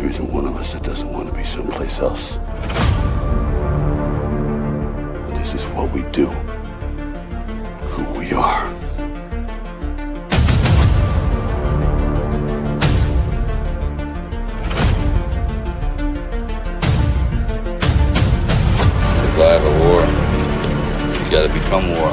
isn't one of us that doesn't want to be someplace else. But this is what we do. Who we are. Survive a war. You gotta become war.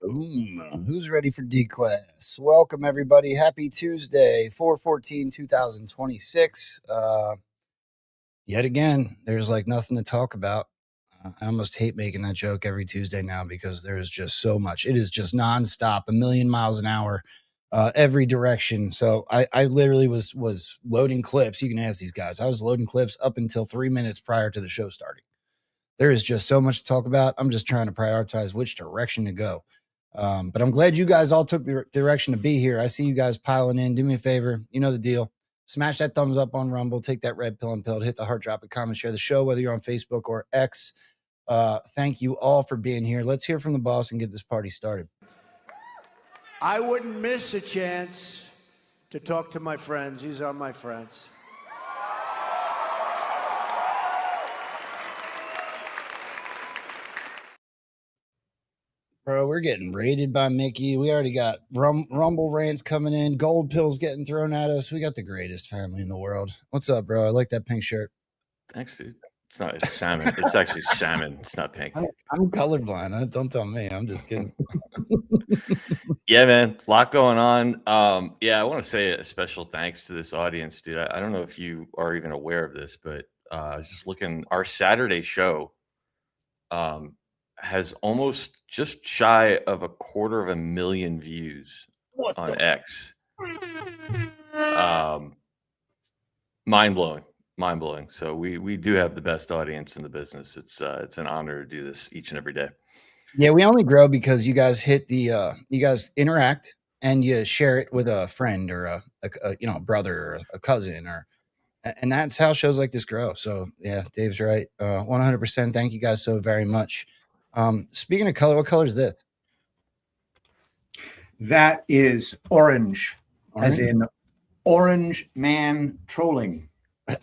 Boom. Who's ready for D-Class? Welcome, everybody. Happy Tuesday, 4/14/2026. Yet again, there's like nothing to talk about. I almost hate making that joke every Tuesday now because there's just so much. It is just nonstop, a million miles an hour, every direction. So I literally was loading clips. You can ask these guys. I was loading clips up until 3 minutes prior to the show starting. There is just so much to talk about. I'm just trying to prioritize which direction to go. But I'm glad you guys all took the direction to be here. I see you guys piling in. Do me a favor. You know the deal. Smash that thumbs up on Rumble. Take that red pill and hit the heart, drop a comment, share the show, whether you're on Facebook or X. Thank you all for being here. Let's hear from the boss and get this party started. I wouldn't miss a chance to talk to my friends. These are my friends. Bro, we're getting raided by Mickey. We already got Rumble rants coming in. Gold pills getting thrown at us. We got the greatest family in the world. What's up, bro? I like that pink shirt. Thanks, dude. It's salmon. It's actually salmon. It's not pink. I'm colorblind. Don't tell me. I'm just kidding. Yeah, man. A lot going on. Yeah, I want to say a special thanks to this audience, dude. I don't know if you are even aware of this, but I was just looking. Our Saturday show has almost just shy of 250,000 views on X. Mind blowing. So we do have the best audience in the business. It's an honor to do this each and every day. Yeah, we only grow because you guys hit the you guys interact and you share it with a friend or a brother or a cousin, and that's how shows like this grow. So yeah, Dave's right. 100%. Thank you guys so very much. Speaking of color, what color is this? That is orange, as in orange man trolling. I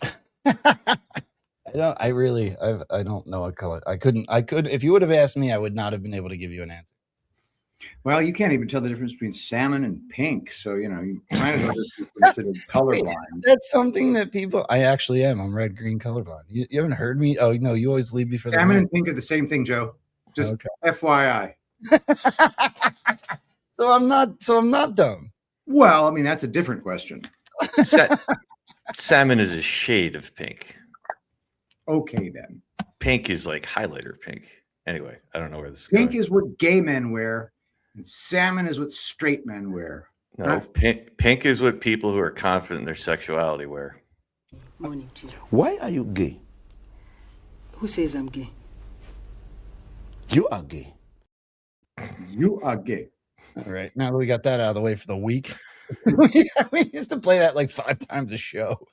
don't know what color. I could, if you would have asked me, I would not have been able to give you an answer. Well, you can't even tell the difference between salmon and pink. So, you might as well just be considered colorblind. That's something that people, I actually am. I'm red, green colorblind. You haven't heard me? Oh, no, you always leave me for salmon and pink are the same thing, Joe. Just FYI. So I'm not dumb. Well, I mean, that's a different question. Salmon is a shade of pink. Okay, then. Pink is like highlighter pink. Anyway, I don't know where this is Pink going. is what gay men wear, and salmon is what straight men wear. No, pink is what people who are confident in their sexuality wear. Morning to you. Why are you gay? Who says I'm gay? You are gay. You are gay. All right. Now that we got that out of the way for the week, we used to play that like 5 times a show.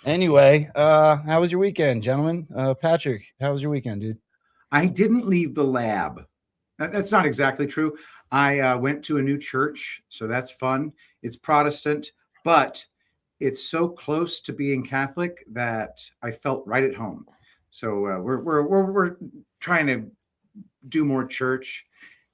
Anyway, how was your weekend, gentlemen? Patrick, how was your weekend, dude? I didn't leave the lab. That's not exactly true. I went to a new church, so that's fun. It's Protestant, but it's so close to being Catholic that I felt right at home. So we're trying to do more church,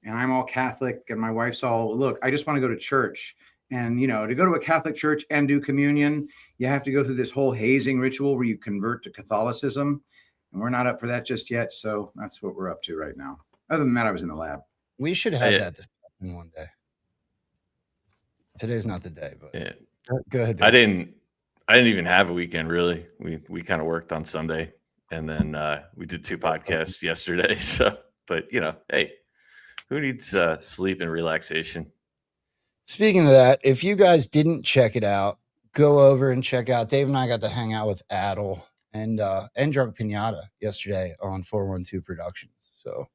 and I'm all Catholic, and my wife's all, look, I just want to go to church. And, to go to a Catholic church and do communion, you have to go through this whole hazing ritual where you convert to Catholicism. And we're not up for that just yet. So that's what we're up to right now. Other than that, I was in the lab. We should have that discussion one day. Today's not the day, but yeah. Go ahead, Dave. I didn't even have a weekend, really. We kind of worked on Sunday, and then we did 2 podcasts yesterday. So, but, hey, who needs sleep and relaxation? Speaking of that, if you guys didn't check it out, go over and check out. Dave and I got to hang out with Adel and Drunk Pinata yesterday on 412 Productions. So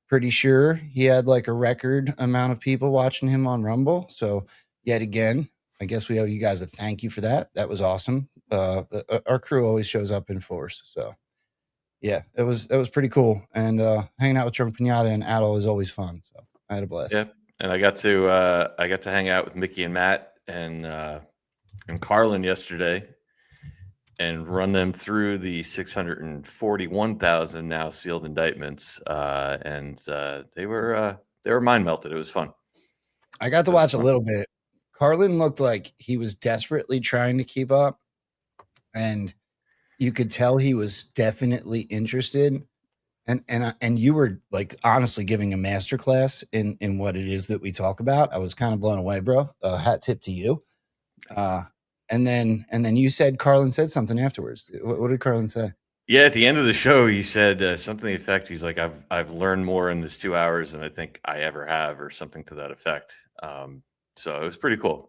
pretty sure he had like a record amount of people watching him on Rumble. So yet again, I guess we owe you guys a thank you for that. That was awesome. Our crew always shows up in force. So yeah, it was pretty cool. And hanging out with Drunk Pinata and Adel is always fun. So I had a blast. Yeah, and I got to hang out with Mickey and Matt and Carlin yesterday and run them through the 641,000 now sealed indictments, and they were mind melted. It was fun. I got to watch a little bit. Carlin looked like he was desperately trying to keep up, and you could tell he was definitely interested. And you were like honestly giving a masterclass in what it is that we talk about. I was kind of blown away, bro. Hat tip to you. And then you said Carlin said something afterwards. What did Carlin say? Yeah, at the end of the show, he said something to the effect. He's like, "I've learned more in this 2 hours than I think I ever have," or something to that effect. So it was pretty cool.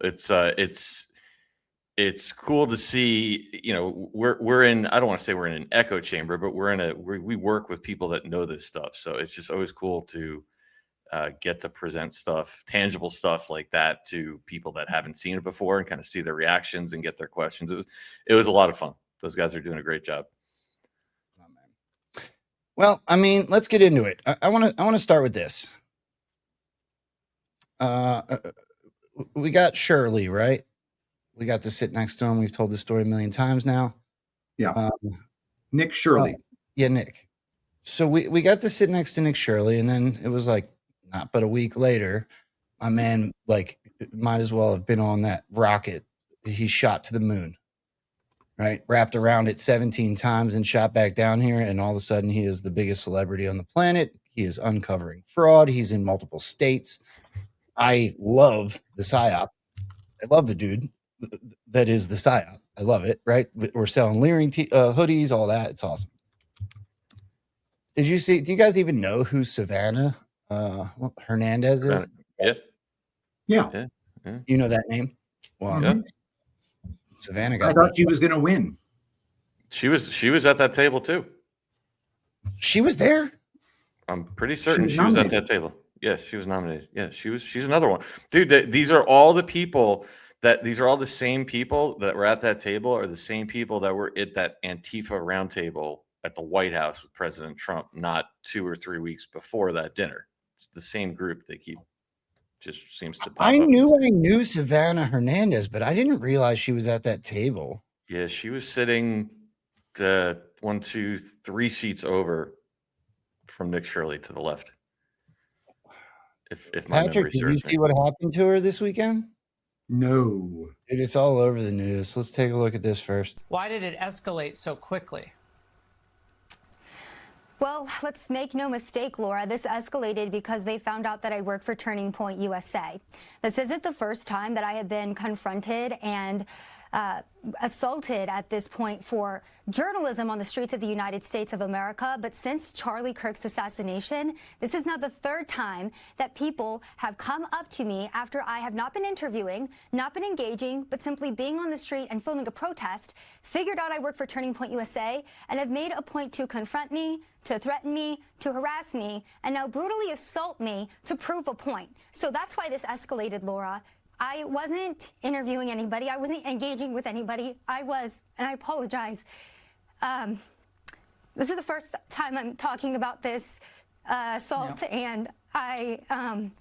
It's cool to see. You know, we're in. I don't want to say we're in an echo chamber, but we work with people that know this stuff. So it's just always cool to get to present stuff, tangible stuff like that to people that haven't seen it before and kind of see their reactions and get their questions. It was a lot of fun. Those guys are doing a great job. Well, I mean, let's get into it. I want to start with this. We got Shirley, right? We got to sit next to him. We've told this story a million times now. Yeah. Nick Shirley. Yeah, Nick. So we got to sit next to Nick Shirley, and then it was like not but a week later, my man like might as well have been on that rocket he shot to the moon. Right, wrapped around it 17 times and shot back down here, and all of a sudden he is the biggest celebrity on the planet. He is uncovering fraud. He's in multiple states. I love the PSYOP. I love the dude that is the PSYOP. I love it, right? We're selling Leering hoodies, all that. It's awesome. Do you guys even know who Savannah Hernandez is? Yeah. You know that name? Wow. Yeah. Savannah got I thought she was going to win. She was at that table too. She was there? I'm pretty certain she was at that table. Yes, she was nominated. Yeah, she's another one. Dude, these are all the same people that were at that table are the same people that were at that Antifa roundtable at the White House with President Trump not 2 or 3 weeks before that dinner. It's the same group they keep just seems to pop I up. knew Savannah Hernandez, but I didn't realize she was at that table. Yeah, she was sitting 1, 2, 3 seats over from Nick Shirley to the left. If my Patrick, did you see what happened to her this weekend? No. Dude, it's all over the news. Let's take a look at this first. Why did it escalate so quickly? Well, let's make no mistake, Laura, this escalated because they found out that I work for Turning Point USA. This isn't the first time that I have been confronted and assaulted at this point for journalism on the streets of the United States of America. But since Charlie Kirk's assassination, this is now the third time that people have come up to me after I have not been interviewing, not been engaging, but simply being on the street and filming a protest, figured out I work for Turning Point USA, and have made a point to confront me, to threaten me, to harass me, and now brutally assault me to prove a point. So that's why this escalated, Laura. I wasn't interviewing anybody. I wasn't engaging with anybody. I was, and I apologize. This is the first time I'm talking about this assault, and I'm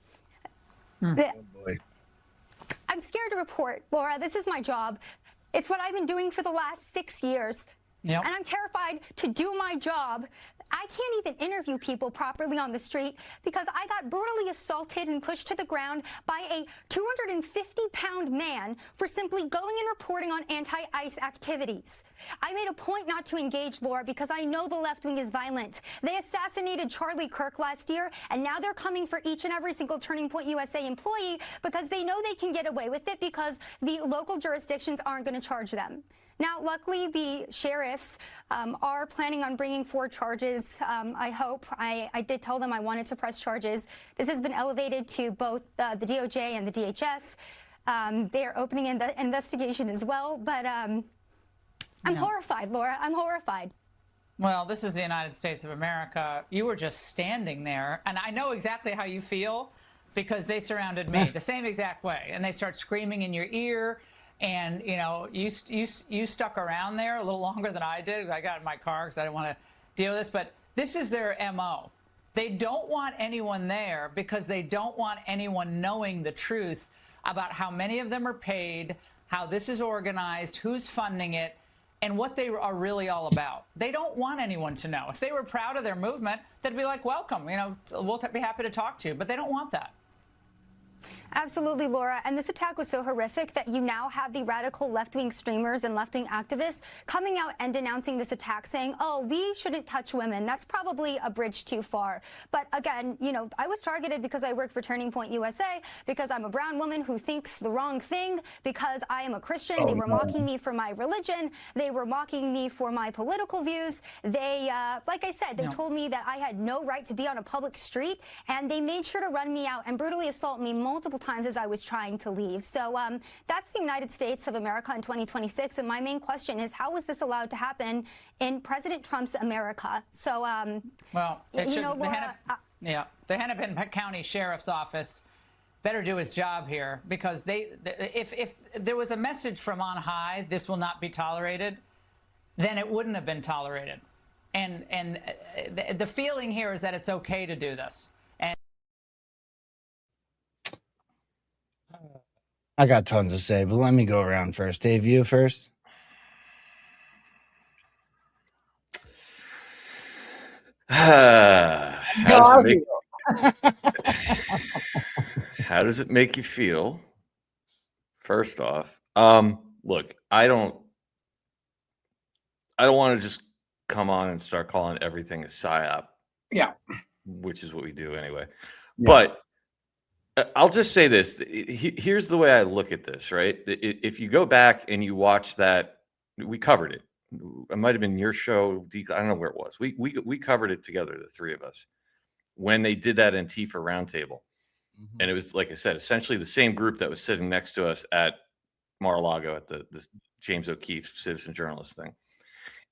scared to report, Laura. This is my job. It's what I've been doing for the last 6 years. Yep. And I'm terrified to do my job. I can't even interview people properly on the street because I got brutally assaulted and pushed to the ground by a 250-pound man for simply going and reporting on anti-ICE activities. I made a point not to engage, Laura, because I know the left wing is violent. They assassinated Charlie Kirk last year, and now they're coming for each and every single Turning Point USA employee because they know they can get away with it because the local jurisdictions aren't going to charge them. Now, luckily, the sheriffs are planning on bringing 4 charges. I hope. I did tell them I wanted to press charges. This has been elevated to both the DOJ and the DHS. They are opening an investigation as well. But I'm horrified, Laura. I'm horrified. Well, this is the United States of America. You were just standing there, and I know exactly how you feel because they surrounded me the same exact way, and they start screaming in your ear. And you stuck around there a little longer than I did. I got in my car because I didn't want to deal with this. But this is their MO. They don't want anyone there because they don't want anyone knowing the truth about how many of them are paid, how this is organized, who's funding it, and what they are really all about. They don't want anyone to know. If they were proud of their movement, they'd be like, welcome, we'll be happy to talk to you. But they don't want that. Absolutely, Laura. And this attack was so horrific that you now have the radical left-wing streamers and left-wing activists coming out and denouncing this attack, saying, oh, we shouldn't touch women. That's probably a bridge too far. But again, I was targeted because I work for Turning Point USA, because I'm a brown woman who thinks the wrong thing, because I am a Christian. They were mocking me for my religion. They were mocking me for my political views. They, like I said, they told me that I had no right to be on a public street, and they made sure to run me out and brutally assault me multiple times as I was trying to leave. So that's the United States of America in 2026. And my main question is, how was this allowed to happen in President Trump's America? So, well, the Hennepin County Sheriff's Office better do its job here, because if there was a message from on high, this will not be tolerated, then it wouldn't have been tolerated. And the feeling here is that it's okay to do this. I got tons to say, but let me go around first. Dave, you first. How does it make you feel? First off, look, I don't want to just come on and start calling everything a psyop. Yeah, which is what we do anyway. Yeah. But I'll just say this. Here's the way I look at this, right? If you go back and you watch that, we covered it. It might have been your show. I don't know where it was. We covered it together, the three of us, when they did that Antifa roundtable. Mm-hmm. And it was, like I said, essentially the same group that was sitting next to us at Mar-a-Lago at the James O'Keefe citizen journalist thing.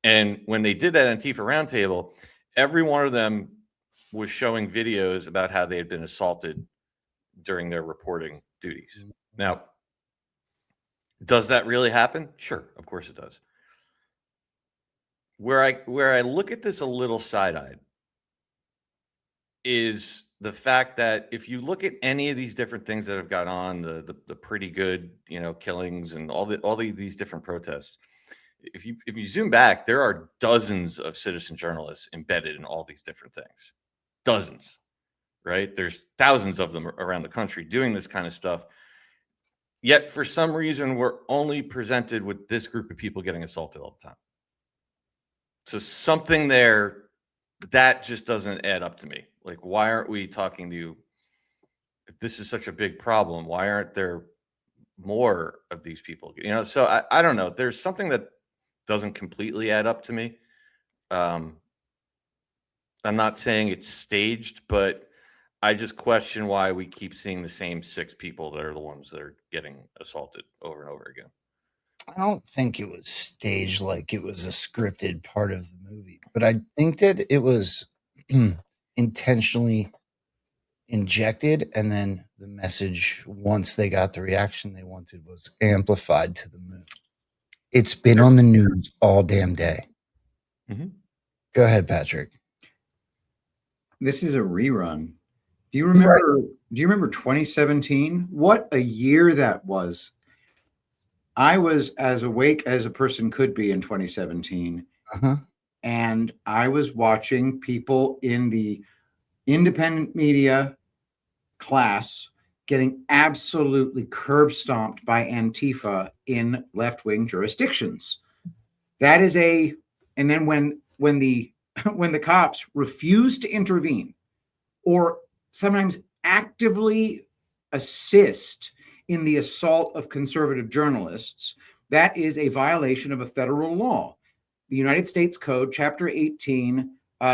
And when they did that Antifa roundtable, every one of them was showing videos about how they had been assaulted during their reporting duties. Now, does that really happen? Sure, of course it does. Where I look at this a little side-eyed is the fact that if you look at any of these different things that have gone on, the pretty good, killings and all these different protests, if you zoom back, there are dozens of citizen journalists embedded in all these different things. Dozens. Right? There's thousands of them around the country doing this kind of stuff. Yet for some reason, we're only presented with this group of people getting assaulted all the time. So something there that just doesn't add up to me. Like, why aren't we talking to you? If this is such a big problem, why aren't there more of these people? So I don't know. There's something that doesn't completely add up to me. I'm not saying it's staged, but I just question why we keep seeing the same 6 people that are the ones that are getting assaulted over and over again. I don't think it was staged like it was a scripted part of the movie, but I think that it was intentionally injected, and then the message, once they got the reaction they wanted, was amplified to the moon. It's been on the news all damn day. Mm-hmm. Go ahead, Patrick. This is a rerun. Do you remember? Right. Do you remember 2017? What a year that was! I was as awake as a person could be in 2017, and I was watching people in the independent media class getting absolutely curb stomped by Antifa in left-wing jurisdictions. That is and then when the cops refuse to intervene, or sometimes actively assist in the assault of conservative journalists, that is a violation of a federal law. The United States Code, Chapter 18,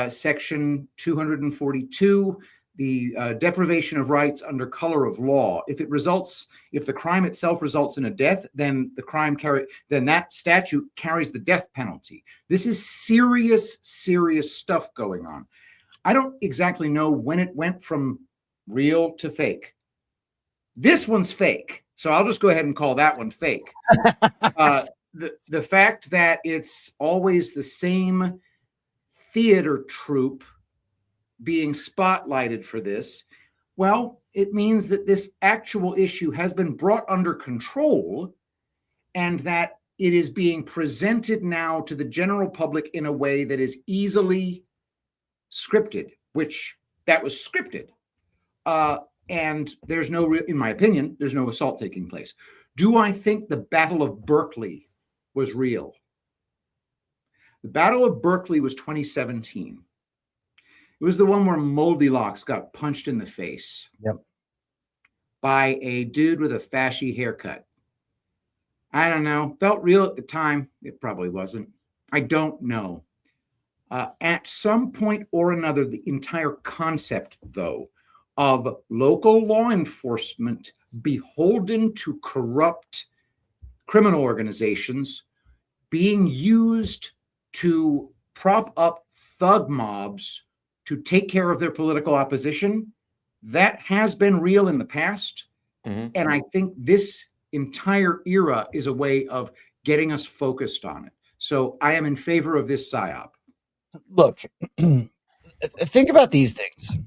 Section 242, the deprivation of rights under color of law. If the crime itself results in a death, then that statute carries the death penalty. This is serious, serious stuff going on. I don't exactly know when it went from real to fake. This one's fake. So I'll just go ahead and call that one fake. The fact that it's always the same theater troupe being spotlighted for this, well, it means that this actual issue has been brought under control and that it is being presented now to the general public in a way that is easily scripted, which that was scripted. And there's no, in my opinion, there's no assault taking place. Do I think the Battle of Berkeley was real? The Battle of Berkeley was 2017. It was the one where Goldilocks got punched in the face by a dude with a fashy haircut. I don't know. Felt real at the time. It probably wasn't. I don't know. At some point or another, the entire concept, though, of local law enforcement beholden to corrupt criminal organizations being used to prop up thug mobs to take care of their political opposition, that has been real in the past. And I think this entire era is a way of getting us focused on it. So I am in favor of this PSYOP. Look, think about these things.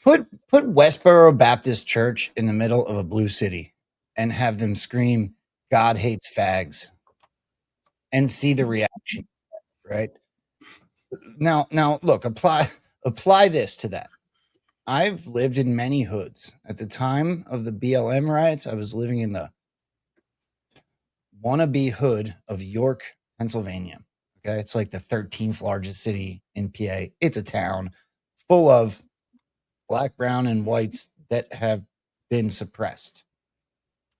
Put Westboro Baptist Church in the middle of a blue city and have them scream, "God hates fags," and see the reaction, right? Now, look, apply this to that. I've lived in many hoods. At the time of the BLM riots, I was living in the wannabe hood of York, Pennsylvania. Okay, it's like the 13th largest city in PA. It's a town full of black, brown, and whites that have been suppressed.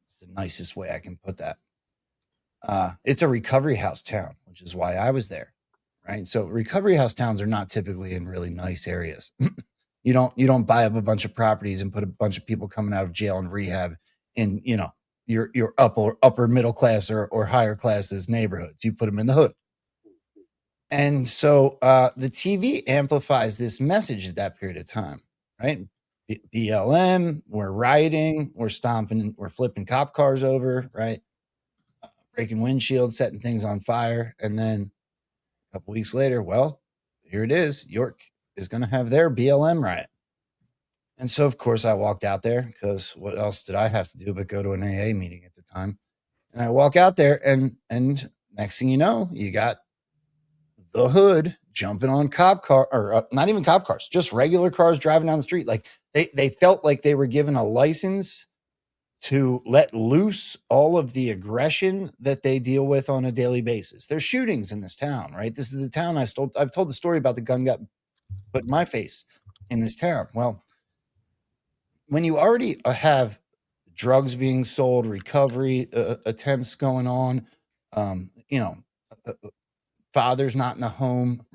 It's the nicest way I can put that. It's a recovery house town, which is why I was there, right? So recovery house towns are not typically in really nice areas. You don't buy up a bunch of properties and put a bunch of people coming out of jail and rehab in, your upper middle class or higher classes neighborhoods. You put them in the hood. And so the TV amplifies this message at that period of time, right? BLM, we're rioting, we're stomping, we're flipping cop cars over, right? Breaking windshields, setting things on fire. And then a couple weeks later, well, here it is. York is going to have their BLM riot. And so, of course, I walked out there because what else did I have to do but go to an AA meeting at the time? And I walk out there and next thing you know, you got the hood jumping on cop car, or not even cop cars, just regular cars driving down the street. Like they felt like they were given a license to let loose all of the aggression that they deal with on a daily basis. There's shootings in this town, right? This is the town I've told the story about the gun got put in my face in this town. Well, when you already have drugs being sold, recovery attempts going on, father's not in the home,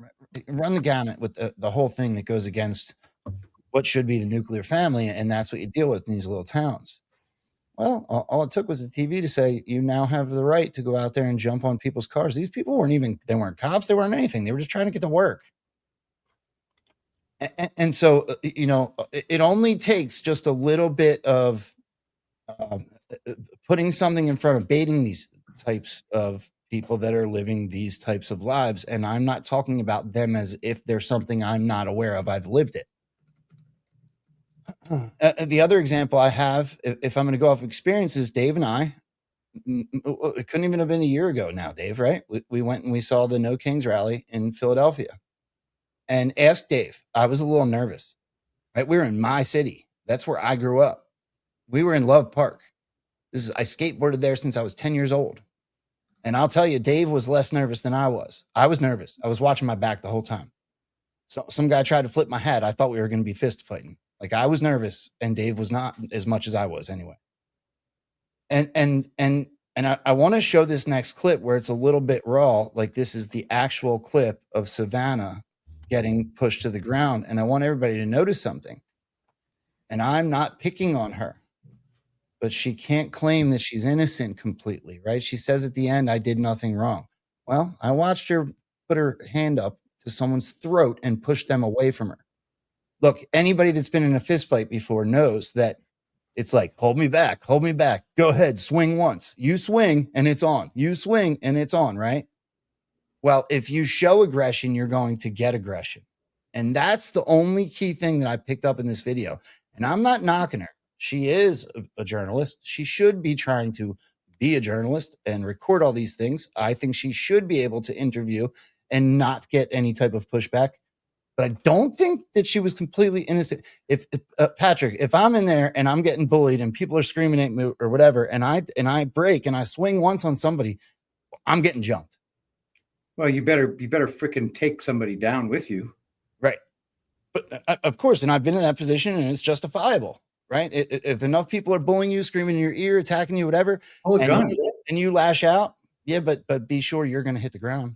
run the gamut with the whole thing that goes against what should be the nuclear family. And that's what you deal with in these little towns. Well, all it took was the TV to say, you now have the right to go out there and jump on people's cars. These people they weren't cops. They weren't anything. They were just trying to get to work. And so, it only takes just a little bit of putting something in front of baiting these types of people that are living these types of lives. And I'm not talking about them as if there's something I'm not aware of. I've lived it. The other example I have, if I'm going to go off experiences, Dave and I, it couldn't even have been a year ago now, Dave, right? We went and we saw the No Kings rally in Philadelphia. And ask Dave, I was a little nervous, right? We were in my city. That's where I grew up. We were in Love Park. I skateboarded there since I was 10 years old. And I'll tell you, Dave was less nervous than I was. I was nervous. I was watching my back the whole time. So some guy tried to flip my hat. I thought we were going to be fist fighting. Like I was nervous and Dave was not as much as I was anyway. And I want to show this next clip where it's a little bit raw. Like this is the actual clip of Savannah getting pushed to the ground. And I want everybody to notice something. And I'm not picking on her, but she can't claim that she's innocent completely, right? She says at the end, I did nothing wrong. Well, I watched her put her hand up to someone's throat and push them away from her. Look, anybody that's been in a fist fight before knows that It's like, hold me back, go ahead, swing once. You swing and it's on. You swing and it's on, right? Well, if you show aggression, you're going to get aggression. And that's the only key thing that I picked up in this video. And I'm not knocking her. She is a journalist. She should be trying to be a journalist and record all these things. I think she should be able to interview and not get any type of pushback. But I don't think that she was completely innocent. If Patrick, if I'm in there and I'm getting bullied and people are screaming at me or whatever, and I break and I swing once on somebody, I'm getting jumped. Well, you better freaking take somebody down with you. Right. But of course, and I've been in that position and it's justifiable, right? If enough people are bullying you, screaming in your ear, attacking you, whatever, and you lash out, yeah, but be sure you're going to hit the ground.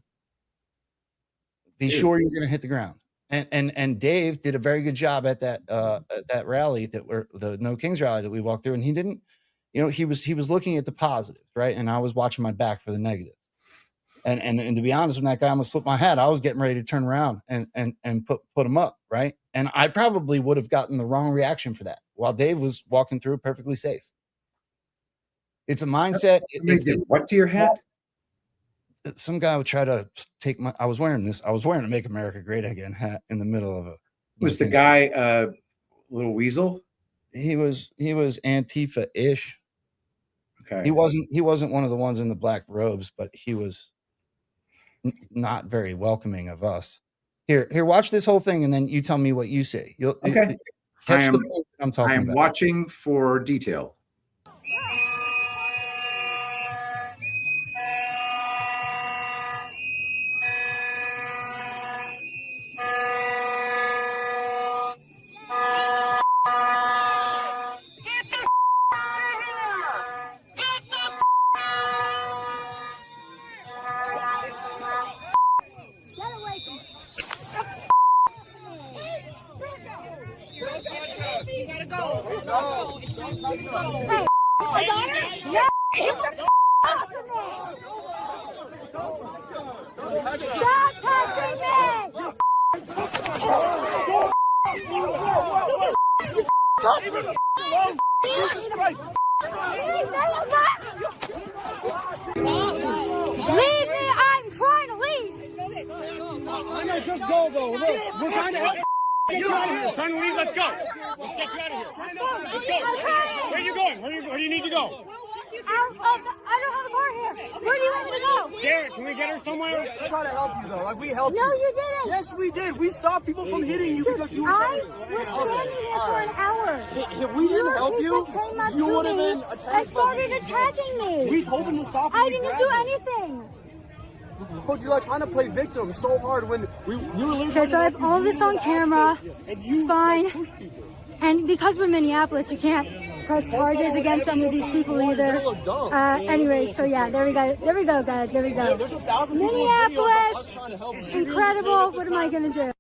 Be sure you're going to hit the ground. And Dave did a very good job at that rally the No Kings rally that we walked through, and he didn't, he was looking at the positives, right? And I was watching my back for the negatives. And to be honest, when that guy almost flipped my hat, I was getting ready to turn around and put him up, right? And I probably would have gotten the wrong reaction for that, while Dave was walking through perfectly safe. It's a mindset. What to your hat? Some guy would try to take I was wearing a Make America Great Again hat in the middle of Was the guy little weasel? He was Antifa-ish. Okay. He wasn't one of the ones in the black robes, but he was not very welcoming of us. Here, watch this whole thing, and then you tell me what you say. Okay. Catch the point I'm talking about. I am watching for detail. Leave me! I'm trying to leave! I know, just go though. Look, we're trying to help. Get you out of here. Trying to leave. Let's go. Let's get you out of here. Let's go. Where are you going? Where do you need to go? I don't have a car here. Where do you want me to go? Jared, can we get her somewhere? We're trying to help you though. Like we helped you. No, you didn't. Yes, we did. We stopped people from hitting you because you were I was standing here for an hour. If we didn't help you, you would have been and attacked. started attacking me. We told them to stop. I didn't do anything. But you're like trying to play victim so hard when you were literally. Okay, so I have all this on camera. It's fine. And because we're Minneapolis, you can't press charges against some of these people either. Anyway, so yeah, there we go. There we go, guys. There we go. Minneapolis, incredible. What am I gonna do?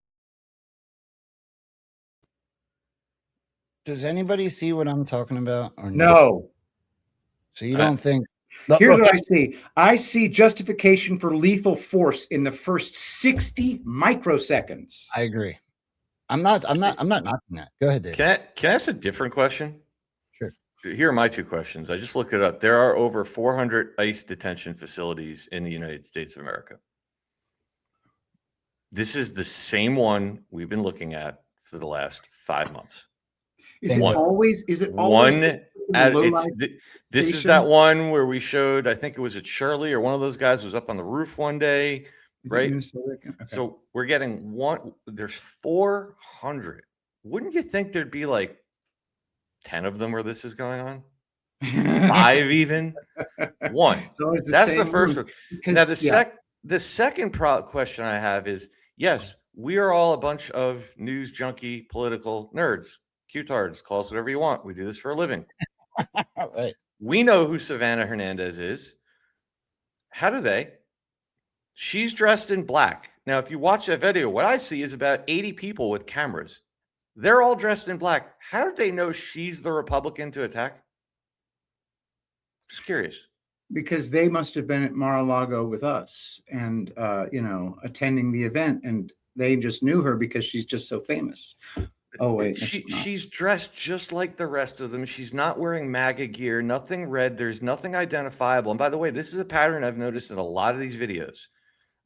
Does anybody see what I'm talking about? Or No. So you don't think? Here's what I see. I see justification for lethal force in the first 60 microseconds. I agree. I'm not knocking that. Go ahead, Dave. Can I ask a different question? Sure. Here are my two questions. I just looked it up. There are over 400 ICE detention facilities in the United States of America. This is the same one we've been looking at for the last 5 months. Is it always this is that one where we showed, I think it was at Shirley or one of those guys was up on the roof one day, right? Okay. So we're getting there's 400. Wouldn't you think there'd be like 10 of them where this is going on? 5 even? One. That's the first one. Now the second question I have is, yes, we are all a bunch of news junkie political nerds. Q-tards, call us whatever you want. We do this for a living. Right. We know who Savannah Hernandez is. How do they? She's dressed in black. Now, if you watch that video, what I see is about 80 people with cameras. They're all dressed in black. How did they know she's the Republican to attack? Just curious. Because they must have been at Mar-a-Lago with us and, attending the event, and they just knew her because she's just so famous. Oh wait, that's not. She's dressed just like the rest of them. She's not wearing MAGA gear, nothing red. There's nothing identifiable. And by the way, this is a pattern I've noticed in a lot of these videos.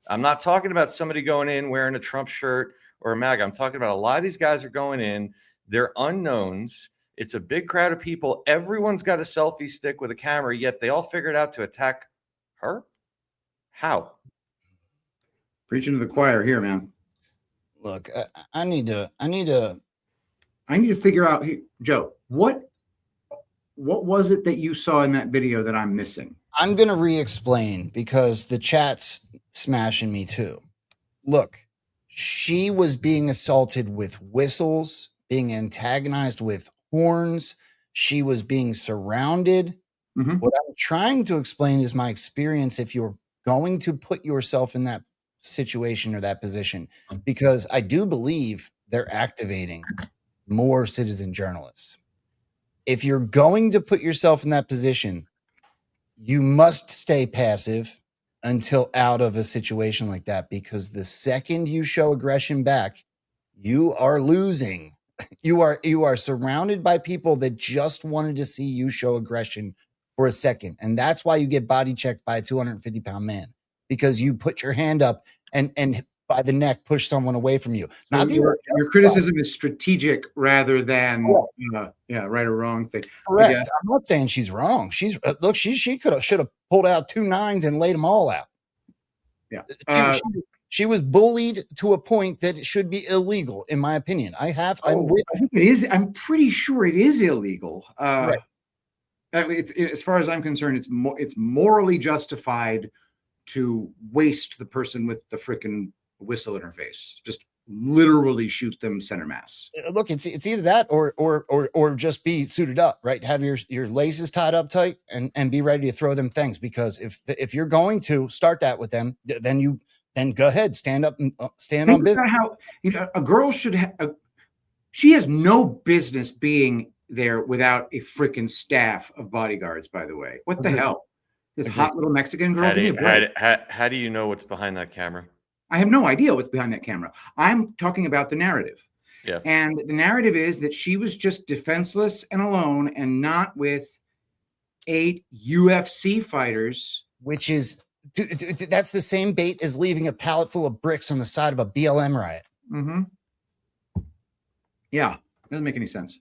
I'm not talking about somebody going in wearing a Trump shirt or a MAGA. I'm talking about a lot of these guys are going in. They're unknowns. It's a big crowd of people. Everyone's got a selfie stick with a camera, yet they all figured out to attack her. How? Preaching to the choir here, man. Look, I need to figure out, Joe, what was it that you saw in that video that I'm missing? I'm going to re-explain because the chat's smashing me too. Look, she was being assaulted with whistles, being antagonized with horns. She was being surrounded. Mm-hmm. What I'm trying to explain is my experience if you're going to put yourself in that situation or that position, because I do believe they're activating more citizen journalists. If you're going to put yourself in that position, you must stay passive until out of a situation like that, because the second you show aggression back, you are losing. You are surrounded by people that just wanted to see you show aggression for a second. And that's why you get body checked by a 250-pound man, because you put your hand up and by the neck push someone away from you. So your criticism is strategic rather than right or wrong thing. Correct. I'm not saying she's wrong. She's look, she should have pulled out 2 9s and laid them all out. Yeah. She was bullied to a point that it should be illegal, in my opinion. I think it is. I'm pretty sure it is illegal. Right. As far as I'm concerned, it's morally justified to waste the person with the freaking whistle in her face. Just literally shoot them center mass. Look, it's either that or just be suited up, right? Have your laces tied up tight and be ready to throw them things. Because if you're going to start that with them, then go ahead, stand up and stand on business. How a girl should she has no business being there without a freaking staff of bodyguards. By the way, what the hell? This hot little Mexican girl. How do you know what's behind that camera? I have no idea what's behind that camera. I'm talking about the narrative. Yeah. And the narrative is that she was just defenseless and alone and not with 8 UFC fighters. Which is, that's the same bait as leaving a pallet full of bricks on the side of a BLM riot. Mm-hmm. Yeah. Doesn't make any sense.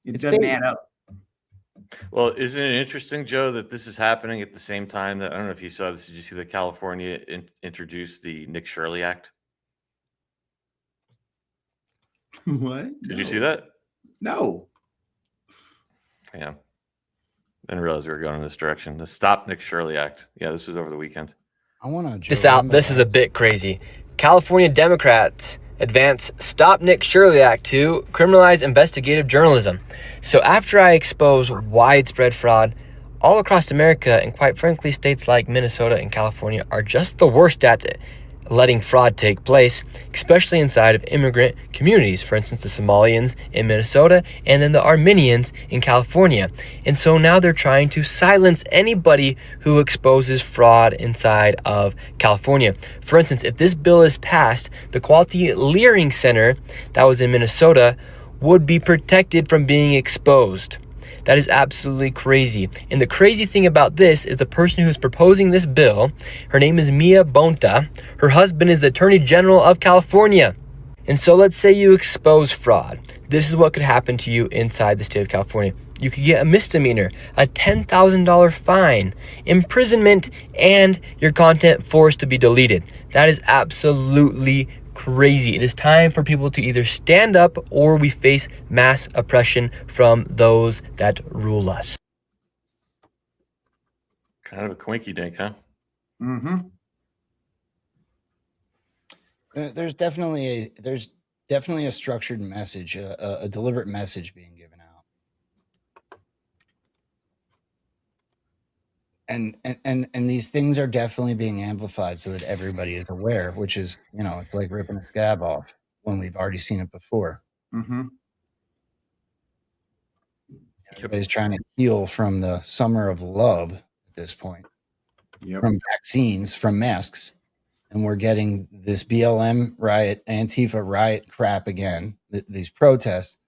It doesn't add up. Well, isn't it interesting, Joe, that this is happening at the same time that, I don't know if you saw this, did you see that California introduced the Nick Shirley Act? What? Did you see that? No. Yeah. Didn't realize we were going in this direction. The Stop Nick Shirley Act. Yeah, this was over the weekend. I want to This is a bit crazy. California Democrats advance Stop Nick Shirley Act to criminalize investigative journalism. So after I expose widespread fraud all across America, and quite frankly, states like Minnesota and California are just the worst at it, letting fraud take place, especially inside of immigrant communities. For instance, the Somalians in Minnesota and then the Armenians in California. And so now they're trying to silence anybody who exposes fraud inside of California. For instance, if this bill is passed, the Quality Leering Center that was in Minnesota would be protected from being exposed. That is absolutely crazy. And the crazy thing about this is the person who's proposing this bill, her name is Mia Bonta. Her husband is the Attorney General of California. And so let's say you expose fraud. This is what could happen to you inside the state of California. You could get a misdemeanor, a $10,000 fine, imprisonment, and your content forced to be deleted. That is absolutely crazy. It is time for people to either stand up or we face mass oppression from those that rule us. Kind of a quinky dink, huh? Mm-hmm. There's definitely a structured message, a deliberate message being given out. And these things are definitely being amplified so that everybody is aware, which is, it's like ripping a scab off when we've already seen it before. Mm-hmm. Everybody's trying to heal from the summer of love at this point. Yep. From vaccines, from masks. and we're getting this BLM riot, Antifa riot crap again, these protests.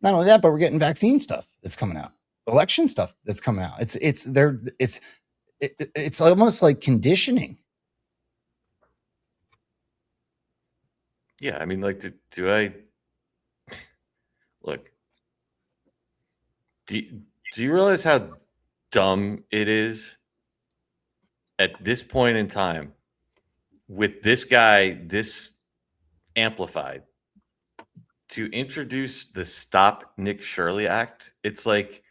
Not only that, but we're getting vaccine stuff that's coming out, election stuff that's coming out. It's almost like conditioning. Yeah, I mean, like, do I look? Do you realize how dumb it is at this point in time with this guy this amplified to introduce the Stop Nick Shirley Act? It's like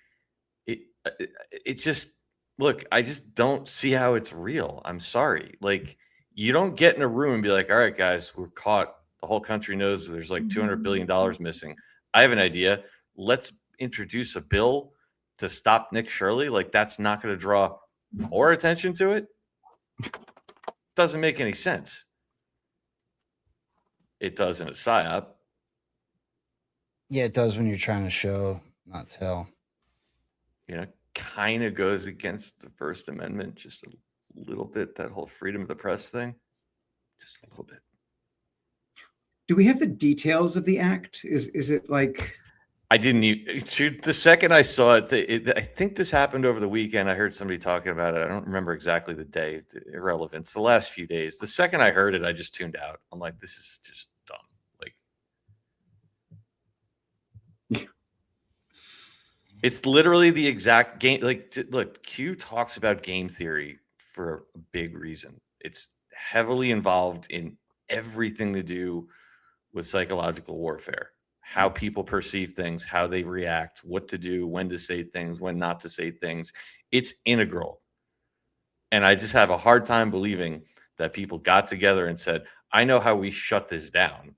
it just look, I just don't see how it's real. I'm sorry. Like, you don't get in a room and be like, all right, guys, we're caught. The whole country knows there's like $200 billion missing. I have an idea. Let's introduce a bill to stop Nick Shirley. Like, that's not going to draw more attention to it. Doesn't make any sense. It does in a PSYOP. Yeah, it does when you're trying to show, not tell. You know, kind of goes against the First Amendment just a little bit, that whole freedom of the press thing. Just a little bit. Do we have the details of the act? Is it like... I didn't even, the second I saw it, I think this happened over the weekend. I heard somebody talking about it. I don't remember exactly the day, irrelevant. It's the last few days. The second I heard it, I just tuned out. I'm like, this is just dumb. Like, it's literally the exact game. Like, look, Q talks about game theory for a big reason. It's heavily involved in everything to do with psychological warfare. How people perceive things, how they react, what to do, when to say things, when not to say things. It's integral. And I just have a hard time believing that people got together and said, I know how we shut this down.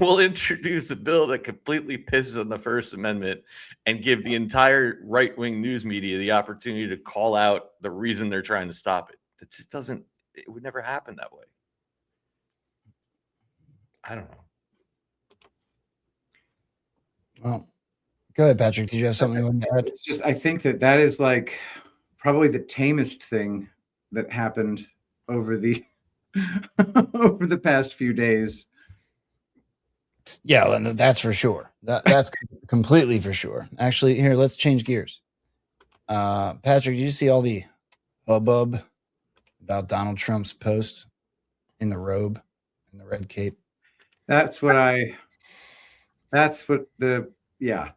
We'll introduce a bill that completely pisses on the First Amendment and give the entire right-wing news media the opportunity to call out the reason they're trying to stop it. It just doesn't, it would never happen that way. I don't know. Well, go ahead, Patrick. Did you have something you wanted to add? It's just, I think that is like probably the tamest thing that happened over the over the past few days. Yeah, and that's for sure. That's completely for sure. Actually, here, let's change gears. Patrick, did you see all the hubbub about Donald Trump's post in the robe, in the red cape? Yeah,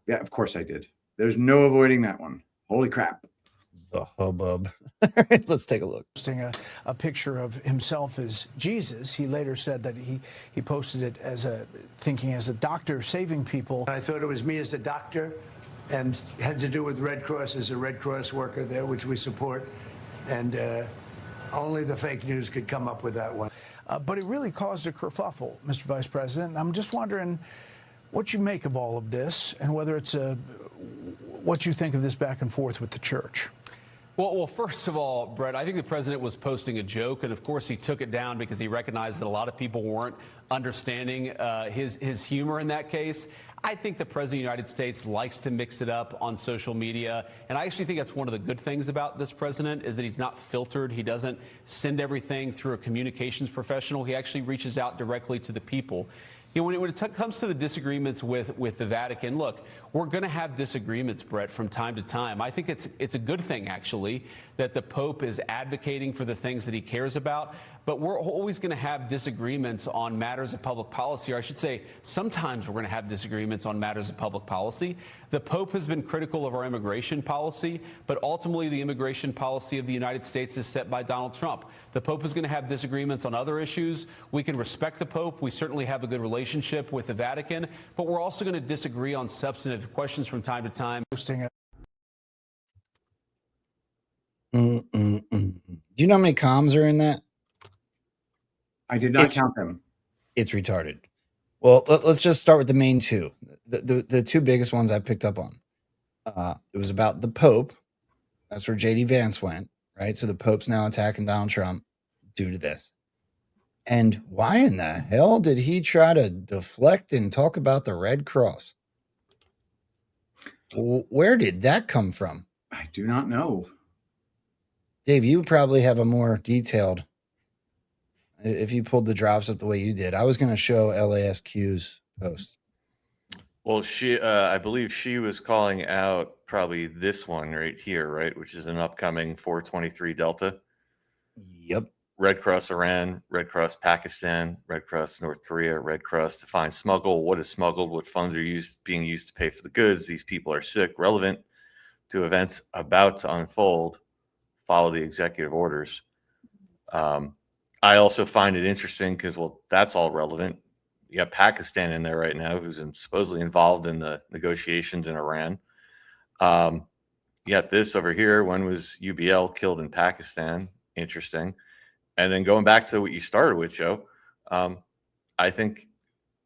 of course I did. There's no avoiding that one. Holy crap. The hubbub. All right, let's take a look. Posting a picture of himself as Jesus. He later said that he posted it as thinking as a doctor saving people. I thought it was me as a doctor and had to do with Red Cross as a Red Cross worker there, which we support. And only the fake news could come up with that one. But it really caused a kerfuffle, Mr. Vice President. I'm just wondering what you make of all of this and whether it's what you think of this back and forth with the church. Well, first of all, Brett, I think the president was posting a joke, and of course he took it down because he recognized that a lot of people weren't understanding his humor in that case. I think the president of the United States likes to mix it up on social media, and I actually think that's one of the good things about this president is that he's not filtered. He doesn't send everything through a communications professional. He actually reaches out directly to the people. You know, when it comes to the disagreements with the Vatican, look, we're going to have disagreements, Brett, from time to time. I think it's a good thing, actually, that the Pope is advocating for the things that he cares about. But we're always going to have disagreements on matters of public policy, or I should say, sometimes we're going to have disagreements on matters of public policy. The Pope has been critical of our immigration policy, but ultimately the immigration policy of the United States is set by Donald Trump. The Pope is going to have disagreements on other issues. We can respect the Pope. We certainly have a good relationship with the Vatican, but we're also going to disagree on substantive questions from time to time. Do you know how many comms are in that? I did not count them. It's retarded. Well, let's just start with the main two. The two biggest ones I picked up on. It was about the Pope. That's where J.D. Vance went, right? So the Pope's now attacking Donald Trump due to this. And why in the hell did he try to deflect and talk about the Red Cross? Where did that come from? I do not know. Dave, you probably have a more detailed if you pulled the drops up the way you did. I was going to show LASQ's post. Well, I believe she was calling out probably this one right here, right, which is an upcoming 423 Delta. Yep. Red Cross Iran, Red Cross Pakistan, Red Cross North Korea, Red Cross define smuggle. What is smuggled? What funds are being used to pay for the goods? These people are sick. Relevant to events about to unfold. Follow the executive orders. I also find it interesting because, well, that's all relevant. You got Pakistan in there right now, who's supposedly involved in the negotiations in Iran. You got this over here. When was UBL killed in Pakistan? Interesting. And then going back to what you started with, Joe, I think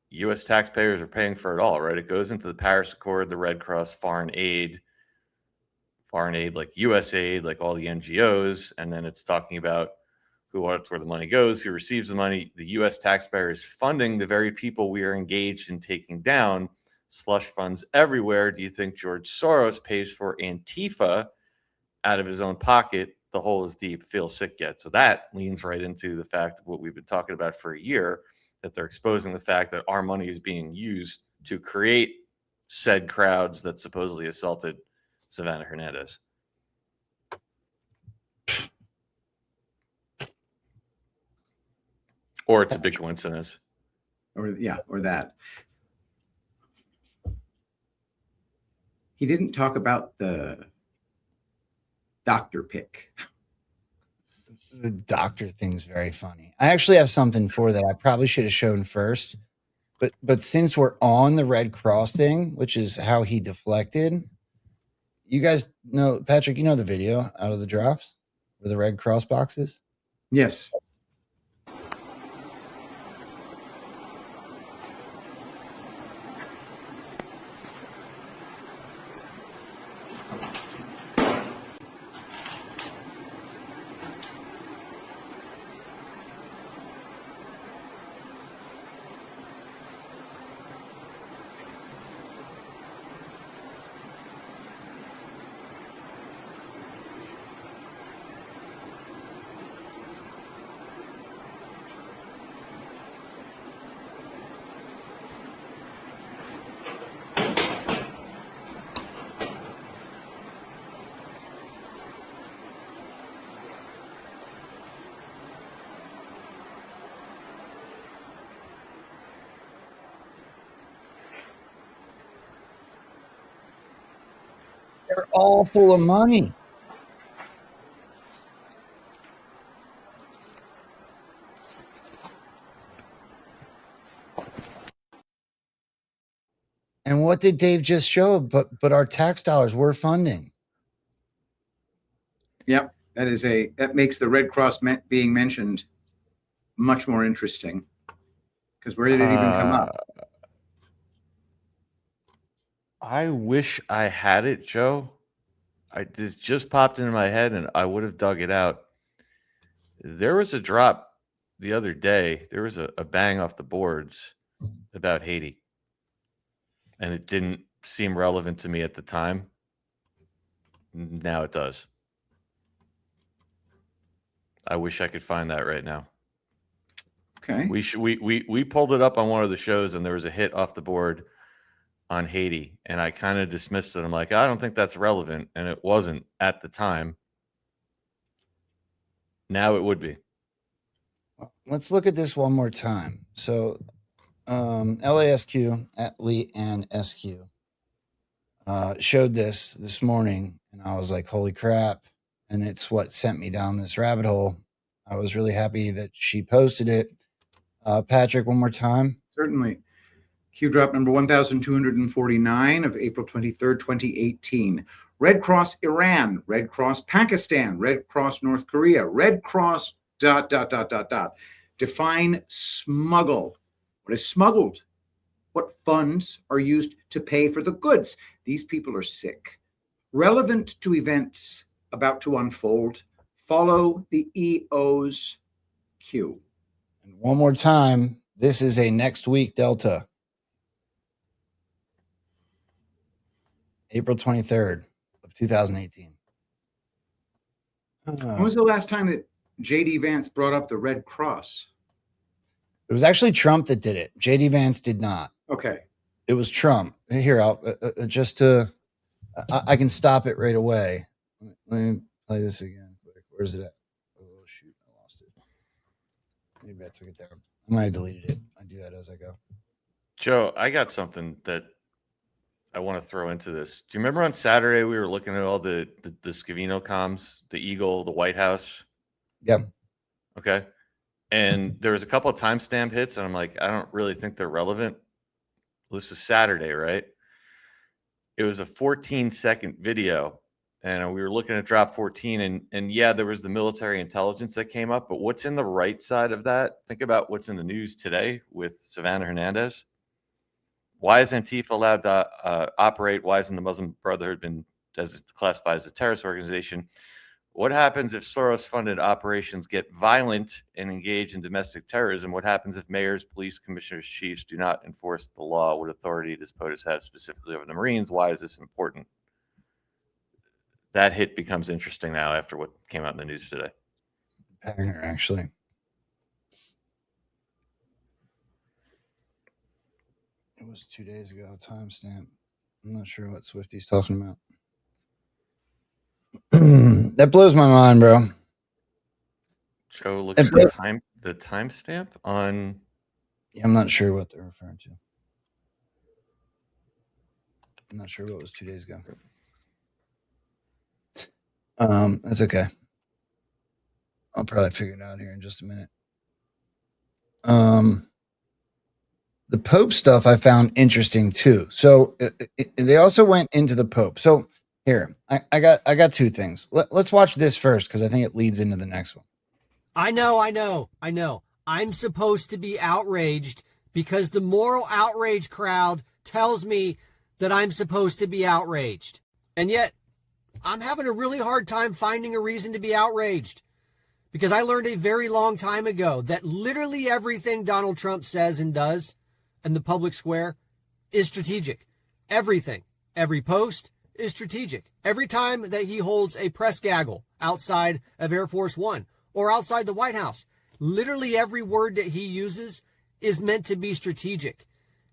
U.S. taxpayers are paying for it all, right? It goes into the Paris Accord, the Red Cross, foreign aid like USAID, like all the NGOs, and then it's talking about where the money goes, who receives the money. The U.S. taxpayer is funding the very people we are engaged in taking down. Slush funds everywhere. Do you think George Soros pays for Antifa out of his own pocket? The hole is deep. Feel sick yet? So that leans right into the fact of what we've been talking about for a year, that they're exposing the fact that our money is being used to create said crowds that supposedly assaulted Savannah Hernandez. Or it's a big coincidence. Or that. He didn't talk about the doctor pick. The doctor thing's very funny. I actually have something for that I probably should have shown first. But since we're on the Red Cross thing, which is how he deflected, you guys know, Patrick, you know the video out of the drops where the Red Cross box is? Yes. They're all full of money. And what did Dave just show? But our tax dollars we're funding. Yep, that makes the Red Cross being mentioned much more interesting. Because where did it even come up? I wish I had it, Joe. This just popped into my head, and I would have dug it out. There was a drop the other day. There was a bang off the boards about Haiti, and it didn't seem relevant to me at the time. Now it does. I wish I could find that right now. Okay. We pulled it up on one of the shows, and there was a hit off the board on Haiti, and I kind of dismissed it. I'm like, I don't think that's relevant, and it wasn't at the time. Now it would be. Let's look at this one more time. So LASQ at Lee and SQ showed this morning, and I was like, holy crap. And it's what sent me down this rabbit hole. I was really happy that she posted it. Patrick, one more time. Certainly. Q drop number 1,249 of April 23rd, 2018. Red Cross Iran, Red Cross Pakistan, Red Cross North Korea, Red Cross ... Define smuggle. What is smuggled? What funds are used to pay for the goods? These people are sick. Relevant to events about to unfold. Follow the EO's Q. And one more time. This is a next week Delta. April 23rd of 2018. When was the last time that J.D. Vance brought up the Red Cross? It was actually Trump that did it. JD Vance did not. Okay. It was Trump. Here, I'll I can stop it right away. Let me play this again. Where's it at? Oh shoot, I lost it. Maybe I took it down. I might have deleted it. I do that as I go. Joe, I got something that I want to throw into this. Do you remember on Saturday we were looking at all the Scavino comms, the Eagle, the White House? Yeah. Okay. And there was a couple of timestamp hits, and I'm like, I don't really think they're relevant. This was Saturday, right? It was a 14-second video, and we were looking at drop 14, and yeah, there was the military intelligence that came up, but what's in the right side of that? Think about what's in the news today with Savannah Hernandez. Why is Antifa allowed to operate? Why isn't the Muslim Brotherhood been classified as a terrorist organization? What happens if Soros-funded operations get violent and engage in domestic terrorism? What happens if mayors, police commissioners, chiefs do not enforce the law? What authority does POTUS have specifically over the Marines? Why is this important? That hit becomes interesting now after what came out in the news today. Banger, actually. It was 2 days ago, timestamp. I'm not sure what Swifty's talking about. That blows my mind, bro. Joe, look at the timestamp on. Yeah, I'm not sure what they're referring to. I'm not sure what was 2 days ago. That's okay. I'll probably figure it out here in just a minute. The Pope stuff I found interesting too. So they also went into the Pope. So here, I got two things. Let's watch this first because I think it leads into the next one. I know. I'm supposed to be outraged because the moral outrage crowd tells me that I'm supposed to be outraged. And yet, I'm having a really hard time finding a reason to be outraged. Because I learned a very long time ago that literally everything Donald Trump says and does in the public square is strategic. Everything. Every post is strategic. Every time that he holds a press gaggle outside of Air Force One or outside the White House, literally every word that he uses is meant to be strategic.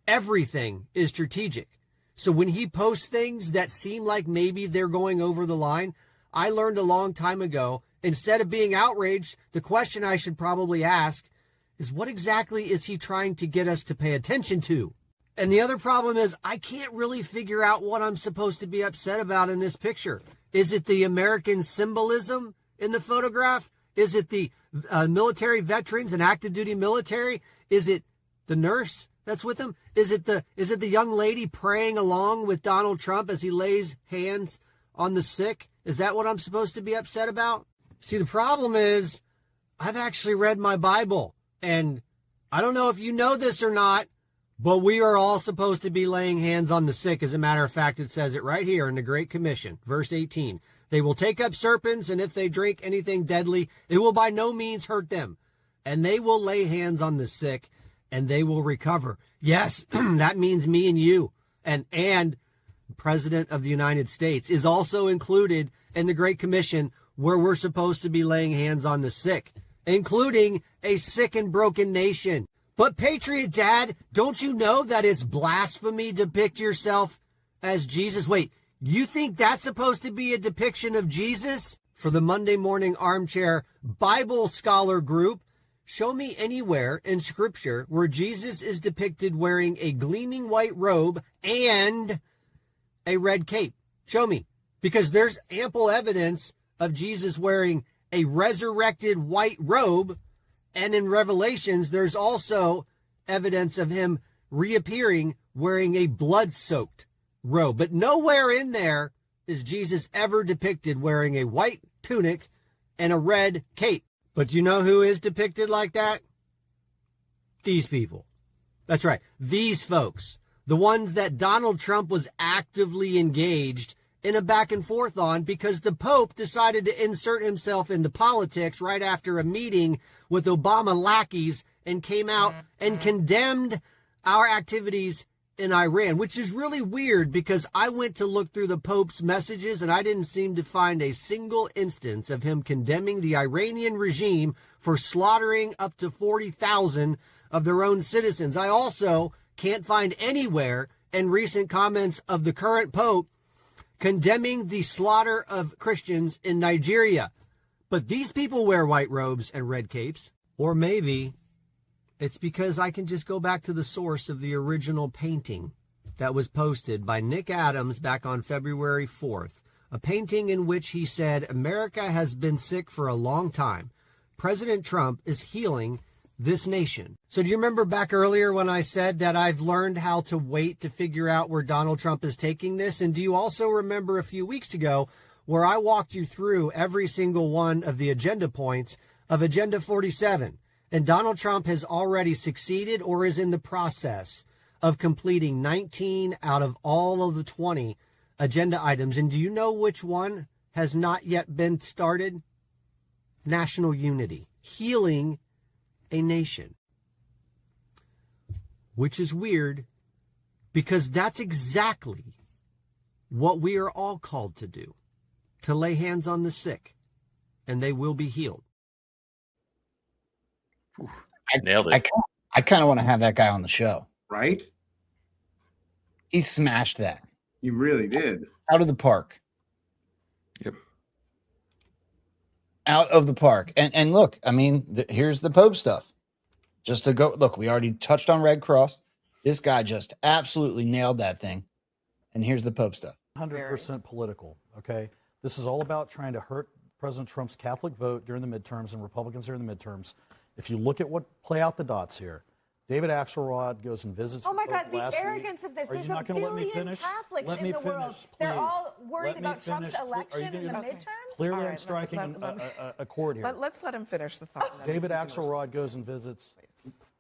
Everything is strategic. So when he posts things that seem like maybe they're going over the line, I learned a long time ago, instead of being outraged, the question I should probably ask is what exactly is he trying to get us to pay attention to? And the other problem is I can't really figure out what I'm supposed to be upset about in this picture. Is it the American symbolism in the photograph? Is it the military veterans and active duty military? Is it the nurse that's with him? Is it the young lady praying along with Donald Trump as he lays hands on the sick? Is that what I'm supposed to be upset about? See, the problem is I've actually read my Bible, and I don't know if you know this or not, but we are all supposed to be laying hands on the sick. As a matter of fact, it says it right here in the Great Commission, verse 18. They will take up serpents, and if they drink anything deadly, it will by no means hurt them. And they will lay hands on the sick, and they will recover. Yes, that means me and you. And President of the United States is also included in the Great Commission where we're supposed to be laying hands on the sick, including a sick and broken nation. But Patriot Dad, don't you know that it's blasphemy to depict yourself as Jesus? Wait, you think that's supposed to be a depiction of Jesus? For the Monday Morning Armchair Bible Scholar Group, show me anywhere in Scripture where Jesus is depicted wearing a gleaming white robe and a red cape. Show me. Because there's ample evidence of Jesus wearing a resurrected white robe. And in Revelations, there's also evidence of him reappearing wearing a blood-soaked robe. But nowhere in there is Jesus ever depicted wearing a white tunic and a red cape. But you know who is depicted like that? These people. That's right. These folks. The ones that Donald Trump was actively engaged in a back and forth on because the Pope decided to insert himself into politics right after a meeting with Obama lackeys and came out and condemned our activities in Iran, which is really weird because I went to look through the Pope's messages and I didn't seem to find a single instance of him condemning the Iranian regime for slaughtering up to 40,000 of their own citizens. I also can't find anywhere in recent comments of the current Pope condemning the slaughter of Christians in Nigeria. But these people wear white robes and red capes. Or maybe it's because I can just go back to the source of the original painting that was posted by Nick Adams back on February 4th. A painting in which he said, America has been sick for a long time. President Trump is healing this nation. So do you remember back earlier when I said that I've learned how to wait to figure out where Donald Trump is taking this? And do you also remember a few weeks ago where I walked you through every single one of the agenda points of Agenda 47? And Donald Trump has already succeeded or is in the process of completing 19 out of all of the 20 agenda items. And do you know which one has not yet been started? National unity, healing a nation. Which is weird because that's exactly what we are all called to do, to lay hands on the sick and they will be healed. Nailed it. I kind of want to have that guy on the show. Right? He smashed that. You really did. Out of the park. Yep. Out of the park. And look, I mean, here's the Pope stuff. Just to go, look, we already touched on Red Cross. This guy just absolutely nailed that thing. And here's the Pope stuff. 100% political, okay? This is all about trying to hurt President Trump's Catholic vote during the midterms and Republicans during the midterms. If you look at play out the dots here, David Axelrod goes and visits. Oh my the God, Pope the last arrogance week. of this. Are There's you a not going to let me billion finish? Catholics Let in me the world. finish, They're please. all worried Let me about Trump's finish. election Are you in the gonna- midterms. Clearly, All I'm right, striking a chord here. Let's let him finish the thought. David Axelrod goes and visits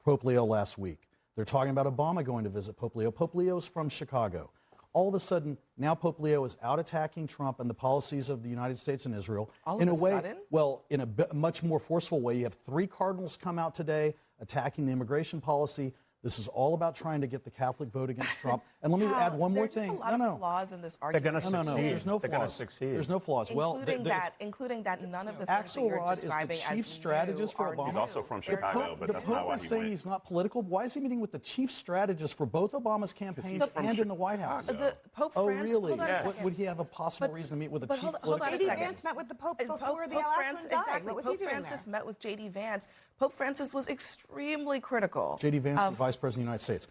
Pope Leo last week. They're talking about Obama going to visit Pope Leo. Pope Leo's from Chicago. All of a sudden, now Pope Leo is out attacking Trump and the policies of the United States and Israel. All in of a a way, sudden? well, in a much more forceful way. You have 3 cardinals come out today attacking the immigration policy. This is all about trying to get the Catholic vote against Trump. And let me add one more thing. There's a lot of flaws in this argument. No, there's no flaws. There's no flaws. Including that none of the things that you're Axelrod is the describing chief as strategist for new Obama. are He's also from They're Chicago, not. but The that's not Pope why is he saying went. he's not political. Why is he meeting with the chief strategist for both Obama's campaigns He's from and in the White House? The Pope Oh, Francis, really? hold on a second. Would he have a possible reason to meet with a But chief hold on a political second. strategist? met with the Pope before the Pope last Francis, one died. exactly. What was he Pope doing Francis there? met with J.D. Vance. Pope Francis was extremely critical. J.D. Vance is Vice President of the United States.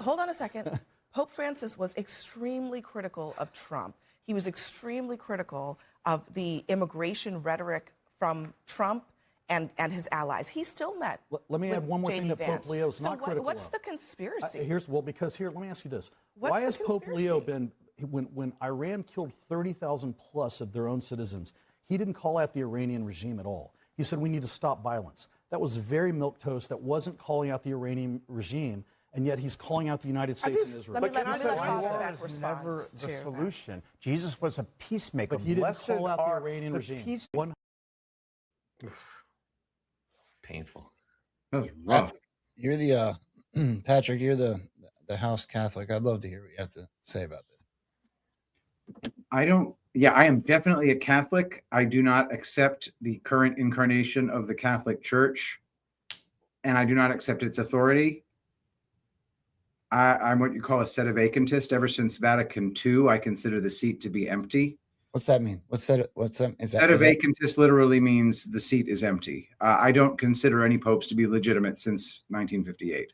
Hold on a second. Pope Francis was extremely critical of Trump. He was extremely critical of the immigration rhetoric from Trump and his allies. He still met. Let me add one more thing that Pope Leo's so not critical what's of. the conspiracy? Because let me ask you this. What's Why the has Pope conspiracy? Leo been, when Iran killed 30,000 plus of their own citizens, he didn't call out the Iranian regime at all. He said we need to stop violence. That was very milquetoast. That wasn't calling out the Iranian regime, and yet he's calling out the United States and Israel. Let me let War Fosback is respond never the to solution. Jesus was a peacemaker. But he didn't Blessed call out the are Iranian the regime. peace- Painful. That was rough. You're the Patrick, you're the House Catholic. I'd love to hear what you have to say about this. I am definitely a Catholic. I do not accept the current incarnation of the Catholic Church, and I do not accept its authority. I'm what you call a sedevacantist. Ever since Vatican II, I consider the seat to be empty. What's that mean? Is that? Sedevacantist literally means the seat is empty. I don't consider any popes to be legitimate since 1958,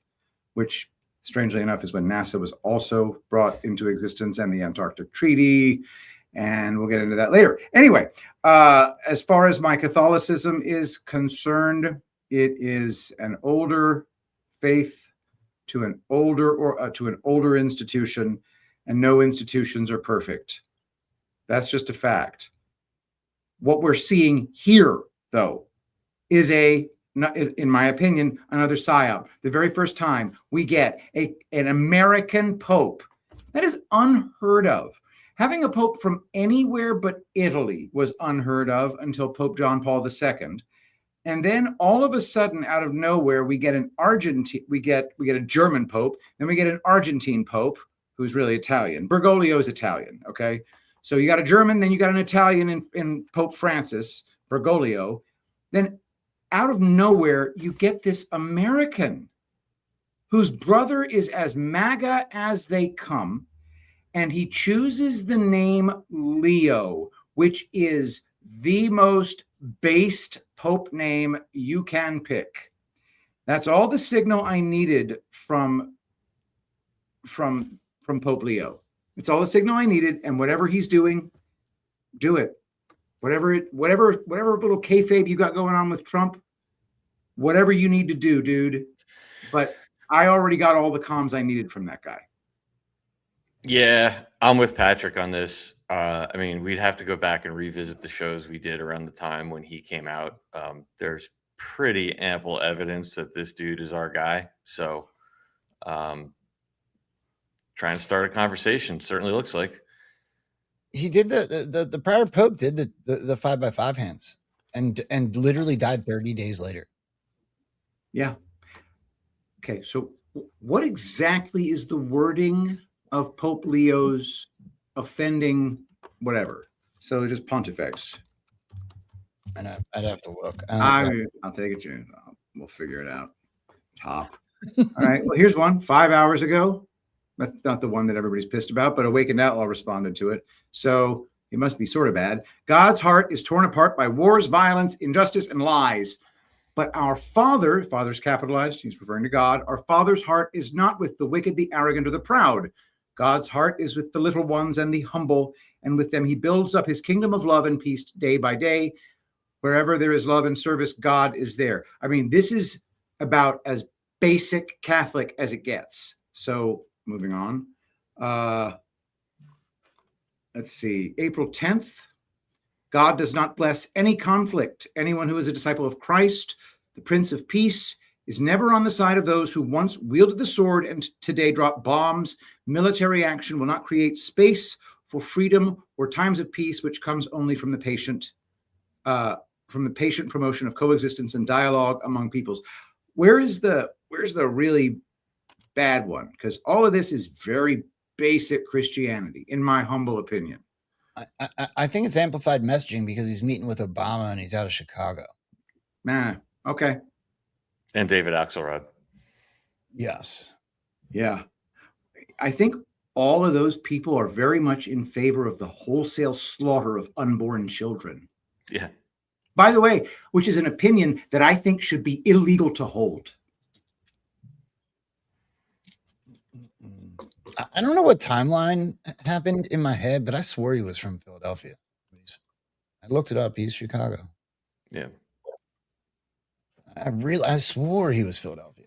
which, strangely enough, is when NASA was also brought into existence and the Antarctic Treaty. And we'll get into that later. Anyway, as far as my Catholicism is concerned, it is an older faith to an older institution, and no institutions are perfect. That's just a fact. What we're seeing here, though, is in my opinion, another psyop. The very first time we get an American pope. That is unheard of. Having a pope from anywhere but Italy was unheard of until Pope John Paul II. And then all of a sudden, out of nowhere, we get we get a German pope, then we get an Argentine pope who's really Italian. Bergoglio is Italian, okay? So you got a German, then you got an Italian in Pope Francis, Bergoglio. Then out of nowhere, you get this American. whose brother is as MAGA as they come, and he chooses the name Leo, which is the most based Pope name you can pick. That's all the signal I needed from Pope Leo. It's all the signal I needed, and whatever he's doing, do it. Whatever little kayfabe you got going on with Trump, whatever you need to do, dude. But I already got all the comms I needed from that guy. Yeah, I'm with Patrick on this. I mean, we'd have to go back and revisit the shows we did around the time when he came out. There's pretty ample evidence that this dude is our guy. So trying to start a conversation certainly looks like. He did the prior Pope did the 5x5 hands and literally died 30 days later. Yeah. Okay, so what exactly is the wording of Pope Leo's offending whatever? So just pontifex. And I'd have to look. I'll take it, June. We'll figure it out. Top. All right. Well, here's one. 5 hours ago. That's not the one that everybody's pissed about, but Awakened Outlaw responded to it. So it must be sort of bad. God's heart is torn apart by wars, violence, injustice, and lies. But our Father's capitalized, he's referring to God, our Father's heart is not with the wicked, the arrogant, or the proud. God's heart is with the little ones and the humble, and with them he builds up his kingdom of love and peace day by day. Wherever there is love and service, God is there. I mean, this is about as basic Catholic as it gets. So moving on. Let's see. April 10th. God does not bless any conflict. Anyone who is a disciple of Christ, the Prince of Peace, is never on the side of those who once wielded the sword and today drop bombs. Military action will not create space for freedom or times of peace, which comes only from the patient promotion of coexistence and dialogue among peoples. Where's the really bad one? Because all of this is very basic Christianity, in my humble opinion. I think it's amplified messaging because he's meeting with Obama and he's out of Chicago. Okay. And David Axelrod. Yes. Yeah. I think all of those people are very much in favor of the wholesale slaughter of unborn children. Yeah. By the way, which is an opinion that I think should be illegal to hold. I don't know what timeline happened in my head, but I swore he was from Philadelphia. I looked it up. He's Chicago. Yeah. I swore he was Philadelphia.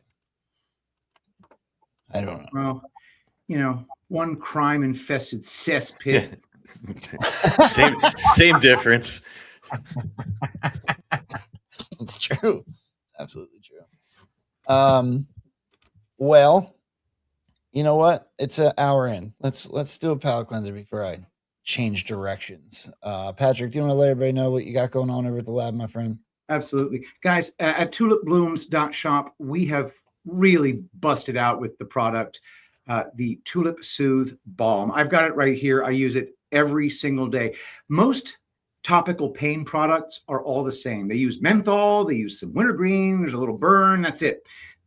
I don't know. Well, one crime-infested cesspit. Yeah. Same difference. It's true. It's absolutely true. Well, you know what? It's an hour in. Let's do a palate cleanser before I change directions. Patrick, do you want to let everybody know what you got going on over at the lab, my friend? Absolutely. Guys, at tulipblooms.shop, we have really busted out with the product, the Tulip Soothe Balm. I've got it right here. I use it every single day. Most topical pain products are all the same. They use menthol, they use some wintergreen, there's a little burn, that's it.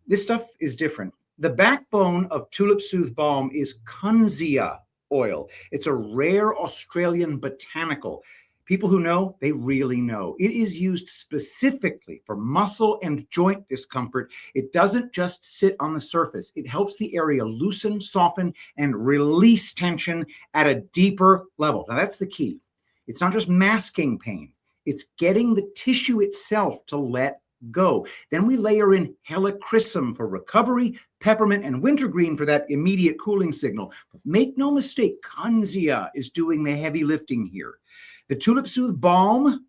This stuff is different. The backbone of Tulip Soothe Balm is Kunzia oil. It's a rare Australian botanical. People who know, they really know. It is used specifically for muscle and joint discomfort. It doesn't just sit on the surface. It helps the area loosen, soften, and release tension at a deeper level. Now, that's the key. It's not just masking pain. It's getting the tissue itself to let go. Then we layer in helichrysum for recovery, peppermint and wintergreen for that immediate cooling signal. But make no mistake, Kunzia is doing the heavy lifting here. The Tulip Soothe Balm,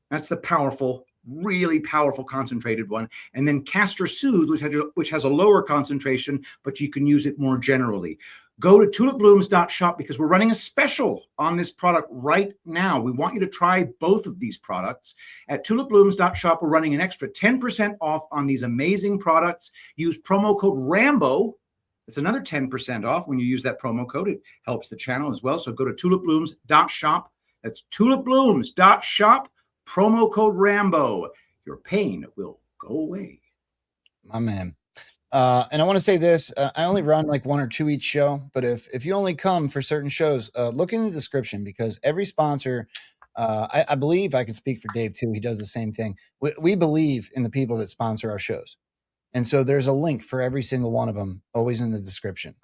that's the powerful, really powerful concentrated one. And then Castor Soothe, which has a lower concentration, but you can use it more generally. Go to tulipblooms.shop because we're running a special on this product right now. We want you to try both of these products. At tulipblooms.shop, we're running an extra 10% off on these amazing products. Use promo code RAMBO. It's another 10% off when you use that promo code. It helps the channel as well. So go to tulipblooms.shop. That's tulipblooms.shop, promo code RAMBO. Your pain will go away. My man. And I want to say this: I only run like 1 or 2 each show, but if you only come for certain shows, look in the description because every sponsor, I believe I can speak for Dave too. He does the same thing. We believe in the people that sponsor our shows, and so there's a link for every single one of them, always in the description.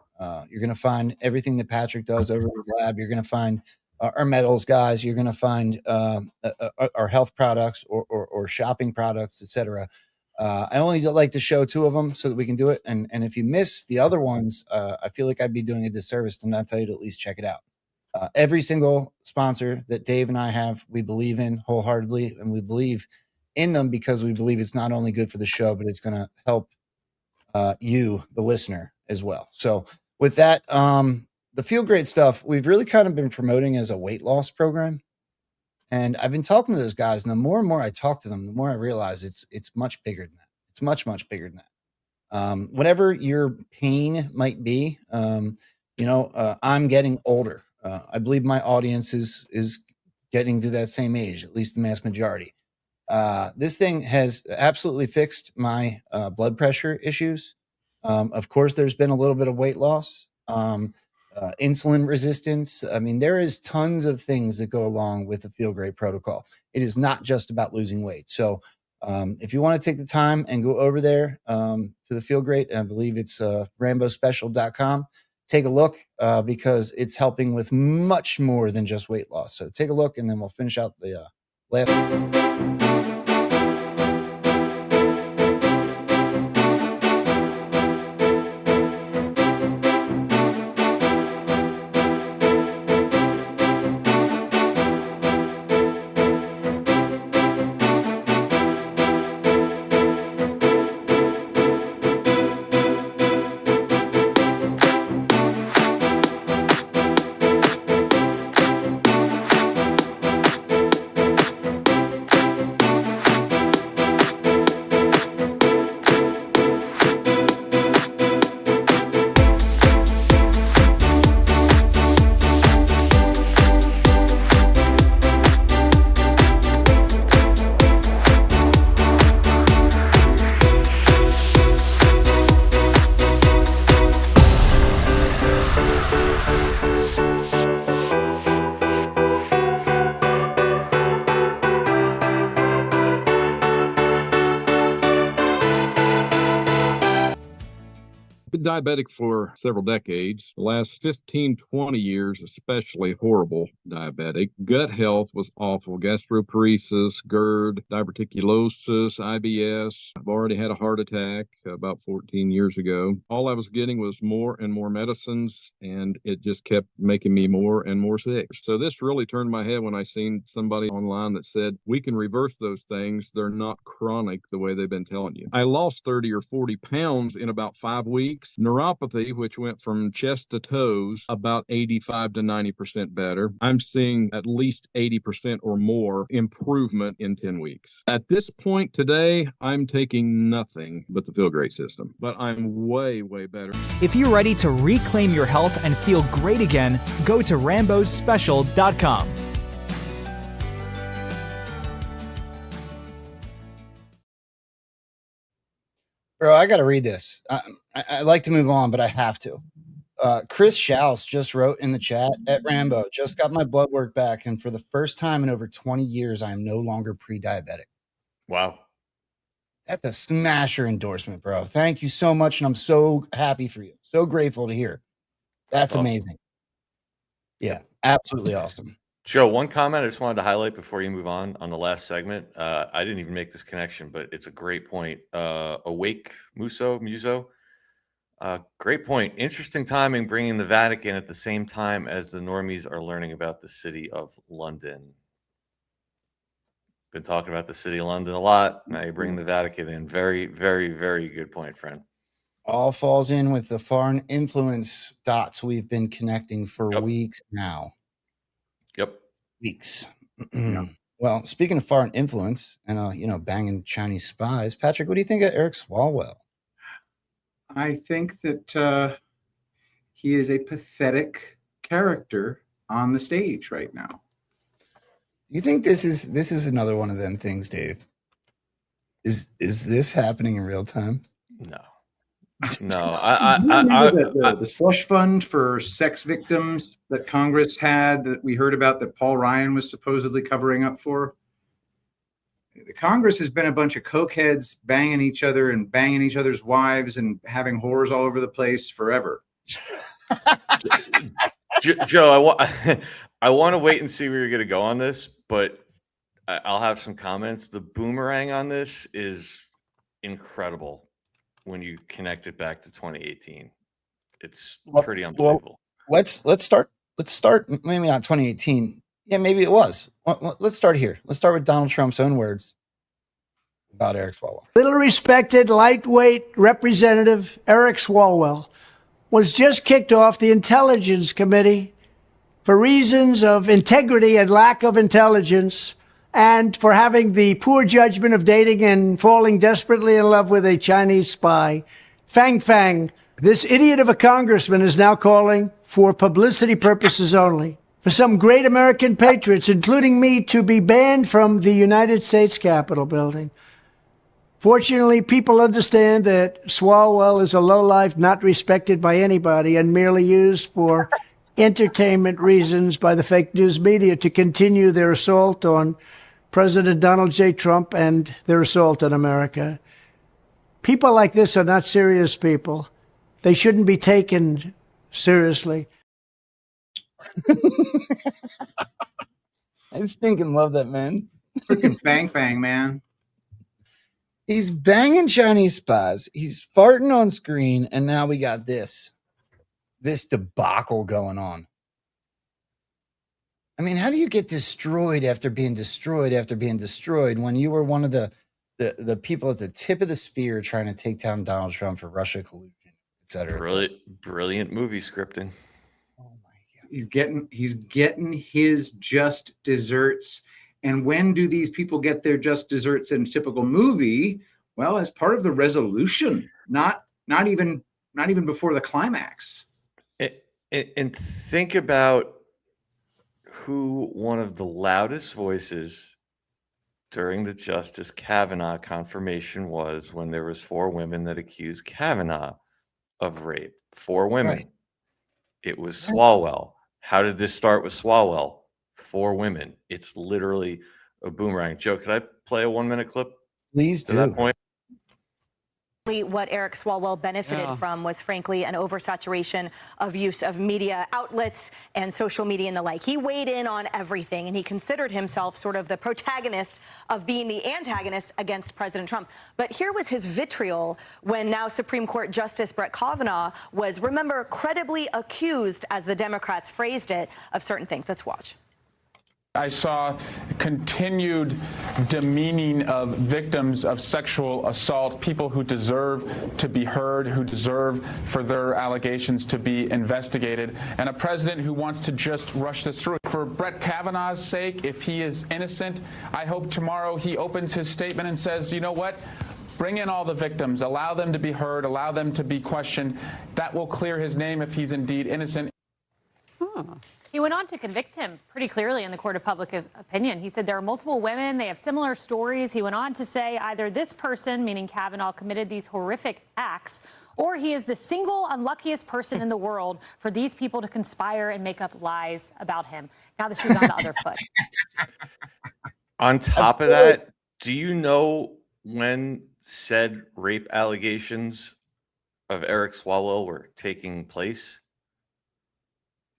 You're going to find everything that Patrick does over his lab. You're going to find our metals guys. You're going to find our health products or shopping products, etc. I only like to show 2 of them so that we can do it. And if you miss the other ones, I feel like I'd be doing a disservice to not tell you to at least check it out. Every single sponsor that Dave and I have, we believe in wholeheartedly, and we believe in them because we believe it's not only good for the show, but it's going to help you, the listener, as well. So with that, the Feel Great stuff, we've really kind of been promoting as a weight loss program. And I've been talking to those guys, and the more and more I talk to them, the more I realize it's much bigger than that. It's much, much bigger than that. Whatever your pain might be, I'm getting older. I believe my audience is getting to that same age, at least the mass majority. This thing has absolutely fixed my blood pressure issues. Of course, there's been a little bit of weight loss. Insulin resistance. I mean, there is tons of things that go along with the Feel Great protocol. It is not just about losing weight. So if you want to take the time and go over there to the Feel Great, I believe it's rambospecial.com. Take a look because it's helping with much more than just weight loss. So take a look and then we'll finish out the last. Been diabetic for several decades. The last 15, 20 years, especially horrible diabetic. Gut health was awful. Gastroparesis, GERD, diverticulosis, IBS. I've already had a heart attack about 14 years ago. All I was getting was more and more medicines, and it just kept making me more and more sick. So this really turned my head when I seen somebody online that said, we can reverse those things. They're not chronic the way they've been telling you. I lost 30 or 40 pounds in about 5 weeks. Neuropathy, which went from chest to toes, about 85 to 90% better. I'm seeing at least 80% or more improvement in 10 weeks. At this point today, I'm taking nothing but the Feel Great system, but I'm way, way better. If you're ready to reclaim your health and feel great again, go to rambospecial.com. Bro, I got to read this. I like to move on, but I have to. Chris Schaus just wrote in the chat at Rambo, just got my blood work back, and for the first time in over 20 years, I am no longer pre-diabetic. Wow. That's a smasher endorsement, bro. Thank you so much, and I'm so happy for you. So grateful to hear. That's awesome. Amazing. Yeah, absolutely awesome. Joe, one comment I just wanted to highlight before you move on the last segment. I didn't even make this connection, but it's a great point. Awake Muso. Great point. Interesting timing bringing the Vatican at the same time as the normies are learning about the city of London. Been talking about the city of London a lot. Now you bring the Vatican in. Very, very, very good point, friend. All falls in with the foreign influence dots we've been connecting for weeks now. Yep. Weeks. Well, speaking of foreign influence and, banging Chinese spies, Patrick, what do you think of Eric Swalwell? I think that he is a pathetic character on the stage right now. Do you think this is another one of them things, Dave? Is this happening in real time? No. No, Do you remember the slush fund for sex victims that Congress had that we heard about that Paul Ryan was supposedly covering up for? The Congress has been a bunch of cokeheads banging each other and banging each other's wives and having whores all over the place forever. Joe, I want to wait and see where you're going to go on this, but I'll have some comments. The boomerang on this is incredible when you connect it back to 2018. It's pretty unbelievable. Well, let's start. Maybe not 2018. Yeah, maybe it was. Let's start here. Let's start with Donald Trump's own words about Eric Swalwell. Little respected, lightweight Representative Eric Swalwell was just kicked off the Intelligence Committee for reasons of integrity and lack of intelligence, and for having the poor judgment of dating and falling desperately in love with a Chinese spy. Fang Fang, this idiot of a congressman, is now calling for publicity purposes only for some great American patriots, including me, to be banned from the United States Capitol building. Fortunately, people understand that Swalwell is a lowlife not respected by anybody and merely used for entertainment reasons by the fake news media to continue their assault on President Donald J. Trump and their assault on America. People like this are not serious people. They shouldn't be taken seriously. I just think and love that man. Freaking Fang Fang, man. He's banging Chinese spies. He's farting on screen, and now we got this debacle going on. I mean, how do you get destroyed after being destroyed when you were one of the people at the tip of the spear trying to take down Donald Trump for Russia collusion, et cetera? Brilliant movie scripting. He's getting his just desserts. And when do these people get their just desserts in a typical movie? Well, as part of the resolution, not even before the climax. And think about who one of the loudest voices during the Justice Kavanaugh confirmation was when there was 4 women that accused Kavanaugh of rape. 4 women. Right. It was Swalwell. How did this start with Swalwell? 4 women. It's literally a boomerang. Joe, could I play a 1-minute clip? Please do. To that point? What Eric Swalwell benefited from was, frankly, an oversaturation of use of media outlets and social media and the like. He weighed in on everything, and he considered himself sort of the protagonist of being the antagonist against President Trump. But here was his vitriol when now Supreme Court Justice Brett Kavanaugh was, remember, credibly accused, as the Democrats phrased it, of certain things. Let's watch. I saw continued demeaning of victims of sexual assault, people who deserve to be heard, who deserve for their allegations to be investigated, and a president who wants to just rush this through. For Brett Kavanaugh's sake, if he is innocent, I hope tomorrow he opens his statement and says, you know what? Bring in all the victims, allow them to be heard, allow them to be questioned. That will clear his name if he's indeed innocent. He went on to convict him pretty clearly in the court of public opinion. He said there are multiple women. They have similar stories. He went on to say either this person, meaning Kavanaugh, committed these horrific acts, or he is the single unluckiest person in the world for these people to conspire and make up lies about him. Now the shoe's on the other foot. On top of that, do you know when said rape allegations of Eric Swalwell were taking place?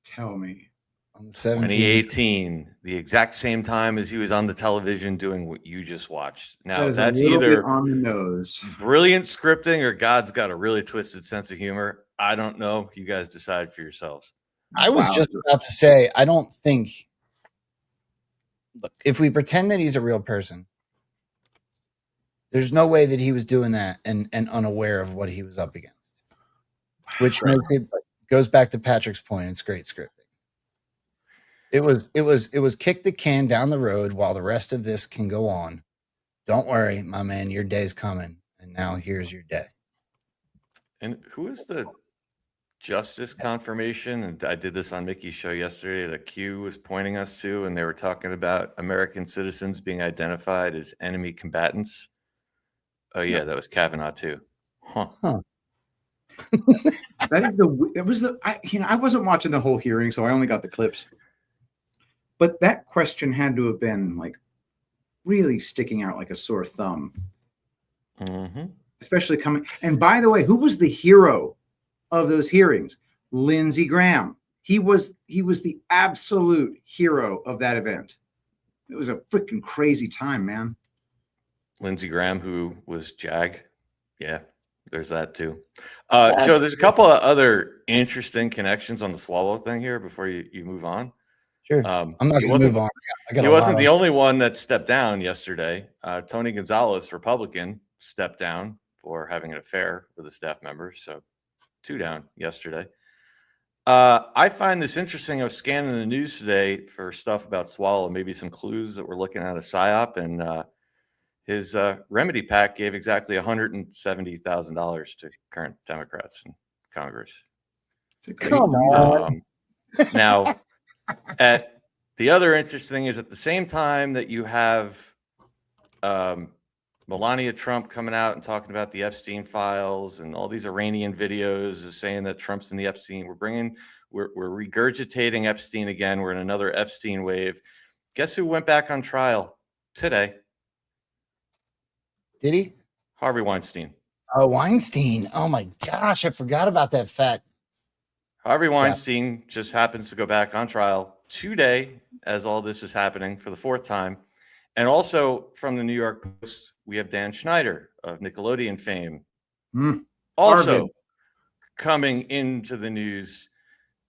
Tell me. On the 2018, the exact same time as he was on the television doing what you just watched. Now, that's a little either bit on the nose, brilliant scripting, or God's got a really twisted sense of humor. I don't know. You guys decide for yourselves. I was just about to say, I don't think, look, if we pretend that he's a real person, there's no way that he was doing that and unaware of what he was up against, which makes it, goes back to Patrick's point. It's great scripting. It was kick the can down the road while the rest of this can go on. Don't worry, my man, your day's coming. And now here's your day. And who is the justice confirmation? And I did this on Mickey's show yesterday. The Q was pointing us to, and they were talking about American citizens being identified as enemy combatants. Oh yeah, that was Kavanaugh too. Huh. I wasn't watching the whole hearing, so I only got the clips. But that question had to have been like really sticking out like a sore thumb. Mm-hmm. Especially coming. And by the way, who was the hero of those hearings? Lindsey Graham. He was the absolute hero of that event. It was a freaking crazy time, man. Lindsey Graham, who was JAG. Yeah, there's that too. Joe, there's a couple of other interesting connections on the Swalwell thing here before you move on. Sure. I'm not going to move on. He wasn't the only one that stepped down yesterday. Tony Gonzalez, Republican, stepped down for having an affair with a staff member. So 2 down yesterday. I find this interesting. I was scanning the news today for stuff about Swalwell, maybe some clues that we're looking at a PSYOP, and his remedy pack gave exactly $170,000 to current Democrats in Congress. Come on. Now, the other interesting thing is at the same time that you have Melania Trump coming out and talking about the Epstein files and all these Iranian videos saying that Trump's in the Epstein. We're regurgitating Epstein again. We're in another Epstein wave. Guess who went back on trial today? Did he? Harvey Weinstein. Oh, Weinstein. Oh my gosh, I forgot about that fat. Harvey Weinstein just happens to go back on trial today as all this is happening for the 4th time. And also from the New York Post, we have Dan Schneider of Nickelodeon fame. Also coming into the news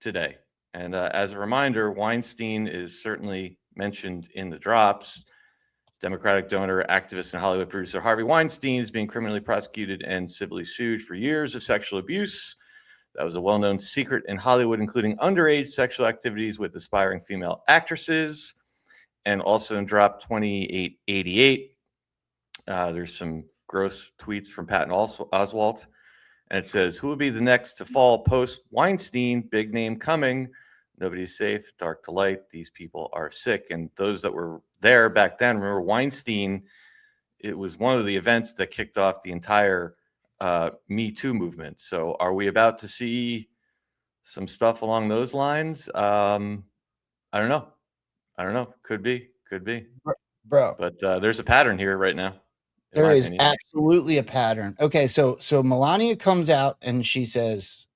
today. And as a reminder, Weinstein is certainly mentioned in the drops. Democratic donor, activist, and Hollywood producer Harvey Weinstein is being criminally prosecuted and civilly sued for years of sexual abuse. That was a well-known secret in Hollywood, including underage sexual activities with aspiring female actresses. And also in drop 2888, there's some gross tweets from Patton Oswalt. And it says, who will be the next to fall post Weinstein? Big name coming. Nobody's safe. Dark to light. These people are sick. And those that were there back then, remember Weinstein, it was one of the events that kicked off the entire Me Too movement. So are we about to see some stuff along those lines? I don't know. Could be. Bro. But there's a pattern here right now. There is absolutely a pattern. Okay, so Melania comes out and she says,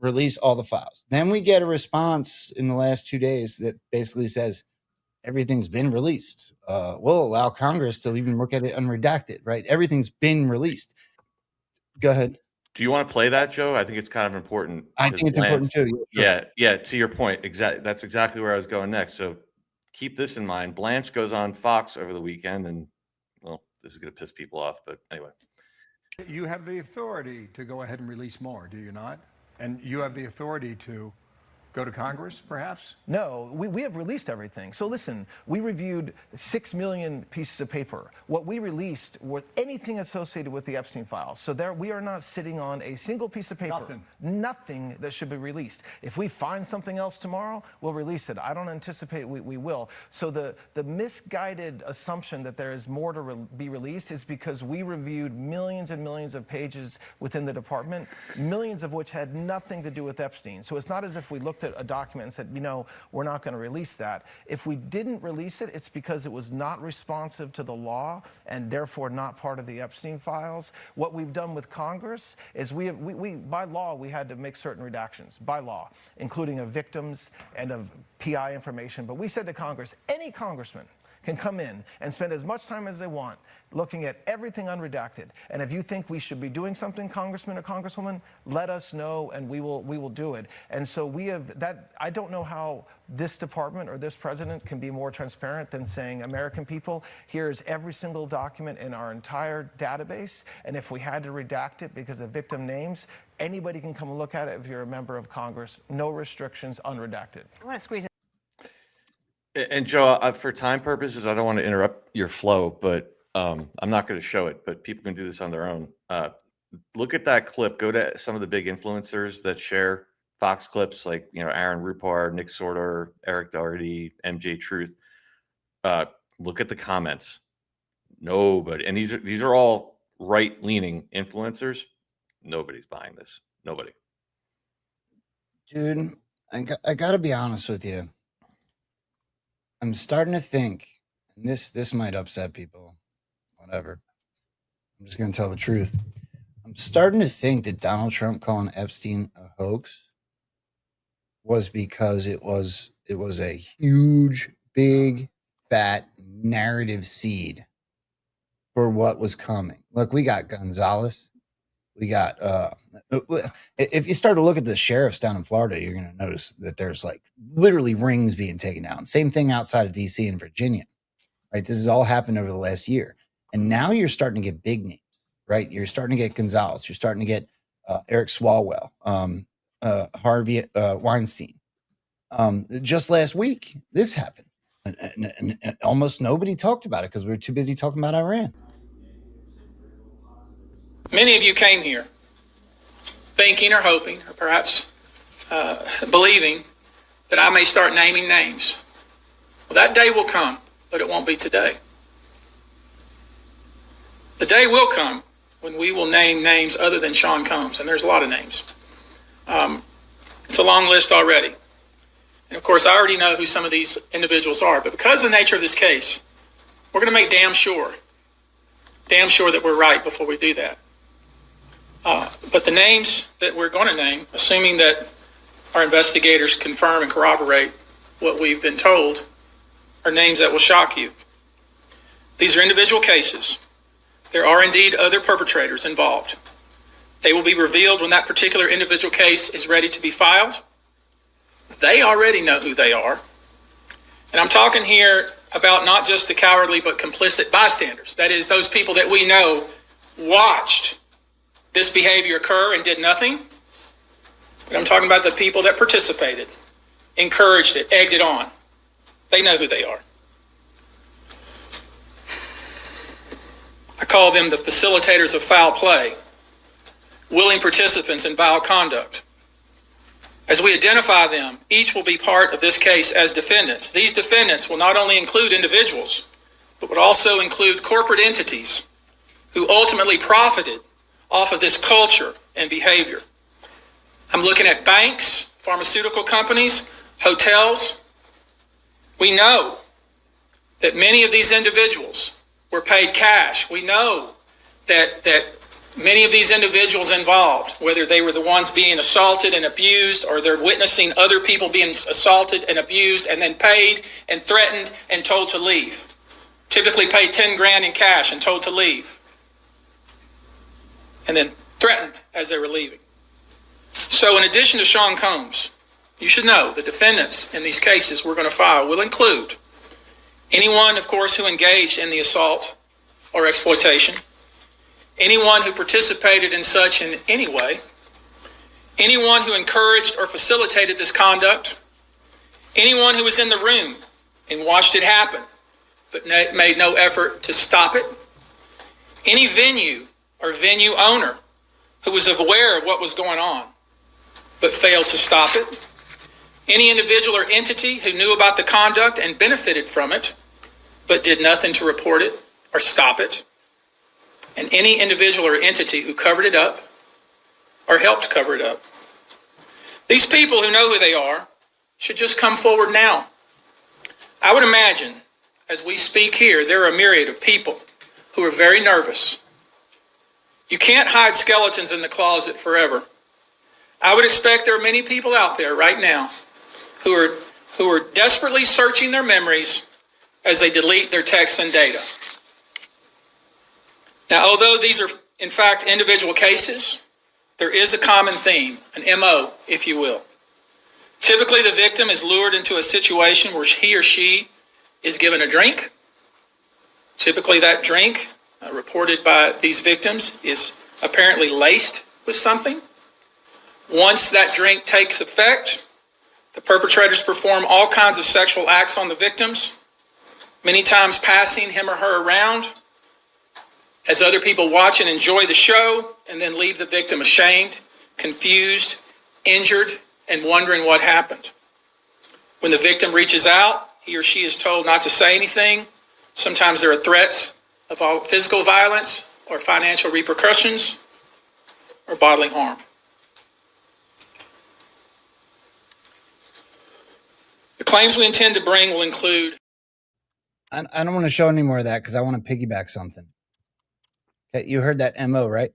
release all the files. Then we get a response in the last 2 days that basically says everything's been released. We'll allow Congress to even look at it unredacted, right? Everything's been released. Go ahead. Do you want to play that, Joe? I think it's kind of important. I think it's important too. Yeah, to your point. That's exactly where I was going next. So keep this in mind. Blanche goes on Fox over the weekend, and well, this is going to piss people off, but anyway. You have the authority to go ahead and release more, do you not? And you have the authority to go to Congress, perhaps? No, we have released everything. So listen, we reviewed 6 million pieces of paper. What we released was anything associated with the Epstein files. So there, we are not sitting on a single piece of paper. Nothing that should be released. If we find something else tomorrow, we'll release it. I don't anticipate we will. So the misguided assumption that there is more to be released is because we reviewed millions and millions of pages within the department, millions of which had nothing to do with Epstein. So it's not as if we looked at a document and said, you know, we're not going to release that. If we didn't release it, it's because it was not responsive to the law and therefore not part of the Epstein files. What we've done with Congress is we by law, we had to make certain redactions, by law, including of victims and of PI information. But we said to Congress, any congressman can come in and spend as much time as they want looking at everything unredacted. And if you think we should be doing something, Congressman or Congresswoman, let us know and we will do it. And so we have that. I don't know how this department or this president can be more transparent than saying, American people, here's every single document in our entire database. And if we had to redact it because of victim names, anybody can come and look at it if you're a member of Congress. No restrictions, unredacted. I want to squeeze it. And Joe, for time purposes, I don't want to interrupt your flow, but I'm not going to show it, but people can do this on their own. Look at that clip. Go to some of the big influencers that share Fox clips, like, you know, Aaron Rupar, Nick Sorter, Eric Doherty, MJ Truth. Look at the comments. Nobody, and these are all right-leaning influencers. Nobody's buying this. Nobody. Dude, I got to be honest with you. I'm starting to think, and this might upset people, whatever. I'm just going to tell the truth. I'm starting to think that Donald Trump calling Epstein a hoax was because it was a huge, big, fat narrative seed for what was coming. Look, we got Gonzalez. We got if you start to look at the sheriffs down in Florida, you're going to notice that there's like literally rings being taken down. Same thing outside of DC and Virginia, right? This has all happened over the last year. And now you're starting to get big names, right? You're starting to get Gonzalez. You're starting to get Eric Swalwell, Harvey Weinstein. Just last week, this happened. And almost nobody talked about it because we were too busy talking about Iran. Many of you came here thinking or hoping or perhaps believing that I may start naming names. Well, that day will come, but it won't be today. The day will come when we will name names other than Sean Combs, and there's a lot of names. It's a long list already. And of course, I already know who some of these individuals are, but because of the nature of this case, we're going to make damn sure that we're right before we do that. But the names that we're going to name, assuming that our investigators confirm and corroborate what we've been told, are names that will shock you. These are individual cases. There are indeed other perpetrators involved. They will be revealed when that particular individual case is ready to be filed. They already know who they are. And I'm talking here about not just the cowardly but complicit bystanders. That is, those people that we know watched this behavior occur and did nothing. But I'm talking about the people that participated, encouraged it, egged it on. They know who they are. I call them the facilitators of foul play, willing participants in vile conduct. As we identify them, each will be part of this case as defendants. These defendants will not only include individuals, but would also include corporate entities who ultimately profited off of this culture and behavior. I'm looking at banks, pharmaceutical companies, hotels. We know that many of these individuals were paid cash. We know that many of these individuals involved, whether they were the ones being assaulted and abused or they're witnessing other people being assaulted and abused and then paid and threatened and told to leave. Typically paid 10 grand in cash and told to leave. And then threatened as they were leaving. So in addition to Sean Combs, you should know the defendants in these cases we're going to file will include anyone, of course, who engaged in the assault or exploitation, anyone who participated in such in any way, anyone who encouraged or facilitated this conduct, anyone who was in the room and watched it happen but made no effort to stop it, any venue or venue owner who was aware of what was going on but failed to stop it, any individual or entity who knew about the conduct and benefited from it but did nothing to report it or stop it, and any individual or entity who covered it up or helped cover it up. These people who know who they are should just come forward now. I would imagine, as we speak here, there are a myriad of people who are very nervous. You can't hide skeletons in the closet forever. I would expect there are many people out there right now who are desperately searching their memories as they delete their texts and data. Now, although these are, in fact, individual cases, there is a common theme, an MO, if you will. Typically, the victim is lured into a situation where he or she is given a drink. Typically, that drink, reported by these victims, is apparently laced with something. Once that drink takes effect, the perpetrators perform all kinds of sexual acts on the victims, many times passing him or her around as other people watch and enjoy the show, and then leave the victim ashamed, confused, injured, and wondering what happened. When the victim reaches out, he or she is told not to say anything. Sometimes there are threats of physical violence or financial repercussions or bodily harm. The claims we intend to bring will include. I don't want to show any more of that because I want to piggyback something. Okay, you heard that MO, right?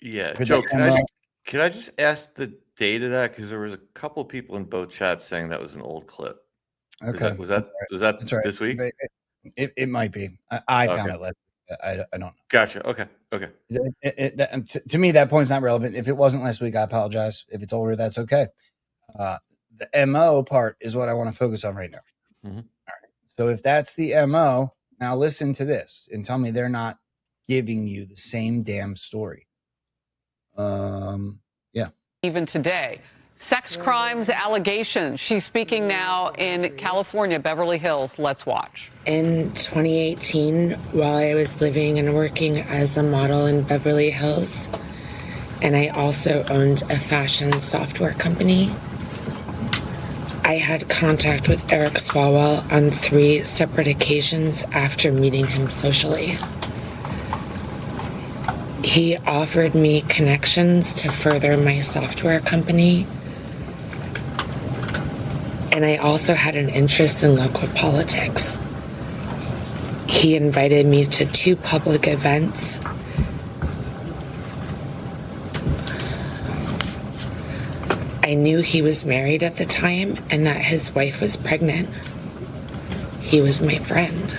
Yeah, Heard Joe, that could I just ask the date of that? Because there was a couple people in both chats saying that was an old clip. Okay. Was that That's right. this week? But it might be. I found Okay. it last week. I don't know. Gotcha. Okay. Okay. To me, that point's not relevant. If it wasn't last week, I apologize. If it's older, that's okay. The MO part is what I want to focus on right now. Mhm. All right. So if that's the MO, now listen to this and tell me they're not giving you the same damn story. Yeah. Even today. Sex crimes allegations. She's speaking now in California, Beverly Hills. Let's watch. In 2018, while I was living and working as a model in Beverly Hills, and I also owned a fashion software company, I had contact with Eric Swalwell on 3 separate occasions after meeting him socially. He offered me connections to further my software company, and I also had an interest in local politics. He invited me to 2 public events. I knew he was married at the time and that his wife was pregnant. He was my friend.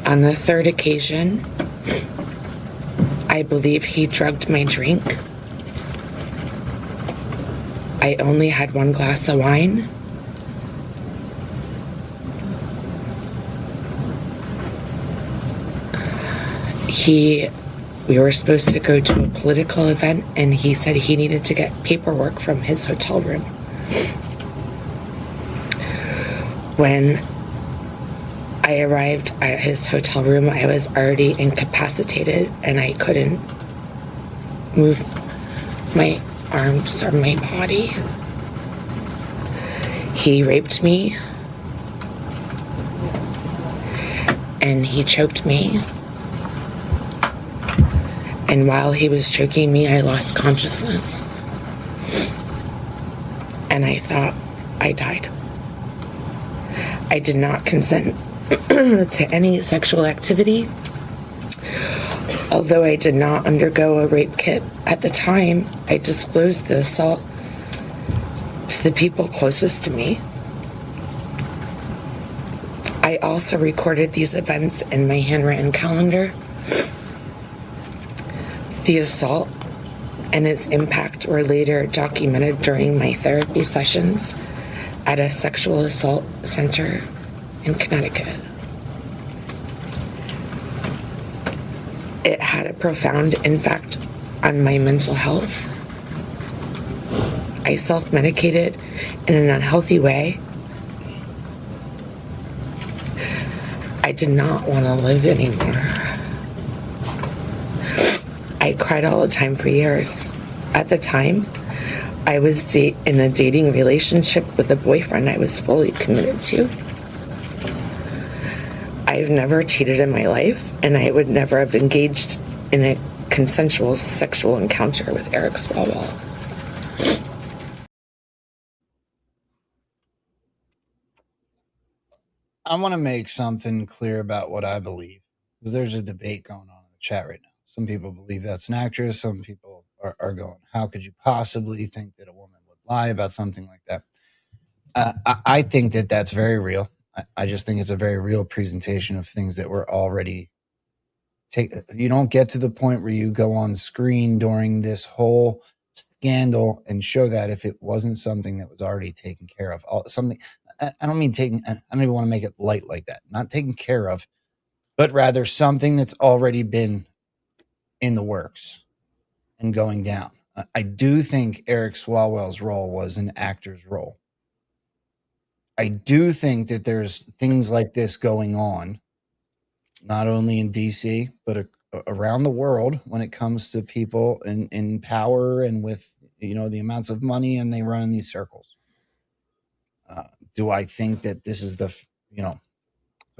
On the 3rd occasion, I believe he drugged my drink. I only had 1 glass of wine. We were supposed to go to a political event, and he said he needed to get paperwork from his hotel room. When I arrived at his hotel room, I was already incapacitated, and I couldn't move my arms or my body. He raped me, and he choked me. And while he was choking me, I lost consciousness. And I thought I died. I did not consent to any sexual activity. Although I did not undergo a rape kit at the time, I disclosed the assault to the people closest to me. I also recorded these events in my handwritten calendar. The assault and its impact were later documented during my therapy sessions at a sexual assault center in Connecticut. It had a profound impact on my mental health. I self-medicated in an unhealthy way. I did not want to live anymore. I cried all the time for years. At the time, I was in a dating relationship with a boyfriend I was fully committed to. I've never cheated in my life, and I would never have engaged in a consensual sexual encounter with Eric Swalwell. I want to make something clear about what I believe, because there's a debate going on in the chat right now. Some people believe that's an actress. Some people are going, how could you possibly think that a woman would lie about something like that? I think that that's very real. I just think it's a very real presentation of things that were already you don't get to the point where you go on screen during this whole scandal and show that if it wasn't something that was already taken care of. Something, I don't mean taking, I don't even want to make it light like that. Not taken care of, but rather something that's already been in the works and going down. I do think Eric Swalwell's role was an actor's role. I do think that there's things like this going on, not only in DC, but around the world when it comes to people in power and with, the amounts of money, and they run in these circles. Do I think that this is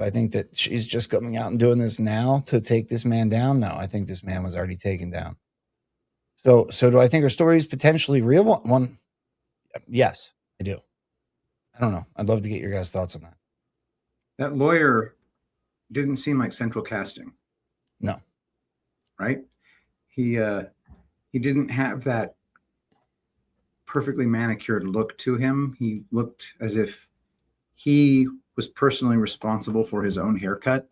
do I think that she's just coming out and doing this now to take this man down? No, I think this man was already taken down. So do I think her story is potentially real? One, yes. I do. I don't know. I'd love to get your guys' thoughts on that. That lawyer didn't seem like central casting. No. Right? He didn't have that perfectly manicured look to him. He looked as if he was personally responsible for his own haircut.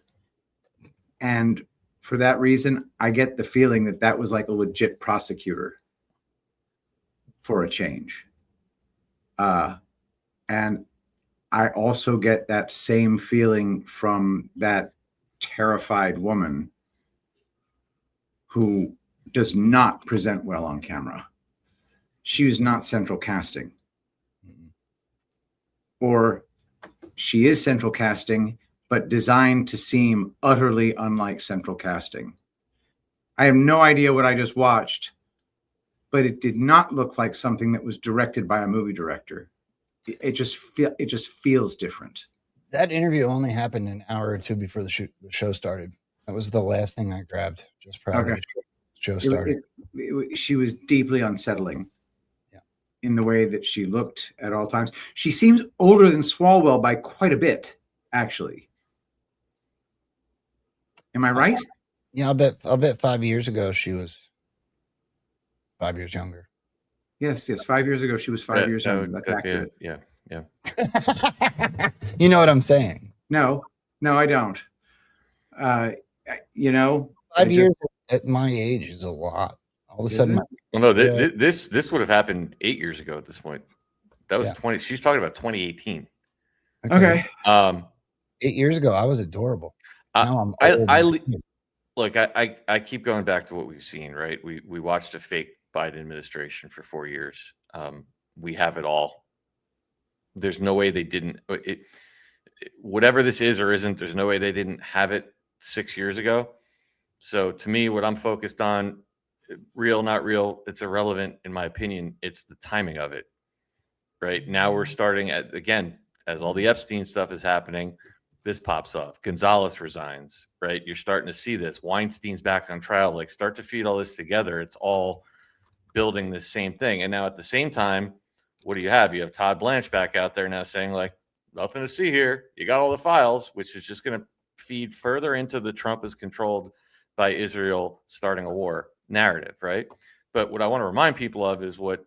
And for that reason, I get the feeling that that was like a legit prosecutor for a change. And I also get that same feeling from that terrified woman who does not present well on camera. She was not central casting. Or she is central casting, but designed to seem utterly unlike central casting. I have no idea what I just watched, but it did not look like something that was directed by a movie director. It just feels different. That interview only happened an hour or two before the show started. That was the last thing I grabbed just prior to the show started. She was deeply unsettling in the way that she looked at all times. She seems older than Swalwell by quite a bit, actually. Am I right? Yeah, I'll bet 5 years ago she was 5 years younger. Yes. 5 years ago she was 5 years younger. That's accurate. Yeah. You know what I'm saying? No, I don't. 5 years at my age is a lot. All of a sudden, well, no, this would have happened 8 years ago at this point. That was 20. She's talking about 2018. Okay. 8 years ago, I was adorable. Now I'm old. I keep going back to what we've seen, right? We watched a fake Biden administration for 4 years. We have it all. There's no way they didn't. Whatever this is or isn't, there's no way they didn't have it 6 years ago. So to me, what I'm focused on, real, not real, it's irrelevant in my opinion. It's the timing of it. Right now we're starting at, again, as all the Epstein stuff is happening, this pops off. Gonzalez resigns, right? You're starting to see this. Weinstein's back on trial. Like, start to feed all this together. It's all building this same thing. And now at the same time, what do you have? You have Todd Blanche back out there now saying, like, nothing to see here. You got all the files, which is just going to feed further into the Trump is controlled by Israel starting a war narrative, right? But what I want to remind people of is what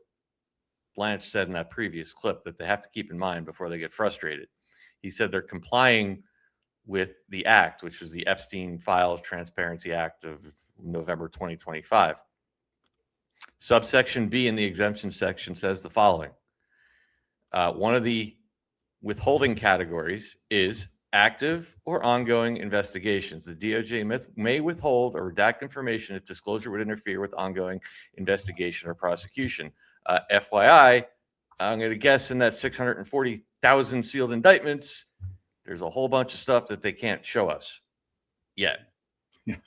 Blanche said in that previous clip that they have to keep in mind before they get frustrated. He said they're complying with the act, which was the Epstein Files Transparency Act of November 2025. Subsection B in the exemption section says the following. One of the withholding categories is active or ongoing investigations. The DOJ may withhold or redact information if disclosure would interfere with ongoing investigation or prosecution. FYI, I'm going to guess in that 640,000 sealed indictments, there's a whole bunch of stuff that they can't show us yet. Yeah.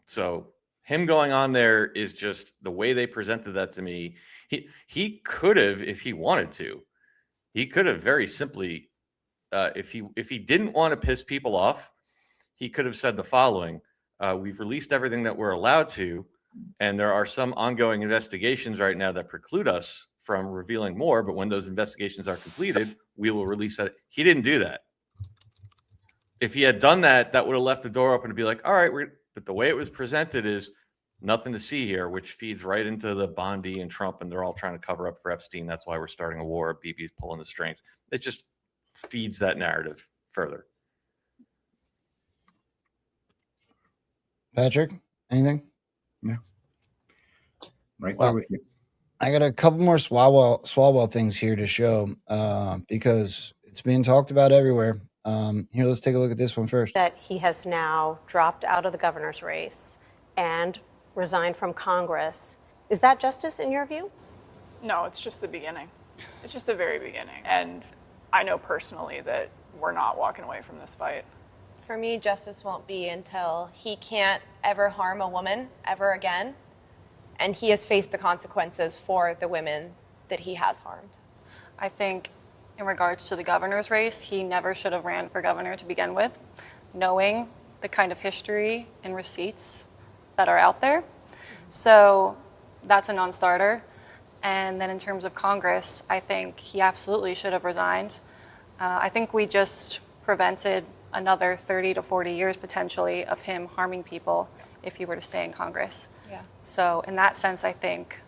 So him going on there is just the way they presented that to me. He could have, if he wanted to, he could have very simply, if he didn't want to piss people off, he could have said the following: we've released everything that we're allowed to, and there are some ongoing investigations right now that preclude us from revealing more. But when those investigations are completed, we will release that. He didn't do that. If he had done that, that would have left the door open to be like, all right, but the way it was presented is nothing to see here, which feeds right into the Bondi and Trump, and they're all trying to cover up for Epstein. That's why we're starting a war. BB's pulling the strings. It just feeds that narrative further. Patrick, anything? No. Right there with you. I got a couple more Swalwell things here to show because it's being talked about everywhere. Here, let's take a look at this one first. That he has now dropped out of the governor's race and resigned from Congress. Is that justice in your view? No, it's just the beginning. It's just the very beginning. And I know personally that we're not walking away from this fight. For me, justice won't be until he can't ever harm a woman ever again. And he has faced the consequences for the women that he has harmed. I think in regards to the governor's race, he never should have ran for governor to begin with, knowing the kind of history and receipts that are out there. So that's a non-starter. And then in terms of Congress, I think he absolutely should have resigned. I think we just prevented another 30 to 40 years potentially of him harming people if he were to stay in Congress. Yeah. So in that sense, I think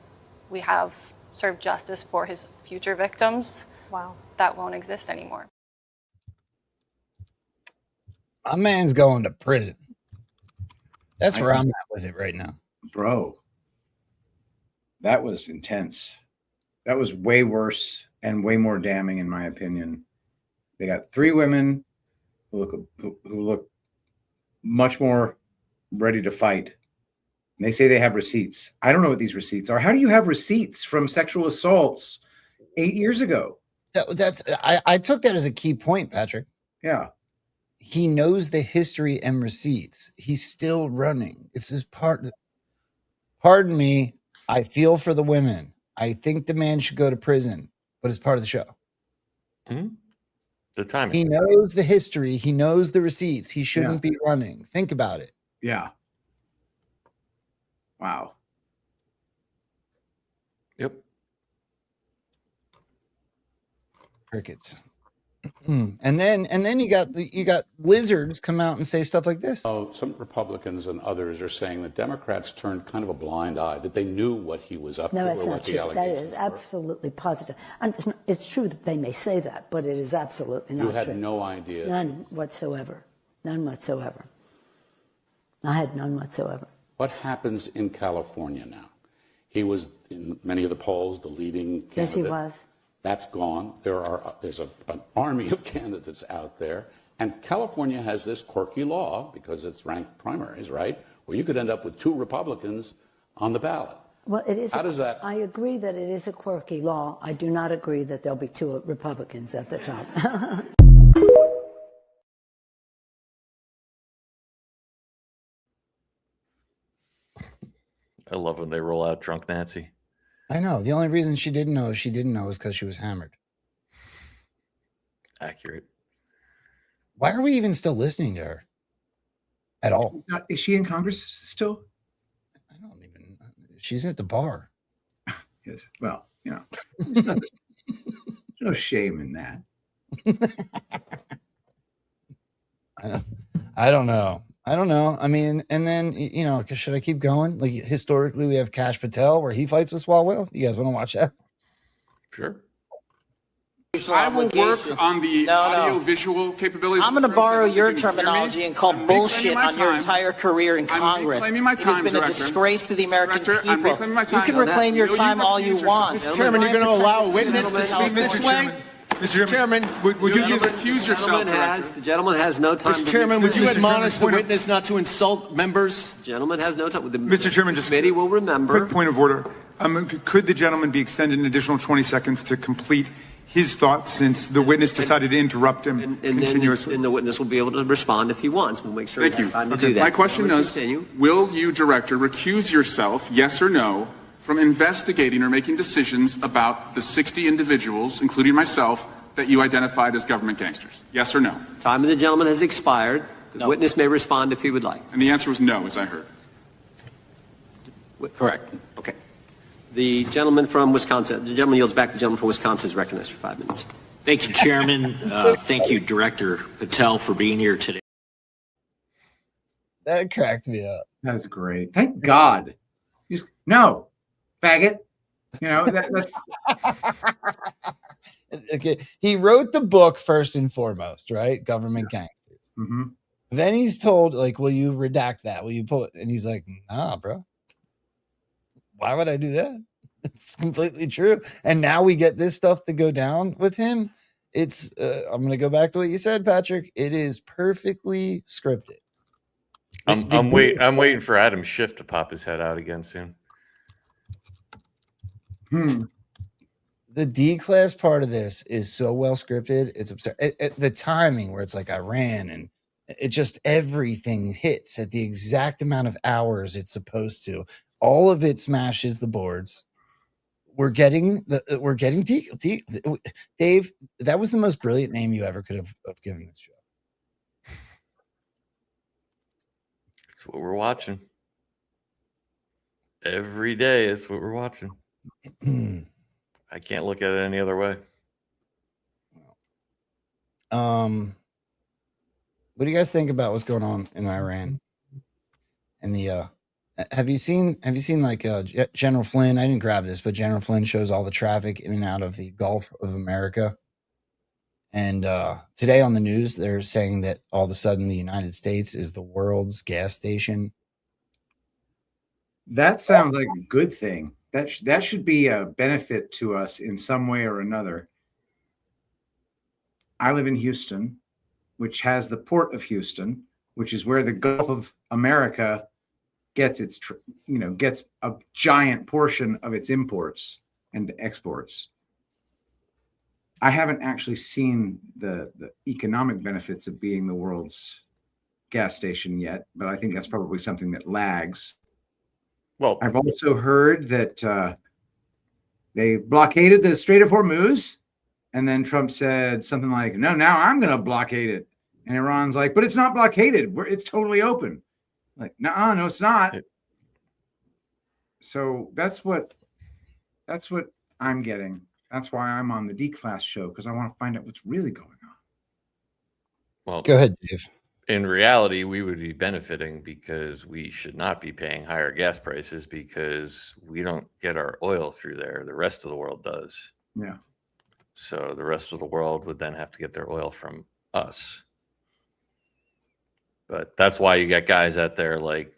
we have served justice for his future victims. Wow. That won't exist anymore. My man's going to prison. That's where I'm at with it right now. Bro, that was intense. That was way worse and way more damning, in my opinion. They got 3 women who look much more ready to fight. And they say they have receipts. I don't know what these receipts are. How do you have receipts from sexual assaults 8 years ago? I took that as a key point, Patrick. Yeah. He knows the history and receipts. He's still running. This is pardon me. I feel for the women. I think the man should go to prison, but it's part of the show. Mm-hmm. The timing. He knows the history. He knows the receipts. He shouldn't be running. Think about it. Yeah. Wow. Yep. Crickets. And then you got lizards come out and say stuff like this. Oh, some Republicans and others are saying that Democrats turned kind of a blind eye, that they knew what he was up to No, it's or not what the true. That allegations is absolutely positive. And it's true that they may say that, but it is absolutely not You had true. no idea. None whatsoever. None whatsoever. I had none whatsoever. What happens in California now? He was in many of the polls the leading candidate. Yes, he was. That's gone. There's an army of candidates out there. And California has this quirky law, because it's ranked primaries, right, where you could end up with 2 Republicans on the ballot. Well, it is. How does that? I agree that it is a quirky law. I do not agree that there'll be 2 Republicans at the top. I love when they roll out drunk Nancy. I know. The only reason she didn't know is because she was hammered. Accurate. Why are we even still listening to her at all? Is she in Congress still? She's at the bar. Yes. Well, there's no shame in that. I don't know. I mean, and then, should I keep going? Like, historically, we have Kash Patel where he fights with Swalwell. You guys want to watch that? Sure. I will work on the audio-visual capabilities. I'm going to borrow your terminology and call bullshit on your entire career in Congress. I'm reclaiming my time, It has been a Director. disgrace to the American Director, I'm people. reclaiming my You time. can reclaim your time all you want. Mr. Chairman, you're going to allow a witness to speak this way? Mr. Chairman, would you recuse yourself, Director? The gentleman has no time. Mr. Chairman, would you admonish the witness not to insult members? The gentleman has no time. Mr. Chairman, just committee will remember. Quick point of order. Could the gentleman be extended an additional 20 seconds to complete his thoughts, since the witness decided to interrupt him continuously? And the witness will be able to respond if he wants. We'll make sure Thank he has you. time to Okay. do that. My question is, Continue. will you, Director, recuse yourself, yes or no, from investigating or making decisions about the 60 individuals, including myself, that you identified as government gangsters? Yes or no? Time of the gentleman has expired. The witness may respond if he would like. And the answer was no, as I heard. Correct. Okay. The gentleman from Wisconsin, the gentleman yields back. The gentleman from Wisconsin is recognized for 5 minutes. Thank you, Chairman. Thank you, Director Patel, for being here today. That cracked me up. That's great. Thank God. No, faggot. That's Okay. He wrote the book first and foremost, right? Government Gangsters. Mm-hmm. Then he's told, like, will you redact that? Will you pull it? And he's like, nah, bro. Why would I do that? It's completely true. And now we get this stuff to go down with him. It's I'm going to go back to what you said, Patrick. It is perfectly scripted. I'm waiting for Adam Schiff to pop his head out again soon. The D-class part of this is so well scripted. It's absurd. The timing where it's like Iran and it just everything hits at the exact amount of hours it's supposed to. All of it smashes the boards. We're getting Dave. That was the most brilliant name you ever could have given this show. That's what we're watching every day. It's what we're watching. I can't look at it any other way. What do you guys think about what's going on in Iran? And the have you seen like General Flynn? I didn't grab this, but General Flynn shows all the traffic in and out of the Gulf of America. And today on the news, they're saying that all of a sudden the United States is the world's gas station. That sounds like a good thing. That should be a benefit to us in some way or another. I live in Houston, which has the port of Houston, which is where the Gulf of America gets gets a giant portion of its imports and exports. I haven't actually seen the economic benefits of being the world's gas station yet, but I think that's probably something that lags. Well, I've also heard that they blockaded the Strait of Hormuz, and then Trump said something like, "No, now I'm going to blockade it." And Iran's like, "But it's not blockaded. It's totally open." Like, no, it's not. So that's what I'm getting. That's why I'm on the D-Class show, because I want to find out what's really going on. Well, go ahead, Dave. In reality, we would be benefiting because we should not be paying higher gas prices because we don't get our oil through there. The rest of the world does. Yeah. So the rest of the world would then have to get their oil from us. But that's why you got guys out there like,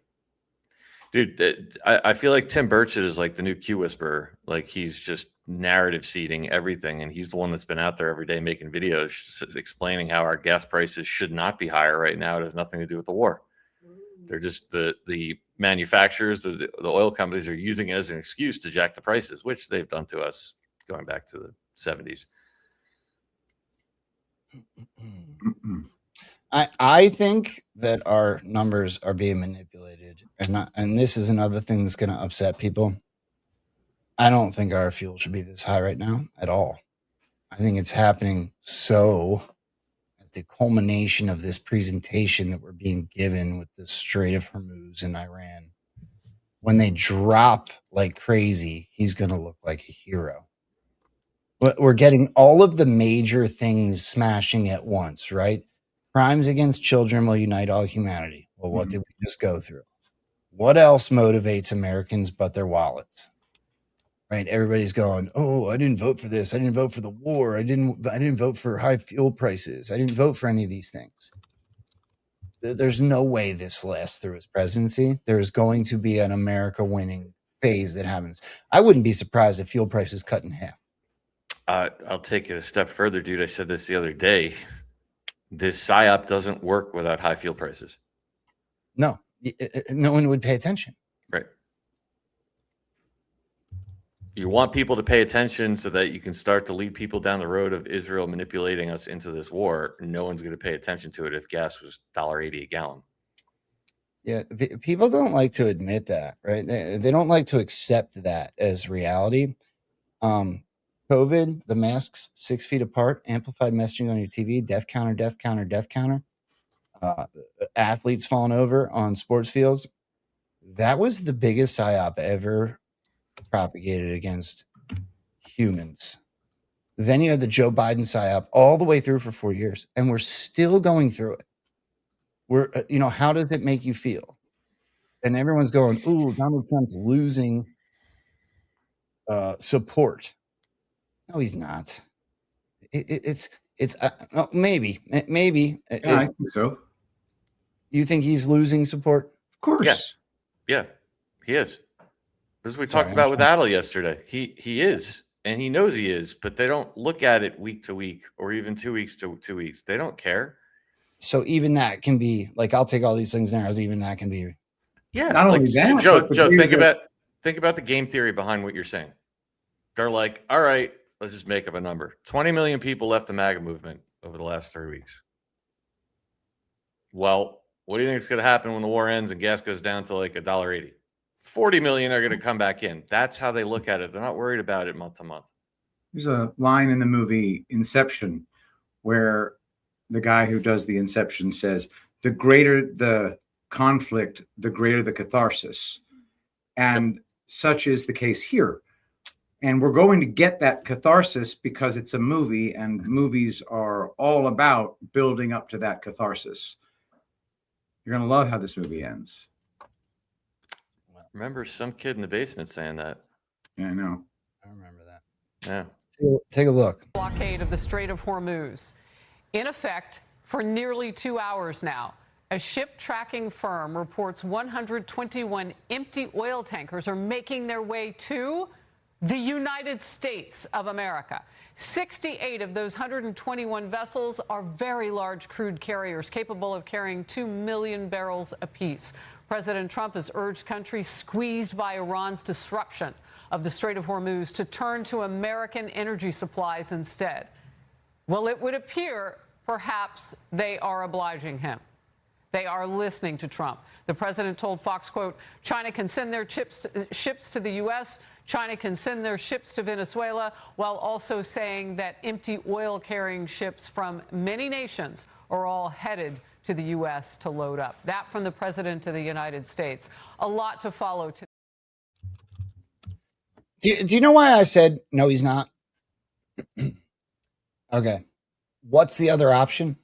dude, I feel like Tim Burchett is like the new Q whisperer. Like he's just narrative seeding everything. And he's the one that's been out there every day making videos explaining how our gas prices should not be higher right now. It has nothing to do with the war. They're just the manufacturers, the oil companies are using it as an excuse to jack the prices, which they've done to us going back to the 70s. I think that our numbers are being manipulated, and this is another thing that's going to upset people. I don't think our fuel should be this high right now at all. I think it's happening so at the culmination of this presentation that we're being given with the Strait of Hormuz in Iran. When they drop like crazy, he's going to look like a hero. We're getting all of the major things smashing at once, right? Crimes against children will unite all humanity. Well, what did we just go through? What else motivates Americans but their wallets? Right? Everybody's going, "Oh, I didn't vote for this. I didn't vote for the war. I didn't vote for high fuel prices. I didn't vote for any of these things." There's no way this lasts through his presidency. There's going to be an America winning phase that happens. I wouldn't be surprised if fuel prices cut in half. I'll take it a step further, dude. I said this the other day. This PSYOP doesn't work without high fuel prices. No, no one would pay attention. Right. You want people to pay attention so that you can start to lead people down the road of Israel manipulating us into this war. No one's going to pay attention to it if gas was $1.80 a gallon. Yeah, people don't like to admit that, right? They don't like to accept that as reality. COVID, the masks 6 feet apart, amplified messaging on your TV, death counter, death counter, death counter, athletes falling over on sports fields. That was the biggest PSYOP ever propagated against humans. Then you had the Joe Biden PSYOP all the way through for 4 years, and we're still going through it. How does it make you feel? And everyone's going, "Ooh, Donald Trump's losing support." No, he's not. It's maybe. Yeah, I think so. You think he's losing support? Of course. Yeah, he is. This is what we talked about with Adel yesterday. He is, and he knows he is, but they don't look at it week to week or even 2 weeks to 2 weeks. They don't care. So even that can be like, I'll take all these things now. Even that can be. Yeah. Not only that, Joe, think about the game theory behind what you're saying. They're like, all right, let's just make up a number. 20 million people left the MAGA movement over the last 3 weeks. Well, what do you think is going to happen when the war ends and gas goes down to like $1.80? 40 million are going to come back in. That's how they look at it. They're not worried about it month to month. There's a line in the movie Inception where the guy who does the Inception says, "The greater the conflict, the greater the catharsis." And such is the case here. And we're going to get that catharsis because it's a movie, and movies are all about building up to that catharsis. You're going to love how this movie ends. Remember some kid in the basement saying that. Yeah, I know. I remember that. Yeah. Take a look. Blockade of the Strait of Hormuz. In effect for nearly 2 hours now. A ship tracking firm reports 121 empty oil tankers are making their way to the United States of America. 68 of those 121 vessels are very large crude carriers capable of carrying 2 million barrels apiece. President Trump has urged countries squeezed by Iran's disruption of the Strait of Hormuz to turn to American energy supplies instead. Well, it would appear perhaps they are obliging him. They are listening to Trump. The president told Fox, quote, China can send their ships to the U.S., China can send their ships to Venezuela, while also saying that empty oil-carrying ships from many nations are all headed to the U.S. to load up. That from the president of the United States. A lot to follow today. Do you know why I said, no, he's not? Okay. What's the other option?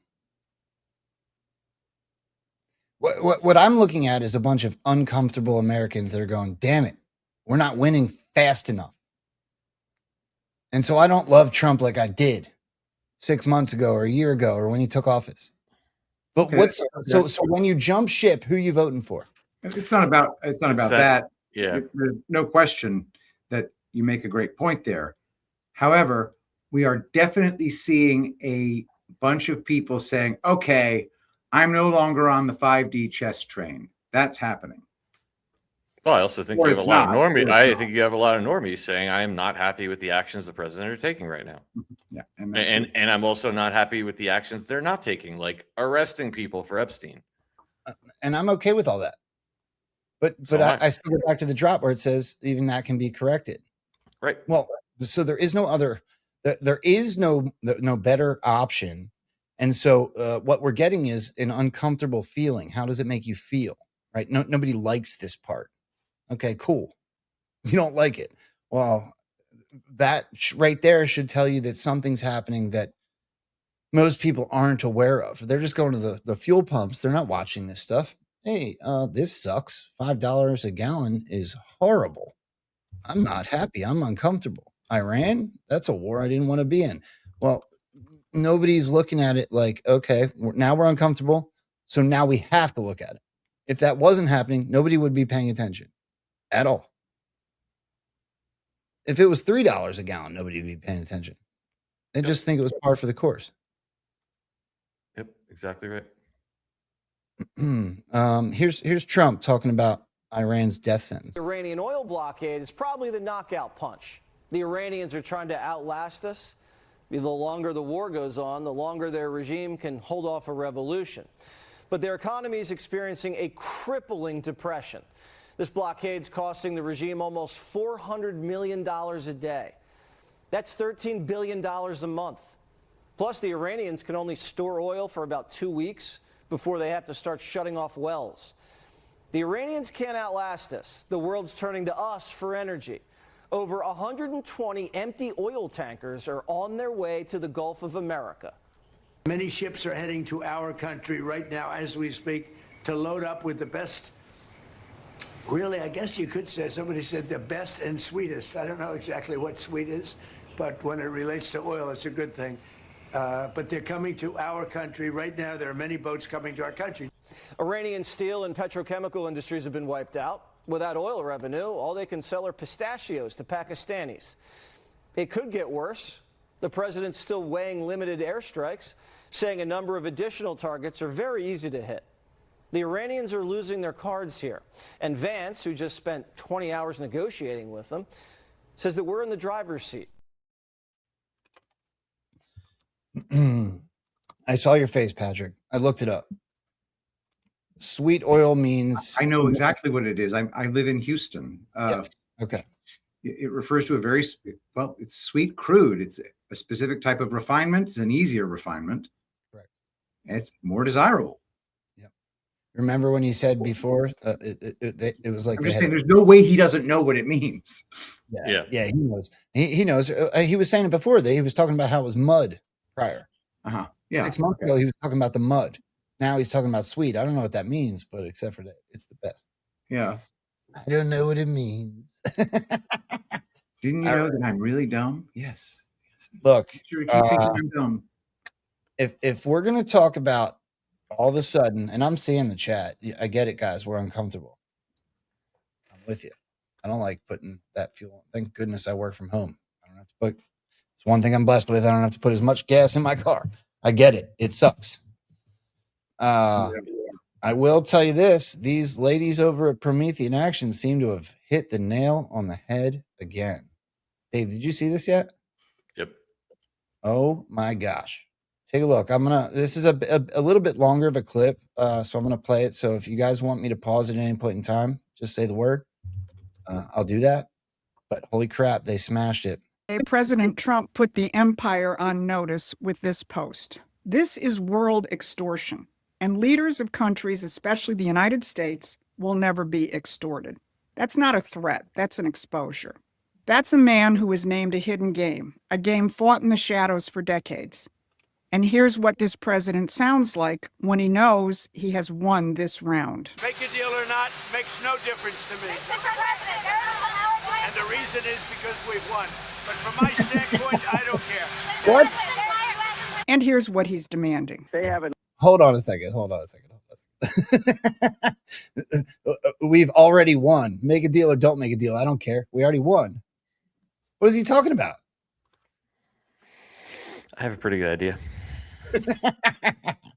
What I'm looking at is a bunch of uncomfortable Americans that are going, damn it, we're not winning fast enough. And so I don't love Trump like I did 6 months ago or a year ago or when he took office. But Okay. so when you jump ship, who are you voting for? It's not about that. Yeah. There's no question that you make a great point there. However, we are definitely seeing a bunch of people saying, okay, I'm no longer on the 5D chess train. That's happening. Well, I also think Or you have a it's lot not. of normies. Or it's I not. think you have a lot of normies saying I am not happy with the actions the president are taking right now. Yeah, And I'm also not happy with the actions they're not taking, like arresting people for Epstein. And I'm okay with all that. But So am I. I still go back to the drop where it says even that can be corrected. Right. Well, so there is no other, there is no better option. And so what we're getting is an uncomfortable feeling. How does it make you feel? Right? Nobody likes this part. Okay, cool. You don't like it. Well, that right there should tell you that something's happening that most people aren't aware of. They're just going to the fuel pumps. They're not watching this stuff. Hey, this sucks. $5 a gallon is horrible. I'm not happy. I'm uncomfortable. Iran, that's a war I didn't want to be in. Well, nobody's looking at it like, okay, now we're uncomfortable. So now we have to look at it. If that wasn't happening, nobody would be paying attention at all. If it was $3 a gallon, nobody would be paying attention. They just think it was par for the course. Yep, exactly right. Here's Trump talking about Iran's death sentence. The Iranian oil blockade is probably the knockout punch. The Iranians are trying to outlast us. The longer the war goes on, the longer their regime can hold off a revolution. But their economy is experiencing a crippling depression. This blockade's costing the regime almost $400 million a day. That's $13 billion a month. Plus, the Iranians can only store oil for about 2 weeks before they have to start shutting off wells. The Iranians can't outlast us. The world's turning to us for energy. Over 120 empty oil tankers are on their way to the Gulf of America. Many ships are heading to our country right now as we speak to load up with the best. Really, I guess you could say, somebody said the best and sweetest. I don't know exactly what sweet is, but when it relates to oil, it's a good thing. But they're coming to our country right now. There are many boats coming to our country. Iranian steel and petrochemical industries have been wiped out. Without oil revenue, all they can sell are pistachios to Pakistanis. It could get worse. The president's still weighing limited airstrikes, saying a number of additional targets are very easy to hit. The Iranians are losing their cards here. And Vance, who just spent 20 hours negotiating with them, says that we're in the driver's seat. I saw your face, Patrick. I looked it up. Sweet oil means... I know exactly what it is. I live in Houston. Yes. Okay. It refers to a very, well, it's sweet crude. It's a specific type of refinement. It's an easier refinement. Correct. And it's more desirable. Remember when he said before, it was like I'm just saying, there's no way he doesn't know what it means. Yeah, he knows. He knows. He was saying it before. He was talking about how it was mud prior. Yeah. 6 months ago, he was talking about the mud. Now he's talking about sweet. I don't know what that means, but except for that, it's the best. Yeah. I don't know what it means. Didn't you know that I'm really dumb? Yes. Look, Sure, keep thinking I'm dumb. if we're gonna talk about all of a sudden, and I'm seeing the chat, I get it, guys. We're uncomfortable. I'm with you. I don't like putting that fuel. Thank goodness I work from home. I don't have to put. It's one thing I'm blessed with. I don't have to put as much gas in my car. I get it. It sucks. I will tell you this: these ladies over at Promethean Action seem to have hit the nail on the head again. Dave, did you see this yet? Yep. Oh my gosh. Take a look. This is a little bit longer of a clip. So I'm going to play it. So if you guys want me to pause it at any point in time, just say the word. I'll do that. But holy crap, they smashed it. President Trump put the empire on notice with this post. This is world extortion, and leaders of countries, especially the United States, will never be extorted. That's not a threat. That's an exposure. That's a man who is named a hidden game, a game fought in the shadows for decades. And here's what this president sounds like when he knows he has won this round. Make a deal or not makes no difference to me. And the reason is because we've won. But from my standpoint, I don't care. What? And here's what he's demanding. They haven't. Hold on a second. We've already won. Make a deal or don't make a deal. I don't care. We already won. What is he talking about? I have a pretty good idea.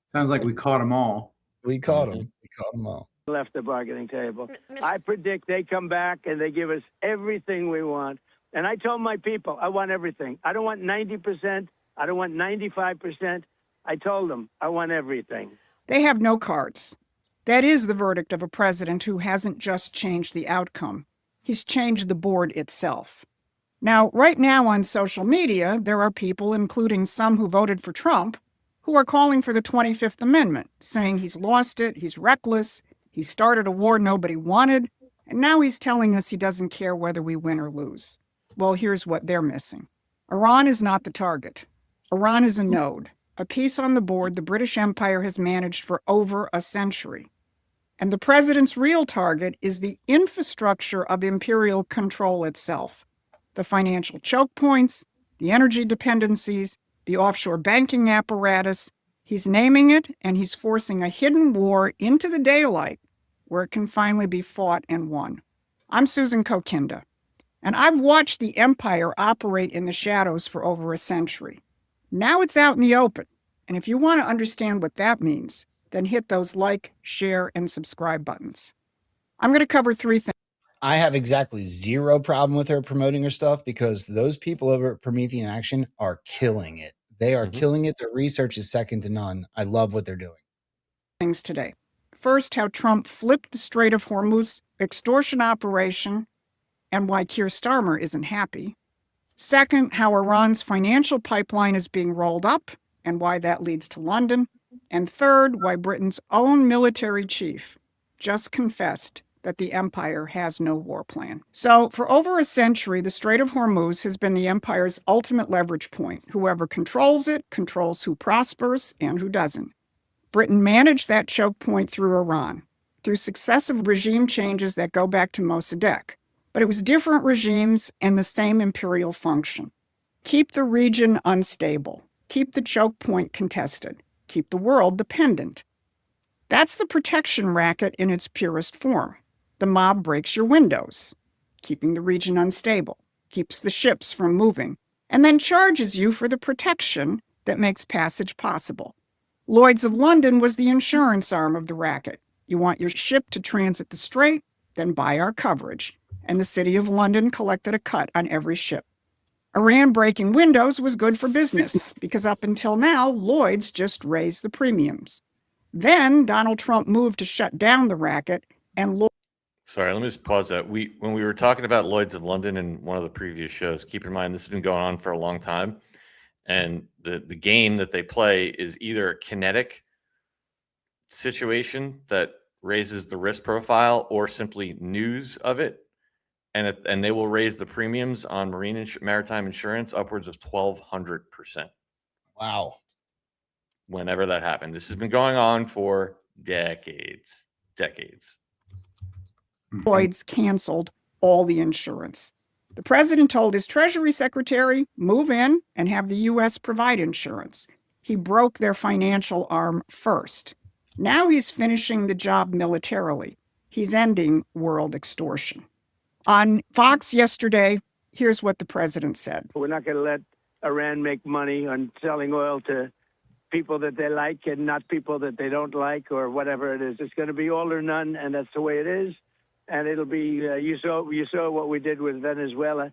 Sounds like we caught them all. We caught them. We caught them all. Left the bargaining table. I predict they come back and they give us everything we want. And I told my people, I want everything. I don't want 90%. I don't want 95%. I told them, I want everything. They have no cards. That is the verdict of a president who hasn't just changed the outcome. He's changed the board itself. Now, right now on social media, there are people, including some who voted for Trump, who are calling for the 25th Amendment, saying he's lost it, he's reckless, he started a war nobody wanted, and now he's telling us he doesn't care whether we win or lose. Well, here's what they're missing. Iran is not the target. Iran is a node, a piece on the board the British Empire has managed for over a century. And the president's real target is the infrastructure of imperial control itself. The financial choke points, the energy dependencies, the offshore banking apparatus. He's naming it, and he's forcing a hidden war into the daylight where it can finally be fought and won. I'm Susan Kokinda, and I've watched the empire operate in the shadows for over a century. Now it's out in the open, and if you want to understand what that means, then hit those like, share, and subscribe buttons. I'm going to cover 3 things. I have exactly zero problem with her promoting her stuff because those people over at Promethean Action are killing it. They are killing it. Their research is second to none. I love what they're doing. Things today. First, how Trump flipped the Strait of Hormuz extortion operation and why Keir Starmer isn't happy. Second, how Iran's financial pipeline is being rolled up and why that leads to London. And third, why Britain's own military chief just confessed that the empire has no war plan. So for over a century, the Strait of Hormuz has been the empire's ultimate leverage point. Whoever controls it controls who prospers and who doesn't. Britain managed that choke point through Iran, through successive regime changes that go back to Mossadegh. But it was different regimes and the same imperial function. Keep the region unstable, keep the choke point contested, keep the world dependent. That's the protection racket in its purest form. The mob breaks your windows, keeping the region unstable, keeps the ships from moving, and then charges you for the protection that makes passage possible. Lloyd's of London was the insurance arm of the racket. You want your ship to transit the strait? Then buy our coverage. And the City of London collected a cut on every ship. Iran breaking windows was good for business because up until now, Lloyd's just raised the premiums. Then Donald Trump moved to shut down the racket and Sorry, let me just pause that. When we were talking about Lloyd's of London in one of the previous shows, keep in mind this has been going on for a long time. And the game that they play is either a kinetic situation that raises the risk profile or simply news of it, and they will raise the premiums on maritime insurance upwards of 1,200%. Wow. Whenever that happened. This has been going on for decades. Lloyd's canceled all the insurance. The president told his Treasury Secretary, move in and have the U.S. provide insurance. He broke their financial arm first. Now he's finishing the job militarily. He's ending world extortion. On Fox yesterday, here's what the president said. We're not going to let Iran make money on selling oil to people that they like and not people that they don't like or whatever it is. It's going to be all or none, and that's the way it is. And it'll be, you saw what we did with Venezuela.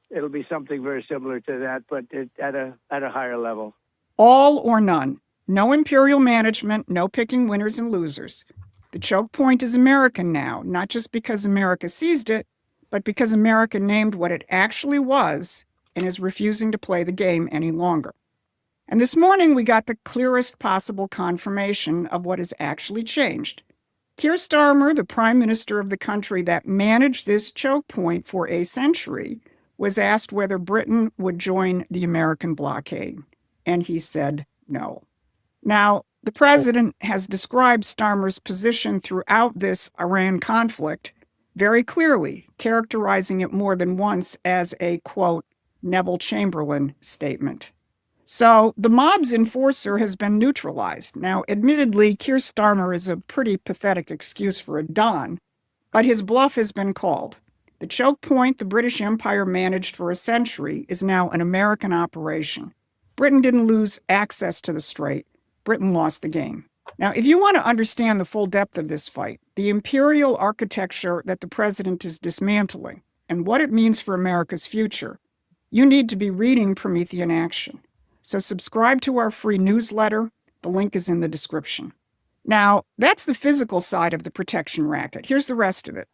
It'll be something very similar to that, but at a higher level. All or none. No imperial management, no picking winners and losers. The choke point is American now, not just because America seized it, but because America named what it actually was and is refusing to play the game any longer. And this morning, we got the clearest possible confirmation of what has actually changed. Keir Starmer, the prime minister of the country that managed this choke point for a century, was asked whether Britain would join the American blockade, and he said no. Now, the president has described Starmer's position throughout this Iran conflict very clearly, characterizing it more than once as a, quote, Neville Chamberlain statement. So the mob's enforcer has been neutralized. Now, admittedly, Keir Starmer is a pretty pathetic excuse for a Don, but his bluff has been called. The choke point the British Empire managed for a century is now an American operation. Britain didn't lose access to the strait. Britain lost the game. Now, if you want to understand the full depth of this fight, the imperial architecture that the president is dismantling, and what it means for America's future, you need to be reading Promethean Action. So subscribe to our free newsletter. The link is in the description. Now, that's the physical side of the protection racket. Here's the rest of it.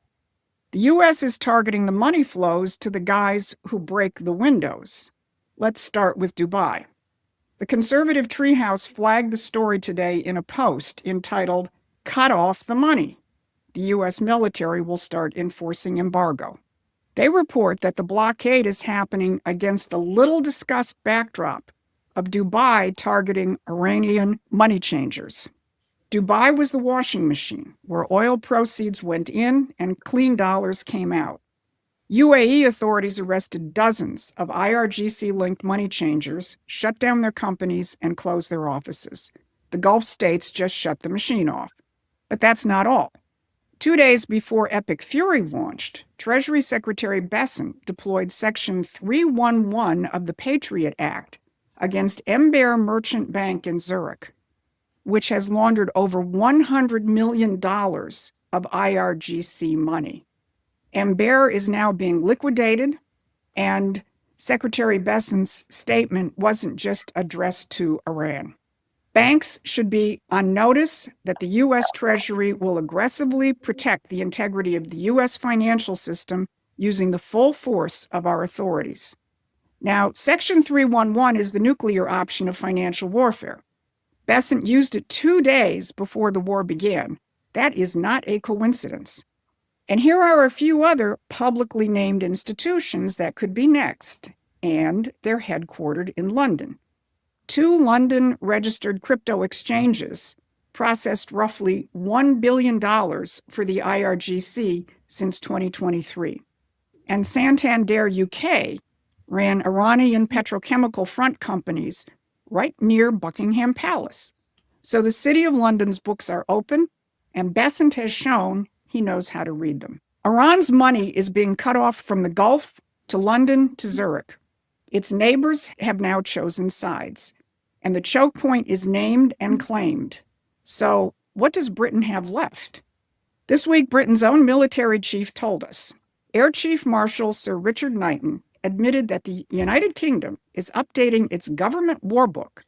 The U.S. is targeting the money flows to the guys who break the windows. Let's start with Dubai. The conservative treehouse flagged the story today in a post entitled, Cut Off the Money. The U.S. military will start enforcing embargo. They report that the blockade is happening against the little-discussed backdrop of Dubai targeting Iranian money changers. Dubai was the washing machine where oil proceeds went in and clean dollars came out. UAE authorities arrested dozens of IRGC-linked money changers, shut down their companies, and closed their offices. The Gulf states just shut the machine off. But that's not all. 2 days before Epic Fury launched, Treasury Secretary Bessent deployed Section 311 of the Patriot Act against Ember Merchant Bank in Zurich, which has laundered over $100 million of IRGC money. Ember is now being liquidated, and Secretary Bessent's statement wasn't just addressed to Iran. Banks should be on notice that the U.S. Treasury will aggressively protect the integrity of the U.S. financial system using the full force of our authorities. Now, Section 311 is the nuclear option of financial warfare. Bessent used it 2 days before the war began. That is not a coincidence. And here are a few other publicly named institutions that could be next, and they're headquartered in London. 2 London-registered crypto exchanges processed roughly $1 billion for the IRGC since 2023. And Santander UK ran Iranian petrochemical front companies right near Buckingham Palace. So the City of London's books are open, and Bessent has shown he knows how to read them. Iran's money is being cut off from the Gulf to London to Zurich. Its neighbors have now chosen sides, and the choke point is named and claimed. So what does Britain have left? This week, Britain's own military chief told us. Air Chief Marshal Sir Richard Knighton admitted that the United Kingdom is updating its government war book,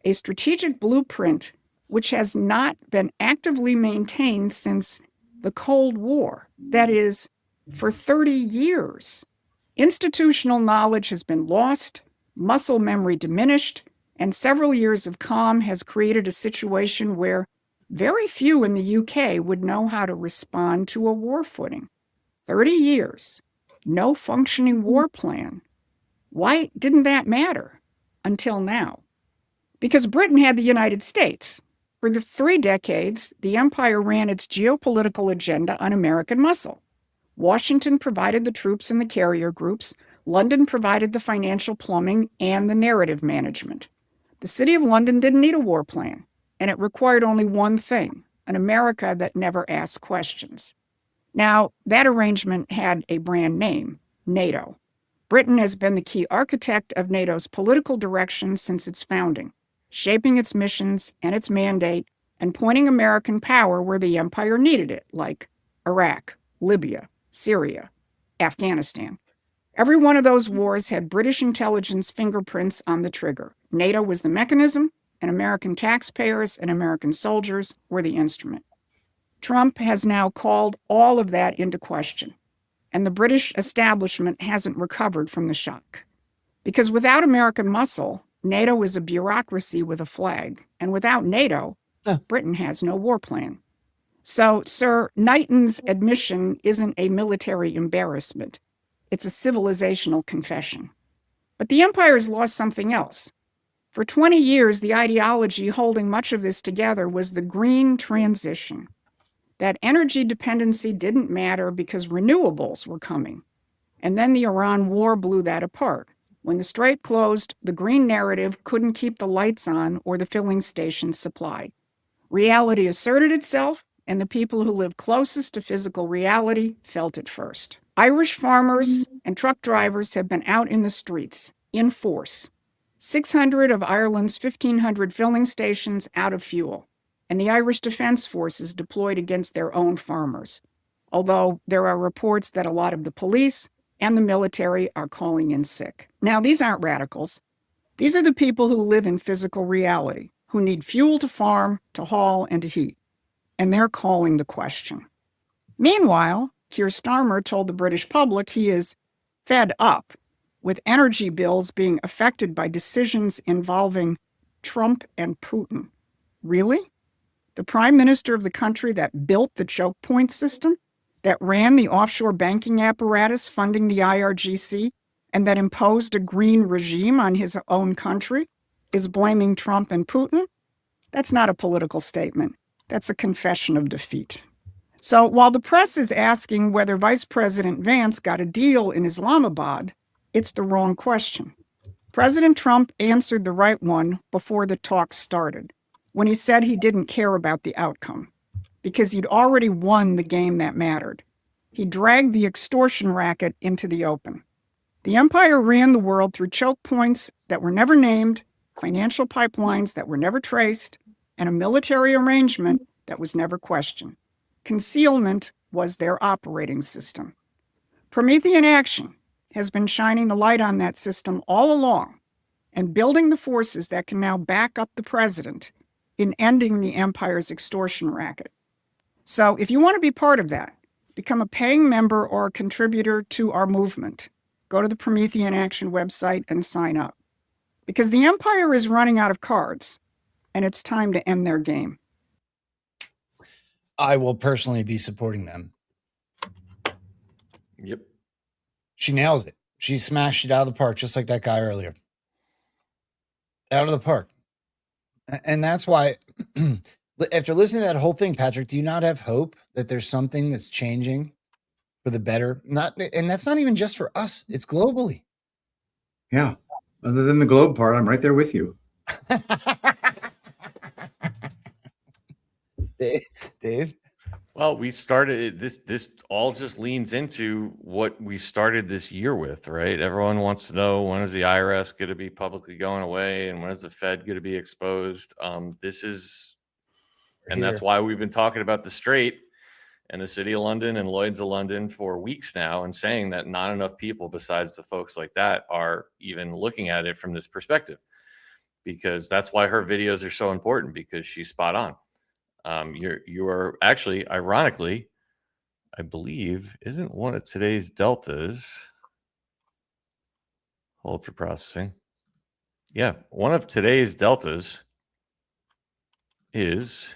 a strategic blueprint which has not been actively maintained since the Cold War, that is, for 30 years. Institutional knowledge has been lost, muscle memory diminished, and several years of calm has created a situation where Very few in the UK would know how to respond to a war footing. 30 years, no functioning war plan. Why didn't that matter until now? Because Britain had the United States. For the 3 decades, the empire ran its geopolitical agenda on American muscle. Washington provided the troops and the carrier groups. London provided the financial plumbing and the narrative management. The City of London didn't need a war plan, and it required only one thing, an America that never asked questions. Now, that arrangement had a brand name, NATO. Britain has been the key architect of NATO's political direction since its founding, shaping its missions and its mandate and pointing American power where the empire needed it, like Iraq, Libya, Syria, Afghanistan. Every one of those wars had British intelligence fingerprints on the trigger. NATO was the mechanism, and American taxpayers and American soldiers were the instrument. Trump has now called all of that into question, and the British establishment hasn't recovered from the shock. Because without American muscle, NATO is a bureaucracy with a flag, and without NATO, Britain has no war plan. So, Sir, Knighton's admission isn't a military embarrassment. It's a civilizational confession. But the empire's lost something else. For 20 years, the ideology holding much of this together was the green transition. That energy dependency didn't matter because renewables were coming. And then the Iran war blew that apart. When the strait closed, the green narrative couldn't keep the lights on or the filling stations supplied. Reality asserted itself, and the people who lived closest to physical reality felt it first. Irish farmers and truck drivers have been out in the streets, in force. 600 of Ireland's 1,500 filling stations out of fuel, and the Irish Defence Forces deployed against their own farmers. Although there are reports that a lot of the police and the military are calling in sick. Now, these aren't radicals. These are the people who live in physical reality, who need fuel to farm, to haul, and to heat. And they're calling the question. Meanwhile, Keir Starmer told the British public he is fed up with energy bills being affected by decisions involving Trump and Putin. Really? The prime minister of the country that built the choke point system, that ran the offshore banking apparatus funding the IRGC, and that imposed a green regime on his own country, is blaming Trump and Putin? That's not a political statement. That's a confession of defeat. So while the press is asking whether Vice President Vance got a deal in Islamabad, it's the wrong question. President Trump answered the right one before the talks started, when he said he didn't care about the outcome, because he'd already won the game that mattered. He dragged the extortion racket into the open. The empire ran the world through choke points that were never named, financial pipelines that were never traced, and a military arrangement that was never questioned. Concealment was their operating system. Promethean Action has been shining the light on that system all along and building the forces that can now back up the president in ending the empire's extortion racket. So if you want to be part of that, become a paying member or a contributor to our movement. Go to the Promethean Action website and sign up. Because the empire is running out of cards, and it's time to end their game. I will personally be supporting them. Yep. She nails it. She smashed it out of the park, just like that guy earlier. Out of the park. And that's why, after listening to that whole thing, Patrick, do you not have hope that there's something that's changing for the better? And that's not even just for us. It's globally. Yeah. Other than the globe part, I'm right there with you. Dave? Well, we started this all just leans into what we started this year with, right? Everyone wants to know, when is the IRS going to be publicly going away, and when is the Fed going to be exposed? That's why we've been talking about the Strait and the City of London and Lloyd's of London for weeks now, and saying that not enough people besides the folks like that are even looking at it from this perspective, because that's why her videos are so important, because she's spot on. You are actually, ironically, I believe, isn't one of today's deltas. Hold for processing. Yeah, one of today's deltas is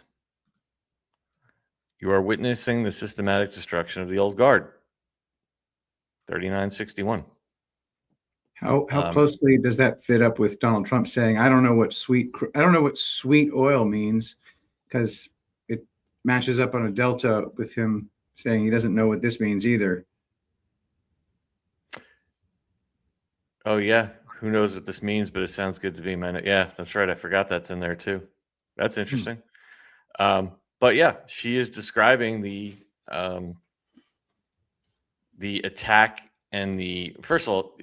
You are witnessing the systematic destruction of the old guard. 3961. How closely does that fit up with Donald Trump saying, I don't know what sweet oil means, because it matches up on a delta with him saying he doesn't know what this means either. Oh, yeah. Who knows what this means, but it sounds good to be man. Yeah, that's right. I forgot that's in there too. That's interesting. But yeah, she is describing the attack and first of all,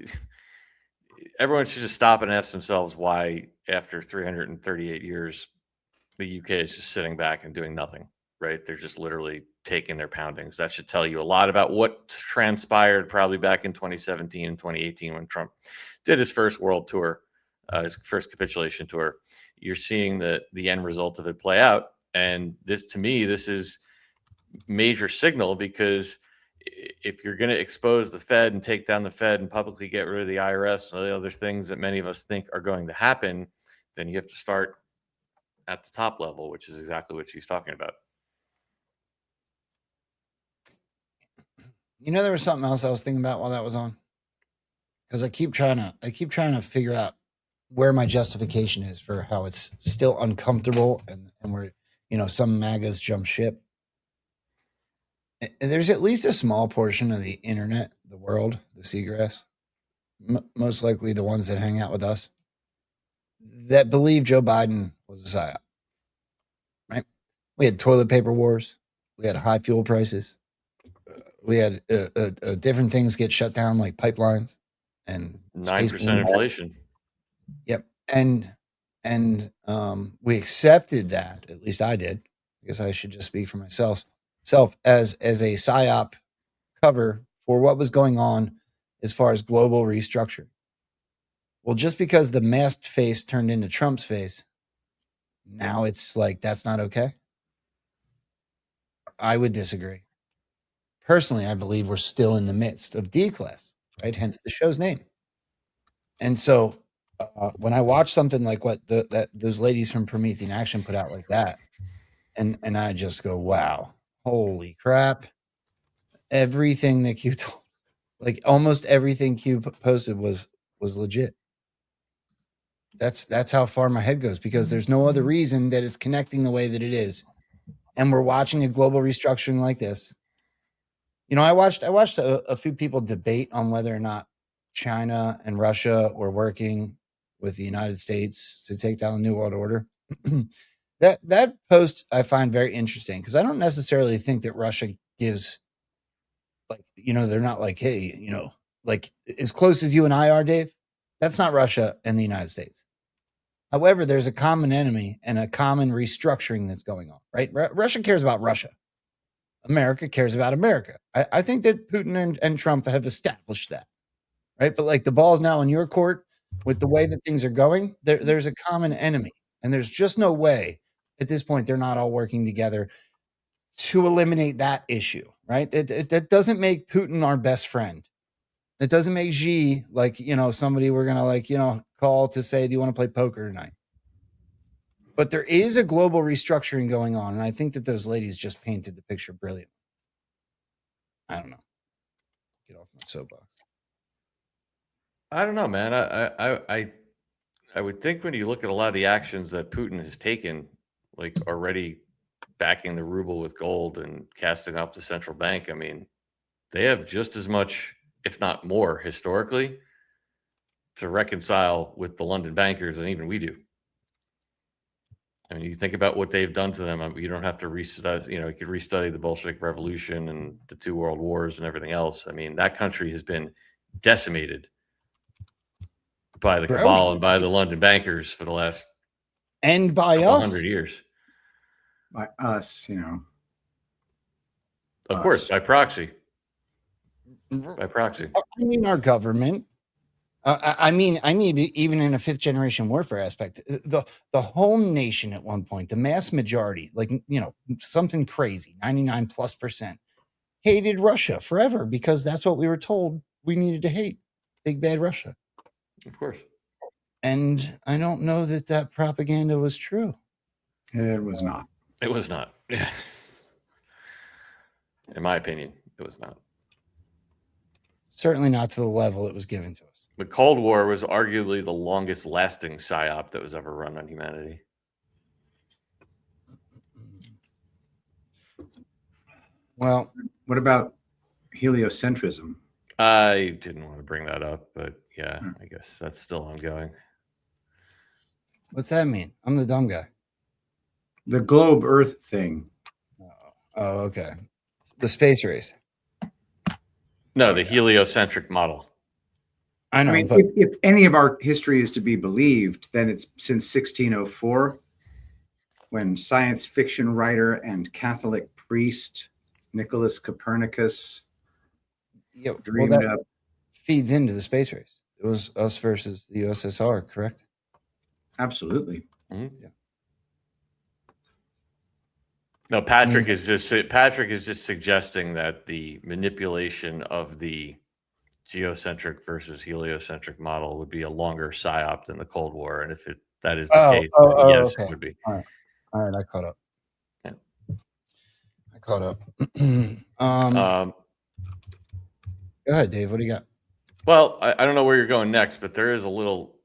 everyone should just stop and ask themselves why, after 338 years, the UK is just sitting back and doing nothing, right? They're just literally taking their poundings. That should tell you a lot about what transpired probably back in 2017 and 2018 when Trump did his first world tour, his first capitulation tour. You're seeing the end result of it play out. And this, to me, this is major signal, because if you're going to expose the Fed and take down the Fed and publicly get rid of the IRS and all the other things that many of us think are going to happen, then you have to start at the top level, which is exactly what she's talking about. You know, there was something else I was thinking about while that was on, because I keep trying to figure out where my justification is for how it's still uncomfortable and where, some MAGAs jump ship. There's at least a small portion of the internet, the world, the seagrass, most likely the ones that hang out with us, that believe Joe Biden was a psyop. Right? We had toilet paper wars. We had high fuel prices. We had different things get shut down, like pipelines and 9% inflation. Yep. And we accepted that, at least I did. I guess I should just speak for myself as a psyop cover for what was going on as far as global restructuring. Well, just because the masked face turned into Trump's face, now it's like, that's not okay. I would disagree. Personally, I believe we're still in the midst of D-Class, right? Hence the show's name. And so when I watch something like what those ladies from Promethean Action put out like that, and I just go, wow, holy crap. Everything that Q told, like almost everything Q posted was legit. That's how far my head goes, because there's no other reason that it's connecting the way that it is. And we're watching a global restructuring like this. I watched a few people debate on whether or not China and Russia were working with the United States to take down the New World Order. That post I find very interesting, because I don't necessarily think that Russia gives, they're not like, hey, like as close as you and I are, Dave. That's not Russia and the United States. However, there's a common enemy and a common restructuring that's going on, right? Russia cares about Russia. America cares about America. I think that Putin and Trump have established that, right? But like the ball's now in your court with the way that things are going. There's a common enemy, and there's just no way at this point they're not all working together to eliminate that issue, right? That doesn't make Putin our best friend. It doesn't make Xi like, somebody we're going to call to say, do you want to play poker tonight? But there is a global restructuring going on. And I think that those ladies just painted the picture brilliantly. I don't know. Get off my soapbox. I don't know, man. I would think when you look at a lot of the actions that Putin has taken, like already backing the ruble with gold and casting off the central bank, I mean, they have just as much, if not more, historically, to reconcile with the London bankers than even we do. I mean, you think about what they've done to them. I mean, you don't have to restudy, you could restudy the Bolshevik Revolution and the 2 world wars and everything else. I mean, that country has been decimated by the cabal and by the London bankers for the last and by us 100 years. By us, Of course, by proxy. By proxy. I mean, our government. I mean, even in a 5th generation warfare aspect, the whole nation at one point, the mass majority, like, something crazy, 99+%, hated Russia forever, because that's what we were told we needed to hate. Big bad Russia. Of course. And I don't know that propaganda was true. It was not. It was not. Yeah. In my opinion, it was not. Certainly not to the level it was given to us. The Cold War was arguably the longest lasting psyop that was ever run on humanity. Well, what about heliocentrism? I didn't want to bring that up, but yeah, I guess that's still ongoing. What's that mean? I'm the dumb guy. The globe Earth thing. Oh, okay. The space race. No, the heliocentric model. I know. I mean, but if any of our history is to be believed, then it's since 1604, when science fiction writer and Catholic priest Nicholas Copernicus dreamed up. Feeds into the space race. It was us versus the USSR, correct? Absolutely. Mm-hmm. Yeah. No, Patrick is just suggesting that the manipulation of the geocentric versus heliocentric model would be a longer psyop than the Cold War, and if that is the case, then yes, okay. it would be. All right, I caught up. Yeah. I caught up. Go ahead, Dave. What do you got? Well, I don't know where you're going next, but there is a little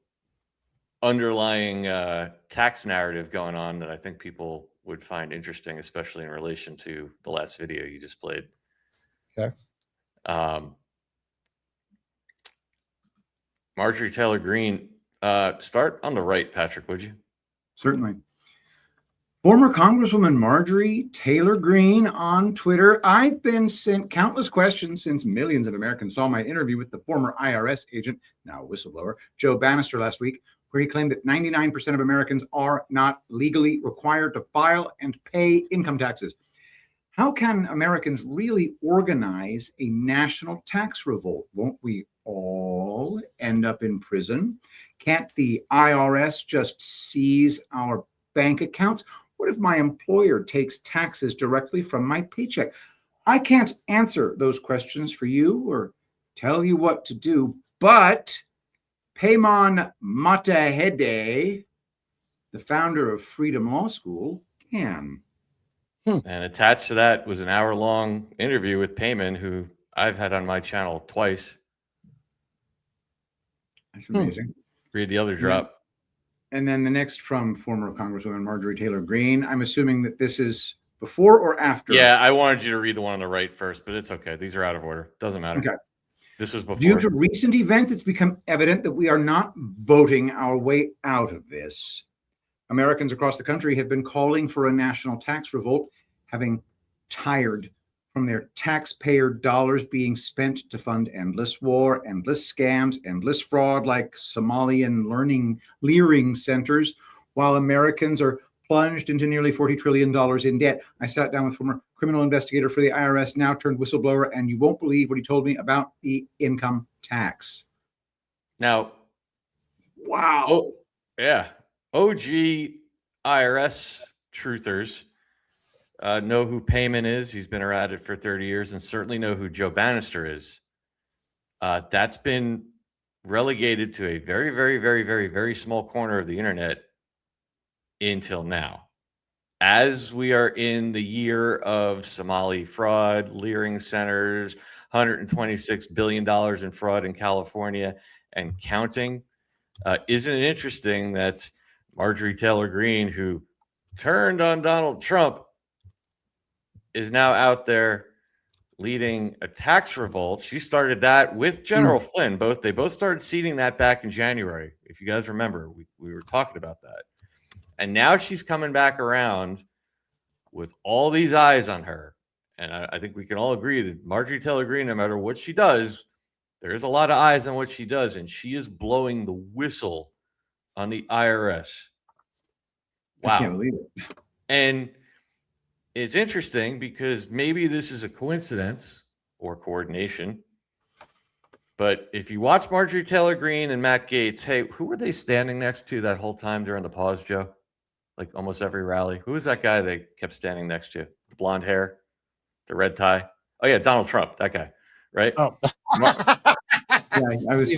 underlying tax narrative going on that I think people would find interesting, especially in relation to the last video you just played. Okay. Marjorie Taylor Greene, start on the right, Patrick, would you? Certainly. Former Congresswoman Marjorie Taylor Greene on Twitter. I've been sent countless questions since millions of Americans saw my interview with the former IRS agent, now whistleblower, Joe Bannister last week, where he claimed that 99% of Americans are not legally required to file and pay income taxes. How can Americans really organize a national tax revolt? Won't we all end up in prison? Can't the IRS just seize our bank accounts? What if my employer takes taxes directly from my paycheck? I can't answer those questions for you or tell you what to do, but Payman Matahede, the founder of Freedom Law School, can. And attached to that was an hour-long interview with Payman, who I've had on my channel twice. That's amazing. Read the other drop. And then the next from former Congresswoman Marjorie Taylor Greene. I'm assuming that this is before or after. Yeah, I wanted you to read the one on the right first, but it's okay. These are out of order. Doesn't matter. Okay. This was before. Due to recent events, it's become evident that we are not voting our way out of this. Americans across the country have been calling for a national tax revolt, having tired from their taxpayer dollars being spent to fund endless war, endless scams, endless fraud like Somalian leering centers, while Americans are plunged into nearly $40 trillion in debt. I sat down with former criminal investigator for the IRS, now turned whistleblower, and you won't believe what he told me about the income tax. Now, wow. Oh, yeah. OG IRS truthers know who Payman is. He's been around it for 30 years, and certainly know who Joe Bannister is. That's been relegated to a very, very, very, very, very small corner of the internet until now. As we are in the year of Somali fraud, leering centers, $126 billion in fraud in California and counting, isn't it interesting that Marjorie Taylor Greene, who turned on Donald Trump, is now out there leading a tax revolt? She started that with General Flynn. They both started seeding that back in January. If you guys remember, we were talking about that. And now she's coming back around with all these eyes on her. And I think we can all agree that Marjorie Taylor Greene, no matter what she does, there's a lot of eyes on what she does, and she is blowing the whistle on the IRS. Wow. I can't believe it. And it's interesting because maybe this is a coincidence or coordination, but if you watch Marjorie Taylor Greene and Matt Gaetz, hey, who were they standing next to that whole time during the pause, Joe? Like almost every rally. Who was that guy they kept standing next to? The blonde hair, the red tie. Oh yeah, Donald Trump, that guy, right? Oh. Yeah, I was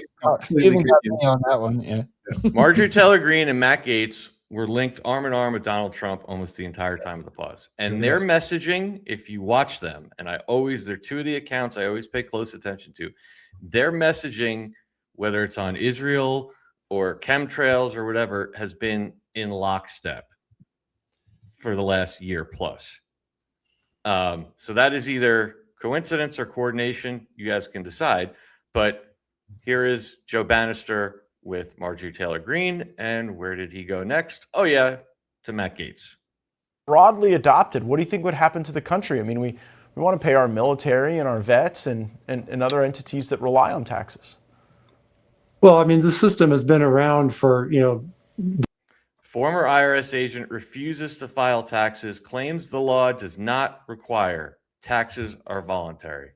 even got me on that one. Yeah. Marjorie Taylor Greene and Matt Gaetz were linked arm in arm with Donald Trump almost the entire time of the pause. And their messaging, if you watch them, and they're two of the accounts I always pay close attention to, their messaging, whether it's on Israel or chemtrails or whatever, has been in lockstep for the last year plus. So that is either coincidence or coordination. You guys can decide. But here is Joe Bannister with Marjorie Taylor Greene. And where did he go next? Oh, yeah, to Matt Gaetz. Broadly adopted, what do you think would happen to the country? I mean, we want to pay our military and our vets and other entities that rely on taxes. Well, I mean, the system has been around for, Former IRS agent refuses to file taxes, claims the law does not require taxes are voluntary.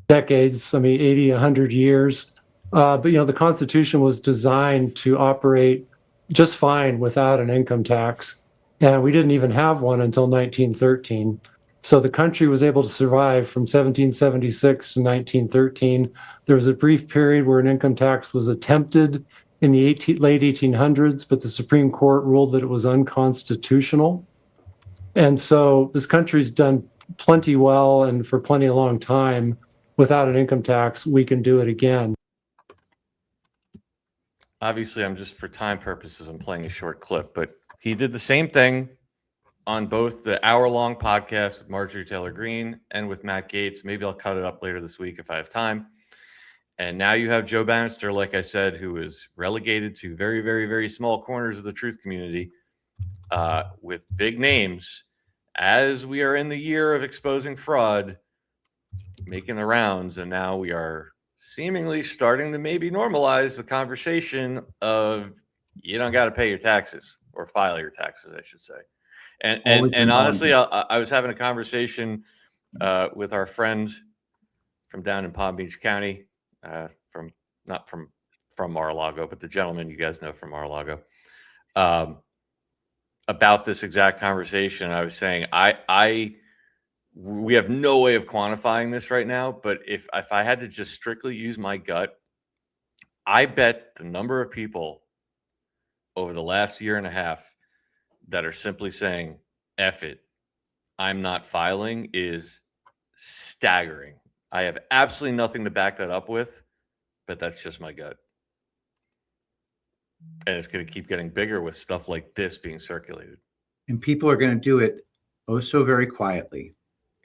decades, 80, 100 years. But, the Constitution was designed to operate just fine without an income tax. And we didn't even have one until 1913. So the country was able to survive from 1776 to 1913. There was a brief period where an income tax was attempted in the late 1800s, but the Supreme Court ruled that it was unconstitutional. And so this country's done plenty well, and for plenty a long time, without an income tax, we can do it again. Obviously, I'm just for time purposes, I'm playing a short clip, but he did the same thing on both the hour-long podcast with Marjorie Taylor Greene and with Matt Gaetz. Maybe I'll cut it up later this week if I have time. And now you have Joe Bannister, like I said, who is relegated to very, very, very small corners of the truth community with big names. As we are in the year of exposing fraud, making the rounds, and now we are seemingly starting to maybe normalize the conversation of you don't got to pay your taxes or file your taxes, I should say. And honestly, I was having a conversation with our friend from down in Palm Beach County, not from Mar-a-Lago, but the gentleman you guys know from Mar-a-Lago, about this exact conversation. I was saying we have no way of quantifying this right now, but if I had to just strictly use my gut, I bet the number of people over the last year and a half that are simply saying, F it, I'm not filing, is staggering. I have absolutely nothing to back that up with, but that's just my gut. And it's going to keep getting bigger with stuff like this being circulated. And people are going to do it oh so very quietly.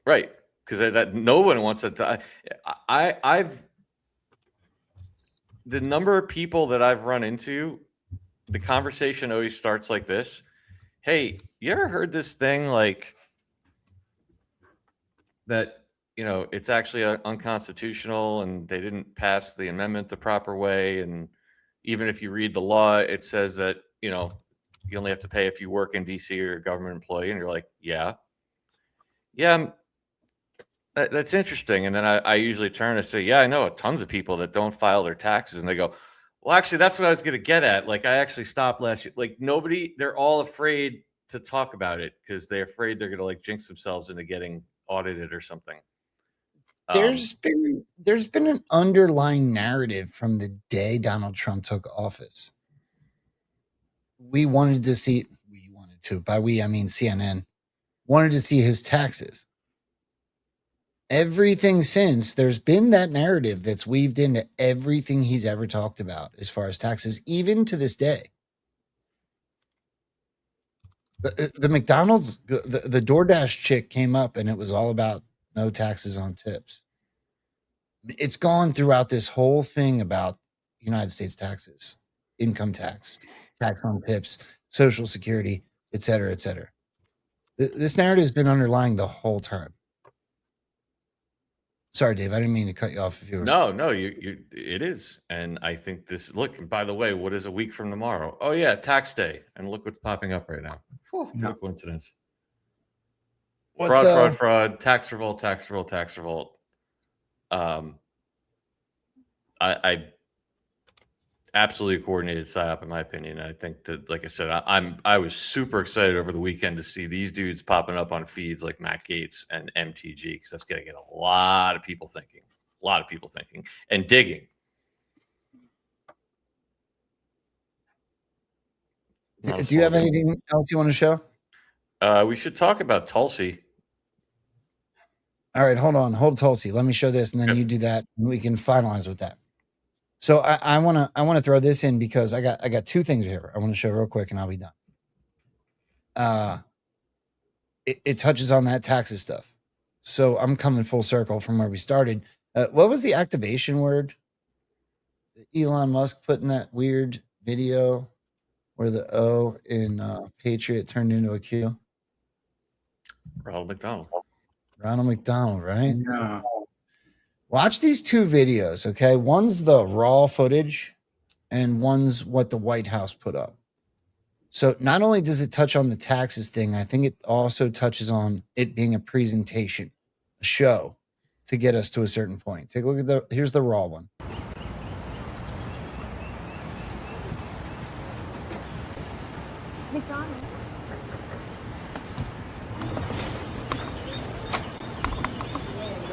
Right. Because that no one wants to. I've the number of people that I've run into, the conversation always starts like this. Hey, you ever heard this thing like that? It's actually unconstitutional and they didn't pass the amendment the proper way. And even if you read the law, it says that, you only have to pay if you work in DC or you're a government employee. And you're like, yeah, that's interesting. And then I usually turn and say, yeah, I know tons of people that don't file their taxes. And they go, well, actually, that's what I was going to get at. Like, I actually stopped last year. Like, they're all afraid to talk about it because they're afraid they're going to like jinx themselves into getting audited or something. There's been an underlying narrative from the day Donald Trump took office. By we, I mean CNN, wanted to see his taxes. Everything since, there's been that narrative that's weaved into everything he's ever talked about as far as taxes, even to this day. The McDonald's, the DoorDash chick came up and it was all about no taxes on tips. It's gone throughout this whole thing about United States taxes, income tax, tax on tips, Social Security, et cetera, et cetera. This narrative has been underlying the whole time. Sorry, Dave, I didn't mean to cut you off. If you were... No, it is. And I think look, and by the way, what is a week from tomorrow? Oh yeah, tax day. And look what's popping up right now. No coincidence. Fraud, tax revolt. I absolutely coordinated psyop in my opinion. I think that, like I said, I was super excited over the weekend to see these dudes popping up on feeds like Matt Gaetz and MTG, because that's going to get a lot of people thinking and digging. Do you have anything else you want to show? We should talk about Tulsi. All right, hold Tulsi. Let me show this, and then you do that, and we can finalize with that. So I want to throw this in because I got two things here I want to show real quick, and I'll be done. It touches on that taxes stuff. So I'm coming full circle from where we started. What was the activation word that Elon Musk put in that weird video where the O in Patriot turned into a Q? Ronald McDonald. Ronald McDonald, right? Yeah. Watch these two videos, okay? One's the raw footage and one's what the White House put up. So not only does it touch on the taxes thing, I think it also touches on it being a presentation, a show to get us to a certain point. Take a look at here's the raw one. McDonald.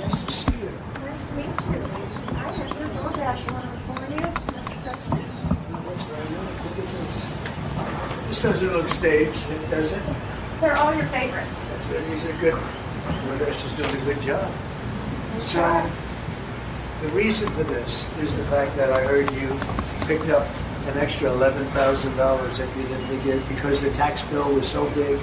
Nice to see you. Nice to meet you. I have your DoorDash order for you, Mr. President. That's very nice. Look at this. This doesn't look staged, does it? They're all your favorites. That's good. These are good. DoorDash is doing a good job. So, the reason for this is the fact that I heard you picked up an extra $11,000 that you didn't get because the tax bill was so big.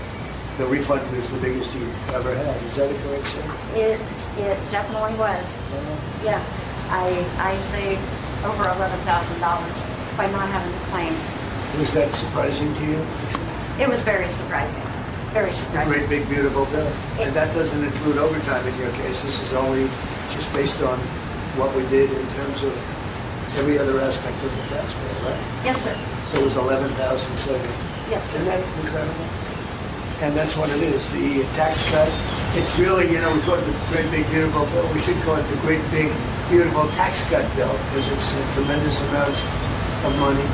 The refund was the biggest you've ever had. Is that a correct statement? It definitely was. Yeah. I saved over $11,000 by not having to claim. Was that surprising to you? It was very surprising. Very A surprising. great big beautiful bill. And that doesn't include overtime in your case. This is only just based on what we did in terms of every other aspect of the tax bill, right? Yes, sir. So it was 11,000 saving. Yes, sir. Isn't that incredible? And that's what it is. The tax cut, it's really, we call it the great big beautiful bill. We should call it the great big beautiful tax cut bill because it's tremendous amounts of money.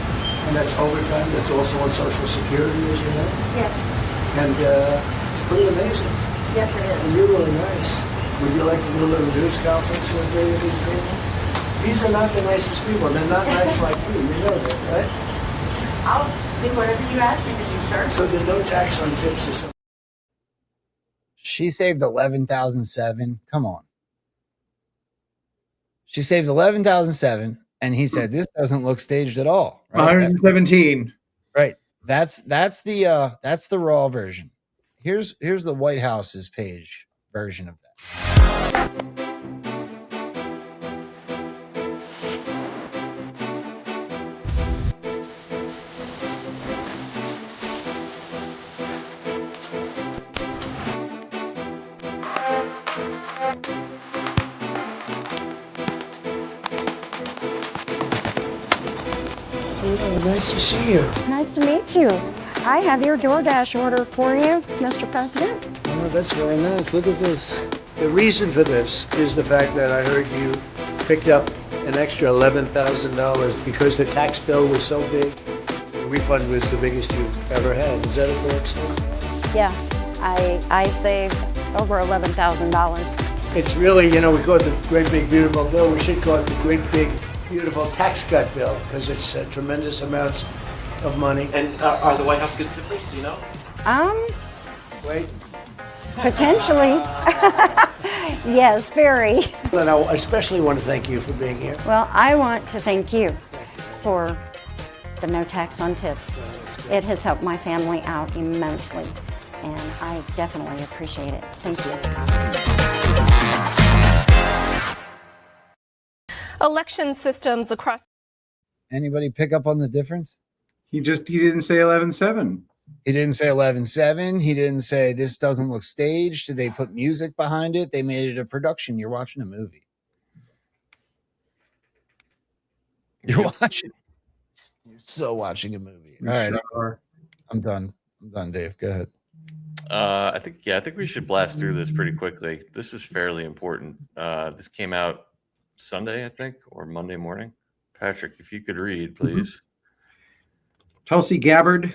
And that's overtime. That's also on Social Security, as you know. Yes. And it's pretty amazing. Yes, it is. And you're really nice. Would you like to do a little news conference with me with these people? These are not the nicest people. They're not nice like you. You know that, right? I'll do whatever you ask me to do, sir. So there's no tax on tips or something. She saved 11,007. Come on. She saved 11,007, and he said this doesn't look staged at all. Right? 117. Right. That's the raw version. Here's the White House's page version of that. Oh, nice to see you. Nice to meet you. I have your DoorDash order for you, Mr. President. Oh, that's very nice. Look at this. The reason for this is the fact that I heard you picked up an extra $11,000 because the tax bill was so big. The refund was the biggest you've ever had. Is that a correct statement? Yeah, I saved over $11,000. It's really, we call it the great big beautiful bill. We should call it the great big beautiful tax cut bill because it's tremendous amounts of money. And are the White House good tippers? Do you know? Wait. Potentially. Yes, very. And I especially want to thank you for being here. Well, I want to thank you for the no tax on tips. It has helped my family out immensely, and I definitely appreciate it. Thank you. Election systems across. Anybody pick up on the difference? He didn't say 11.7. He didn't say 11.7. He didn't say this doesn't look staged. They put music behind it. They made it a production. You're watching a movie. You're watching. You're so watching a movie. All right. I'm done. Dave. Go ahead. I think we should blast through this pretty quickly. This is fairly important. This came out Sunday, I think, or Monday morning. Patrick, if you could read, please. Tulsi Gabbard,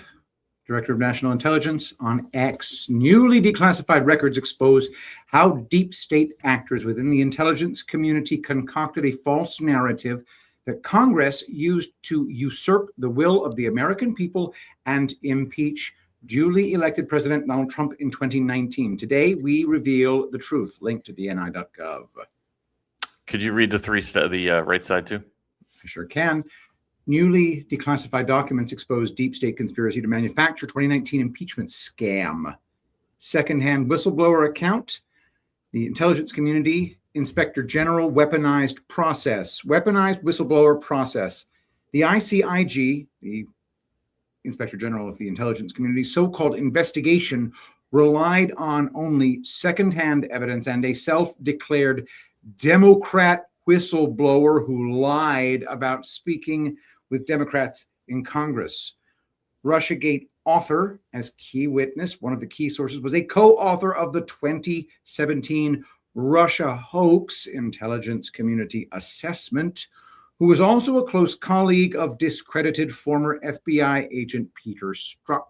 Director of National Intelligence, on X. Newly declassified records expose how deep state actors within the intelligence community concocted a false narrative that Congress used to usurp the will of the American people and impeach duly elected President Donald Trump in 2019. Today, we reveal the truth. Link to dni.gov. Could you read the right side too? I sure can. Newly declassified documents expose deep state conspiracy to manufacture 2019 impeachment scam. Secondhand whistleblower account. The intelligence community inspector general weaponized whistleblower process. The ICIG, the inspector general of the intelligence community, so-called investigation relied on only secondhand evidence and a self-declared Democrat whistleblower who lied about speaking with Democrats in Congress. Russiagate author, as key witness, one of the key sources, was a co-author of the 2017 Russia hoax intelligence community assessment, who was also a close colleague of discredited former FBI agent Peter Strzok.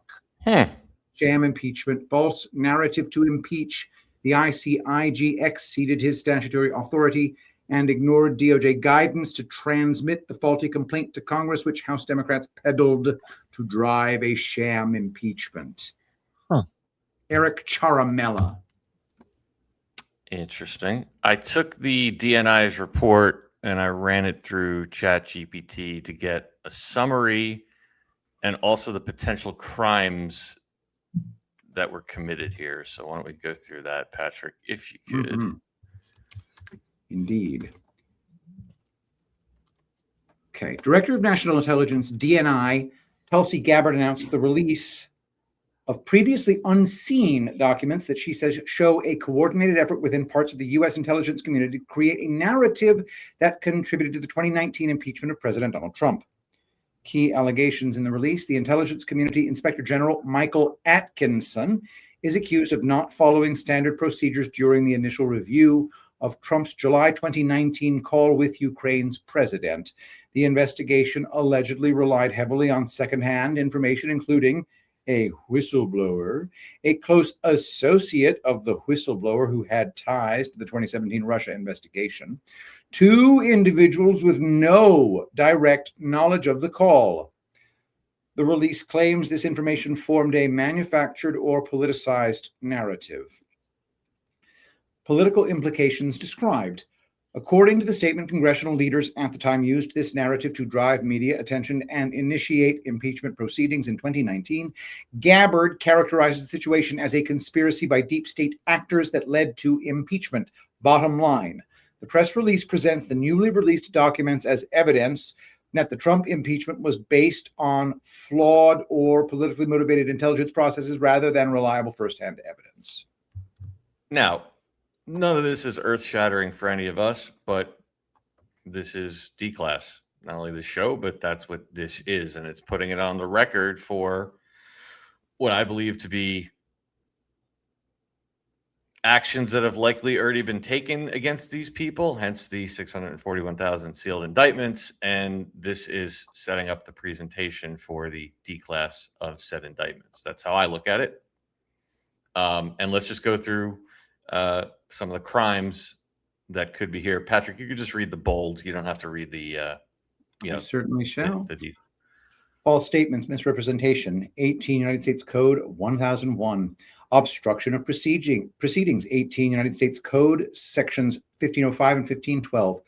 Sham impeachment, false narrative to impeach. The ICIG exceeded his statutory authority and ignored DOJ guidance to transmit the faulty complaint to Congress, which House Democrats peddled to drive a sham impeachment. Eric Charamella. Interesting. I took the DNI's report and I ran it through ChatGPT to get a summary and also the potential crimes that were committed here. So why don't we go through that, Patrick, if you could. Indeed. Okay. Director of National Intelligence, DNI, Tulsi Gabbard announced the release of previously unseen documents that she says show a coordinated effort within parts of the U.S. intelligence community to create a narrative that contributed to the 2019 impeachment of President Donald Trump. Key allegations in the release: the intelligence community inspector general Michael Atkinson is accused of not following standard procedures during the initial review of Trump's July 2019 call with Ukraine's president. The investigation allegedly relied heavily on secondhand information, including a whistleblower, a close associate of the whistleblower who had ties to the 2017 Russia investigation, two individuals with no direct knowledge of the call. The release claims this information formed a manufactured or politicized narrative. Political implications described. According to the statement, congressional leaders at the time used this narrative to drive media attention and initiate impeachment proceedings in 2019. Gabbard characterizes the situation as a conspiracy by deep state actors that led to impeachment. Bottom line, the press release presents the newly released documents as evidence that the Trump impeachment was based on flawed or politically motivated intelligence processes rather than reliable firsthand evidence. Now, none of this is earth-shattering for any of us, but this is D-Class. Not only the show, but that's what this is, and it's putting it on the record for what I believe to be actions that have likely already been taken against these people, hence the 641,000 sealed indictments, and this is setting up the presentation for the D-Class of said indictments. That's how I look at it. And let's just go through some of the crimes that could be here. Patrick, you could just read the bold. You don't have to read the, I certainly shall. The False statements, misrepresentation, 18 United States Code 1001. Obstruction of proceedings, 18 United States Code sections 1505 and 1512.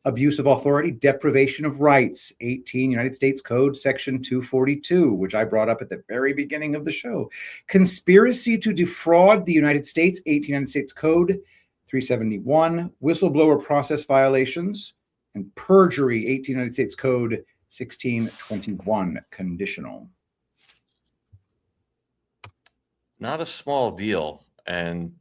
Abuse of authority, deprivation of rights, 18 United States Code section 242, which I brought up at the very beginning of the show. Conspiracy to defraud the United States, 18 United States Code 371. Whistleblower process violations, and perjury, 18 United States Code 1621, conditional. Not a small deal. And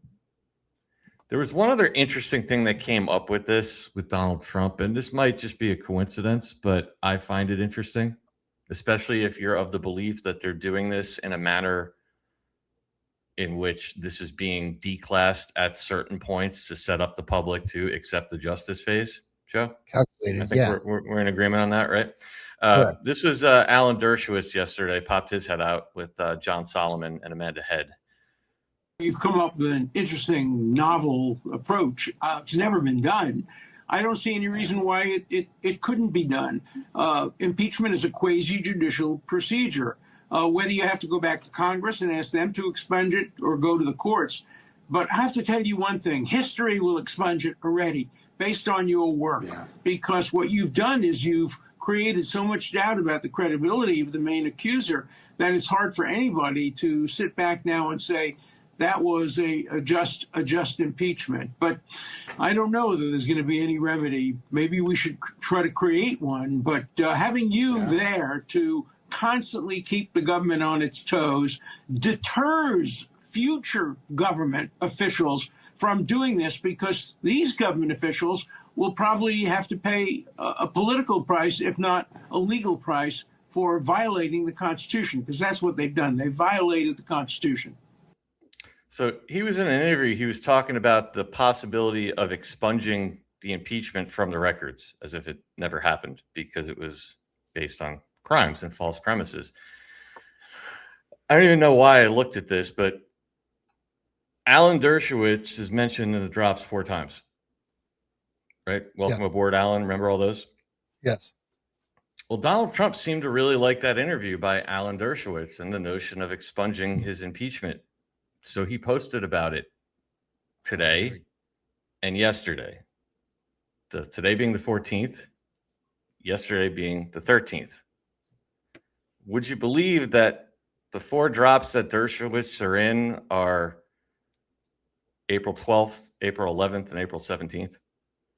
there was one other interesting thing that came up with this with Donald Trump, and this might just be a coincidence, but I find it interesting, especially if you're of the belief that they're doing this in a manner in which this is being declassed at certain points to set up the public to accept the justice phase. Joe? Calculated, I think we're in agreement on that, right? This was Alan Dershowitz yesterday, popped his head out with John Solomon and Amanda Head. You've come up with an interesting, novel approach. It's never been done. I don't see any reason why it couldn't be done. Impeachment is a quasi-judicial procedure. Whether you have to go back to Congress and ask them to expunge it or go to the courts. But I have to tell you one thing, history will expunge it already based on your work. Because what you've done is you've created so much doubt about the credibility of the main accuser that it's hard for anybody to sit back now and say that was a just impeachment. But I don't know that there's going to be any remedy. Maybe we should try to create one. But having you there to constantly keep the government on its toes deters future government officials from doing this, because these government officials will probably have to pay a political price, if not a legal price, for violating the Constitution, because that's what they've done. They violated the Constitution. So he was in an interview, he was talking about the possibility of expunging the impeachment from the records as if it never happened because it was based on crimes and false premises. I don't even know why I looked at this, but Alan Dershowitz is mentioned in the drops 4 times. Right? Welcome aboard, Alan. Remember all those? Yes. Well, Donald Trump seemed to really like that interview by Alan Dershowitz and the notion of expunging his impeachment. So he posted about it today and yesterday. Today being the 14th, yesterday being the 13th. Would you believe that the 4 drops that Dershowitz are in are April 12th, April 11th, and April 17th?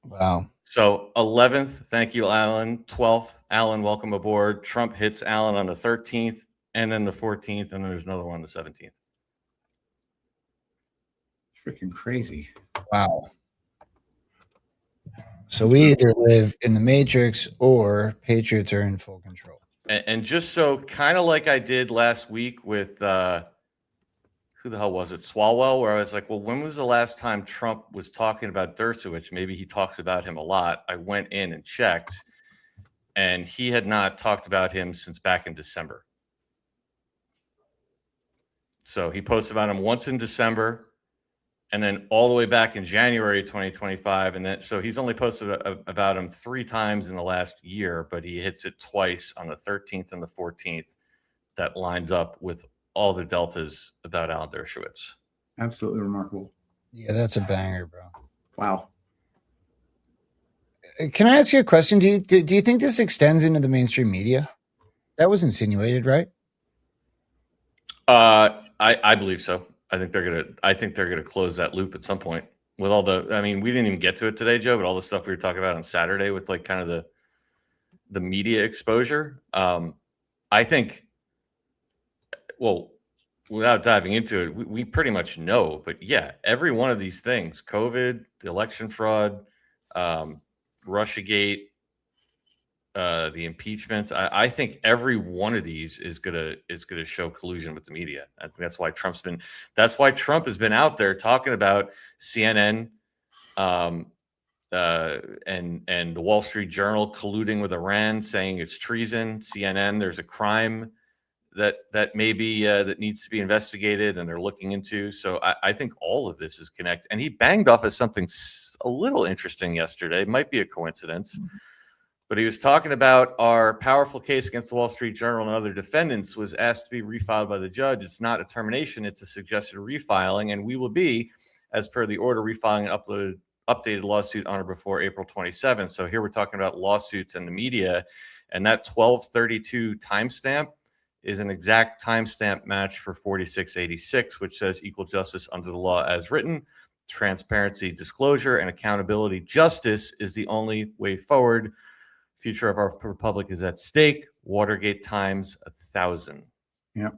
Wow. So 11th, thank you, Alan. 12th, Alan, welcome aboard. Trump hits Alan on the 13th, and then the 14th, and then there's another one on the 17th. Freaking crazy. Wow. So we either live in the Matrix or Patriots are in full control. And just so kind of like I did last week with who the hell was it? Swalwell, where I was like, well, when was the last time Trump was talking about Dershowitz? Maybe he talks about him a lot. I went in and checked, and he had not talked about him since back in December. So he posted about him once in December, and then all the way back in January 2025. And then so he's only posted about him 3 times in the last year, but he hits it twice on the 13th and the 14th. That lines up with all the deltas about Alan Dershowitz. Absolutely remarkable. Yeah, that's a banger, bro. Wow. Can I ask you a question? Do you think this extends into the mainstream media? That was insinuated, right? I believe so. I think they're gonna close that loop at some point with all the. I mean, we didn't even get to it today, Joe, but all the stuff we were talking about on Saturday with like kind of the media exposure. I think. Well, without diving into it, we pretty much know, but yeah, every one of these things, COVID, the election fraud, Russiagate, the impeachments, I think every one of these is gonna show collusion with the media. I think that's why Trump has been out there talking about CNN and the Wall Street Journal colluding with Iran, saying it's treason. CNN, there's a crime that maybe that needs to be investigated and they're looking into. So I think all of this is connected. And he banged off as something a little interesting yesterday. It might be a coincidence, but he was talking about our powerful case against the Wall Street Journal and other defendants was asked to be refiled by the judge. It's not a termination, it's a suggested refiling, and we will be, as per the order, refiling an updated lawsuit on or before April 27th. So here we're talking about lawsuits and the media, and that 1232 timestamp is an exact timestamp match for 4686, which says equal justice under the law as written, transparency, disclosure, and accountability. Justice is the only way forward. Future of our republic is at stake. Watergate times 1,000. Yep.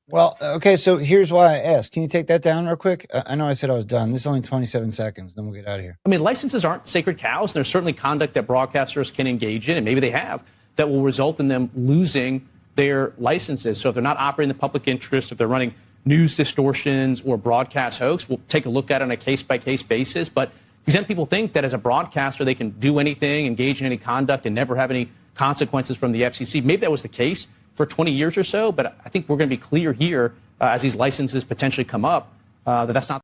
Well, okay, so here's why I asked. Can you take that down real quick? I know I said I was done. This is only 27 seconds, then we'll get out of here. I mean, licenses aren't sacred cows, and there's certainly conduct that broadcasters can engage in, and maybe they have, that will result in them losing their licenses. So if they're not operating in the public interest, if they're running news distortions or broadcast hoax, we'll take a look at it on a case-by-case basis. But some people think that as a broadcaster, they can do anything, engage in any conduct, and never have any consequences from the FCC. Maybe that was the case for 20 years or so, but I think we're going to be clear here as these licenses potentially come up that that's not.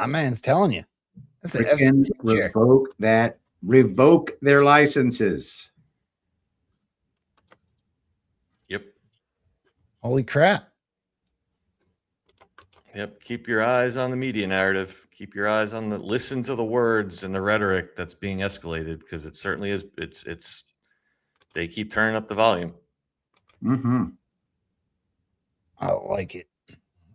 My man's telling you. That's an Freaking FCC chair. revoke their licenses. Yep. Holy crap. Yep. Keep your eyes on the media narrative. Keep your eyes on listen to the words and the rhetoric that's being escalated, because it certainly is. It's they keep turning up the volume. Mm-hmm. I like it.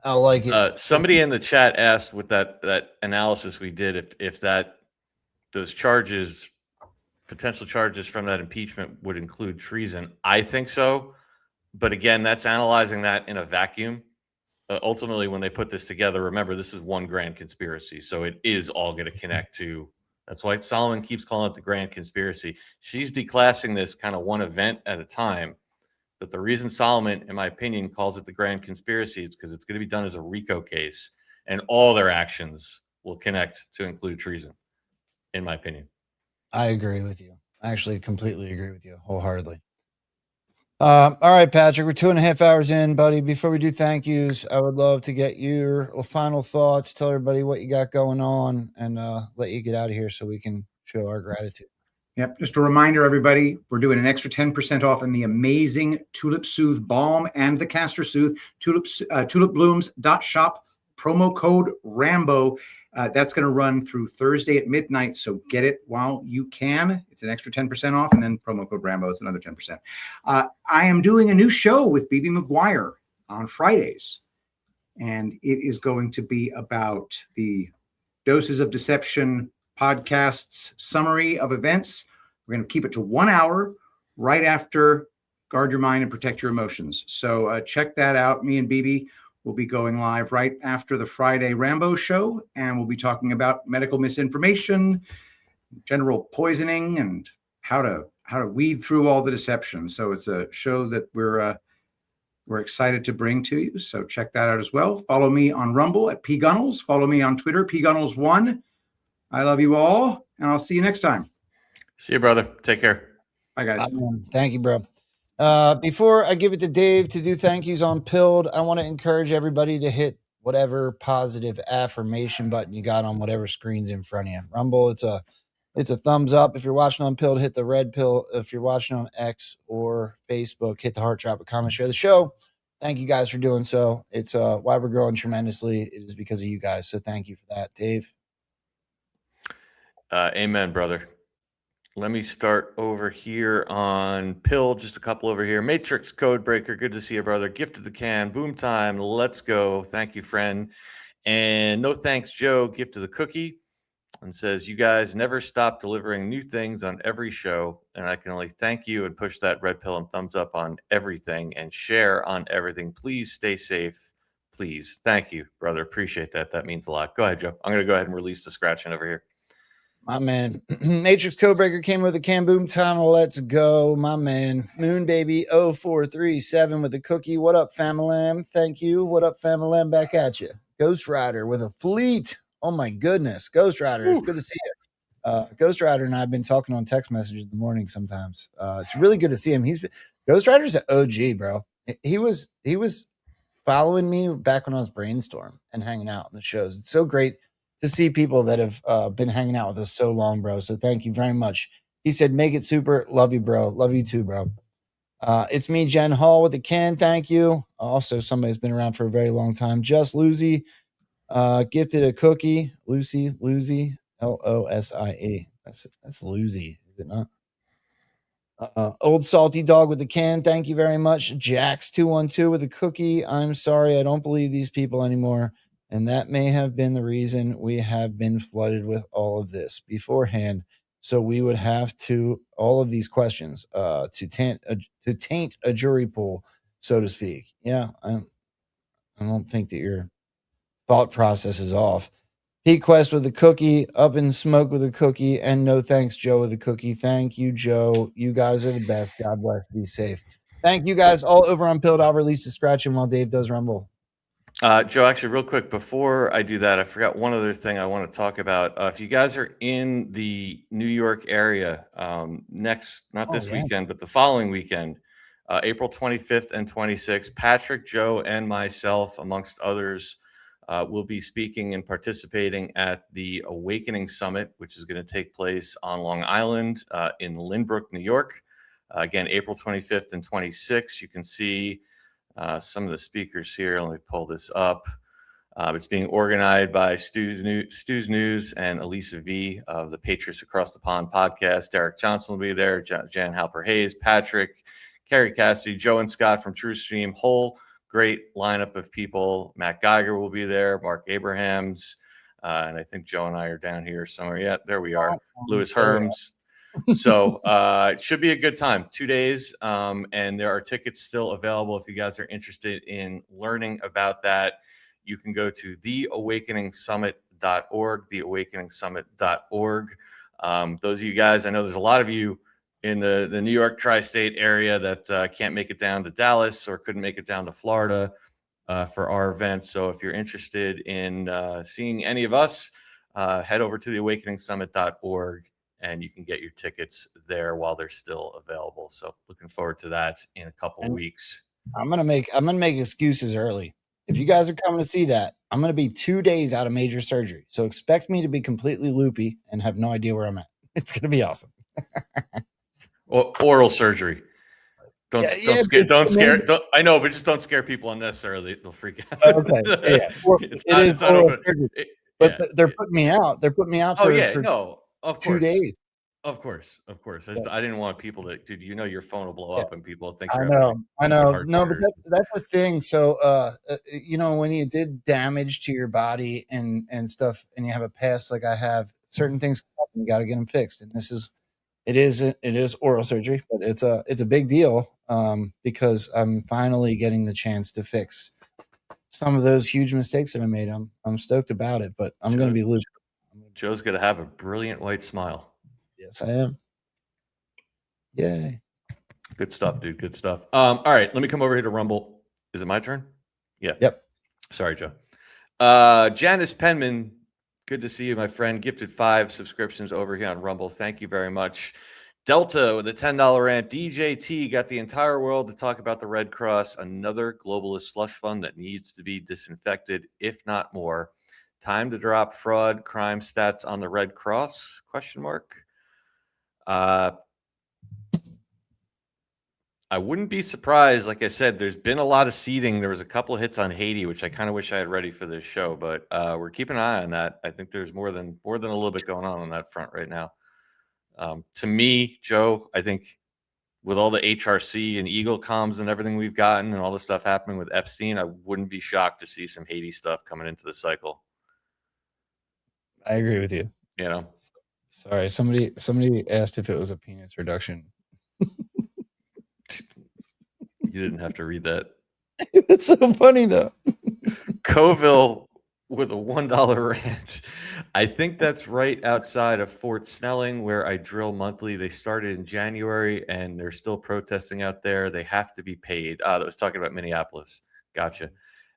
I like it. Somebody in the chat asked with that analysis we did, if those charges, potential charges from that impeachment would include treason. I think so. But again, that's analyzing that in a vacuum. Ultimately, when they put this together, remember, this is one grand conspiracy. So it is all going to connect to. That's why Solomon keeps calling it the grand conspiracy. She's declassing this kind of one event at a time. But the reason Solomon, in my opinion, calls it the grand conspiracy is because it's going to be done as a RICO case, and all their actions will connect to include treason, in my opinion. I agree with you. I actually completely agree with you wholeheartedly. All right, Patrick, we're 2.5 hours in, buddy. Before we do thank yous, I would love to get your final thoughts. Tell everybody what you got going on, and let you get out of here so we can show our gratitude. Yep. Just a reminder, everybody, we're doing an extra 10% off in the amazing Tulip Soothe Balm and the Castor Soothe. Tulipblooms.shop, promo code Rambo. That's going to run through Thursday at midnight, so get it while you can. It's an extra 10% off, and then promo code Rambo, it's another 10%. I am doing a new show with BB McGuire on Fridays, and it is going to be about the Doses of Deception podcast's summary of events. We're going to keep it to 1 hour right after Guard Your Mind and Protect Your Emotions. So check that out. Me and BB will be going live right after the Friday Rambo show, and we'll be talking about medical misinformation, general poisoning, and how to weed through all the deception. So it's a show that we're excited to bring to you. So check that out as well. Follow me on Rumble at pgunnels. Follow me on Twitter, pgunnels1. I love you all, and I'll see you next time. See you, brother. Take care. Bye, guys. Thank you, bro. Before I give it to Dave to do thank yous on Pilled, I want to encourage everybody to hit whatever positive affirmation button you got on whatever screen's in front of you. Rumble, it's a thumbs up. If you're watching on Pilled, hit the red pill. If you're watching on X or Facebook, hit the heart, drop a comment, share the show. Thank you guys for doing so. It's why we're growing tremendously. It is because of you guys. So thank you for that, Dave. Amen, brother. Let me start over here on Pill, just a couple over here. Matrix Codebreaker, good to see you, brother. Gift of the Can, Boom Time, let's go. Thank you, friend. And No Thanks, Joe, gift of the cookie, and says, you guys never stop delivering new things on every show, and I can only thank you and push that red pill and thumbs up on everything and share on everything. Please stay safe. Please. Thank you, brother. Appreciate that. That means a lot. Go ahead, Joe. I'm going to go ahead and release the scratching over here. My man. Matrix Codebreaker came with a Can Boom Time. Let's go, my man. Moon Baby 0437 with a cookie. What up, family? Thank you. What up, family? Back at you. Ghost Rider with a fleet. Oh my goodness. Ghost Rider. It's good to see you. Ghost Rider and I have been talking on text messages in the morning sometimes. It's really good to see him. Ghost Rider's an OG, bro. He was following me back when I was Brainstorm and hanging out in the shows. It's so great to see people that have been hanging out with us so long, bro. So thank you very much. He said, make it super. Love you, bro. Love you too, bro. It's me, Jen Hall with the Can. Thank you. Also, somebody's been around for a very long time. Just Lucy gifted a cookie. Lucy, Losie. That's Lucy, is it not? Old Salty Dog with the Can. Thank you very much. Jax212 with a cookie. I'm sorry. I don't believe these people anymore. And that may have been the reason we have been flooded with all of this beforehand. So we would have to, all of these questions, to taint a jury pool, so to speak. Yeah, I don't think that your thought process is off. Pete Quest with a cookie, Up in Smoke with a cookie, and No Thanks, Joe with a cookie. Thank you, Joe. You guys are the best. God bless. Be safe. Thank you guys all over on Pilled. I'll release the scratching while Dave does Rumble. Joe, actually, real quick, before I do that, I forgot one other thing I want to talk about. If you guys are in the New York area not this weekend, but the following weekend, April 25th and 26th, Patrick, Joe, and myself, amongst others, will be speaking and participating at the Awakening Summit, which is going to take place on Long Island in Lynbrook, New York. Again, April 25th and 26th. You can see some of the speakers here. Let me pull this up. It's being organized by Stu's News and Elisa V of the Patriots Across the Pond podcast. Derek Johnson will be there, Jan Halper-Hayes, Patrick, Kerry Cassidy, Joe and Scott from TrueStream. Whole great lineup of people. Matt Geiger will be there, Mark Abrahams, and I think Joe and I are down here somewhere. Yeah, there we are. Louis Herms. So it should be a good time. 2 days, and there are tickets still available if you guys are interested in learning about that. You can go to theawakeningsummit.org, theawakeningsummit.org. Those of you guys, I know there's a lot of you in the New York tri-state area that can't make it down to Dallas or couldn't make it down to Florida for our event. So if you're interested in seeing any of us, head over to theawakeningsummit.org and you can get your tickets there while they're still available. So looking forward to that in a couple of weeks. I'm gonna make excuses early. If you guys are coming to see that, I'm going to be 2 days out of major surgery. So expect me to be completely loopy and have no idea where I'm at. It's going to be awesome. Oral surgery. Don't scare. I know, but just don't scare people unnecessarily. They'll freak out. Okay. Yeah. It's not oral surgery. But they're putting me out. They're putting me out for, of 2 days. Of course. I didn't want people to, dude, your phone will blow up and people think. I know. No, but that's the thing. So, when you did damage to your body and stuff, and you have a past like I have, certain things come up and you got to get them fixed. And it is oral surgery, but it's a big deal because I'm finally getting the chance to fix some of those huge mistakes that I made. I'm stoked about it, but I'm going to be looped. Joe's going to have a brilliant white smile. Yes, I am. Yay. Good stuff, dude. Good stuff. All right, let me come over here to Rumble. Is it my turn? Yeah. Yep. Sorry, Joe. Janice Penman, good to see you, my friend. Gifted 5 subscriptions over here on Rumble. Thank you very much. Delta with a $10 rant. DJT got the entire world to talk about the Red Cross, another globalist slush fund that needs to be disinfected, if not more. Time to drop fraud, crime stats on the Red Cross? ? I wouldn't be surprised. Like I said, there's been a lot of seeding. There was a couple of hits on Haiti, which I kind of wish I had ready for this show, but we're keeping an eye on that. I think there's more than a little bit going on that front right now. To me, Joe, I think with all the HRC and Eagle comms and everything we've gotten and all the stuff happening with Epstein, I wouldn't be shocked to see some Haiti stuff coming into the cycle. I agree with you. Sorry, somebody asked if it was a penis reduction. You didn't have to read that. It was so funny though. Coville with a $1 rant. I think that's right outside of Fort Snelling, where I drill monthly. They started in January and they're still protesting out there. They have to be paid. That was talking about Minneapolis. Gotcha.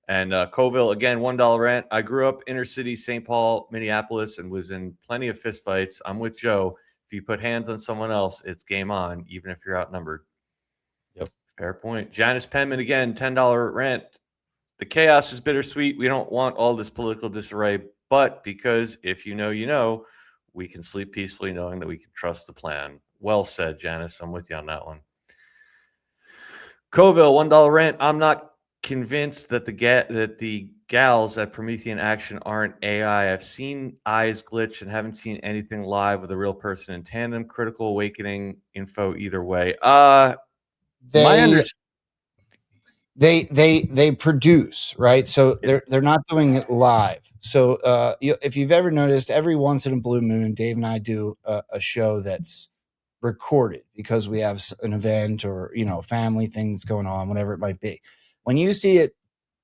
And Coville, again, $1 rant. I grew up inner city, St. Paul, Minneapolis, and was in plenty of fistfights. I'm with Joe. If you put hands on someone else, it's game on, even if you're outnumbered. Yep. Fair point. Janice Penman, again, $10 rant. The chaos is bittersweet. We don't want all this political disarray, but because if you know, we can sleep peacefully knowing that we can trust the plan. Well said, Janice. I'm with you on that one. Coville, $1 rant. I'm not convinced that the gals at Promethean Action aren't AI. I've seen eyes glitch and haven't seen anything live with a real person in tandem. Critical Awakening info either way. They produce, right? So they're not doing it live. So if you've ever noticed, every once in a blue moon, Dave and I do a show that's recorded because we have an event or a family thing that's going on, whatever it might be. When you see it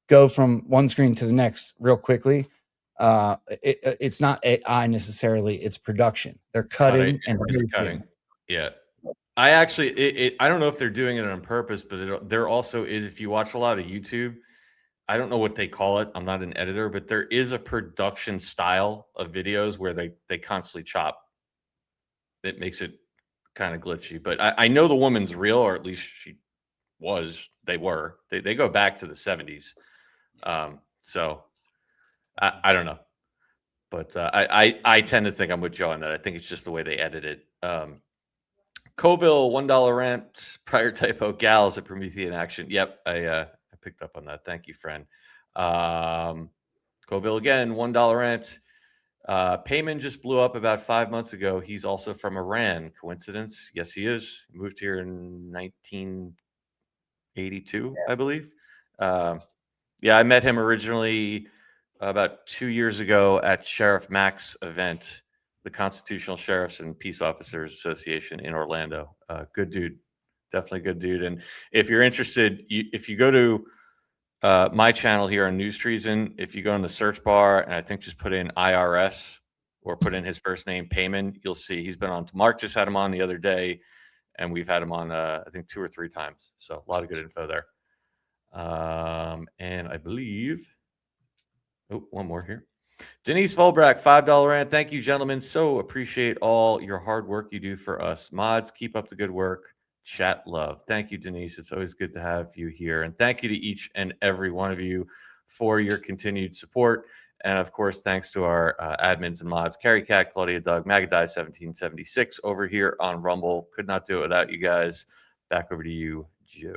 go from one screen to the next real quickly, it's not AI necessarily, it's production. They're cutting and cutting. Yeah. I actually, I don't know if they're doing it on purpose, but there also is, if you watch a lot of YouTube, I don't know what they call it. I'm not an editor, but there is a production style of videos where they constantly chop. It makes it kind of glitchy, but I know the woman's real, or at least they go back to the 70s. So I don't know, but I tend to think I'm with Joe on that. I think it's just the way they edit it. Coville, $1 rant, prior typo, gals at Promethean Action. Yep, I picked up on that. Thank you, friend. Coville again, $1 rant. Payman just blew up about 5 months ago. He's also from Iran. Coincidence? Yes, he is. He moved here in 1982, I believe. Yeah, I met him originally about 2 years ago at Sheriff Mack's event, the Constitutional Sheriffs and Peace Officers Association in Orlando. Good dude, definitely good dude. And if you're interested, if you go to my channel here on NewsTreason, if you go in the search bar and I think just put in IRS or put in his first name, Payman, you'll see he's been on. Mark just had him on the other day, and we've had him on, I think 2 or 3 times. So a lot of good info there. And I believe, one more here. Denise Volbrack, $5 rant. Thank you, gentlemen. So appreciate all your hard work you do for us. Mods, keep up the good work. Chat love. Thank you, Denise. It's always good to have you here. And thank you to each and every one of you for your continued support. And of course, thanks to our admins and mods, Carrie Cat, Claudia Doug, Magadai 1776 over here on Rumble. Could not do it without you guys. Back over to you, Joe.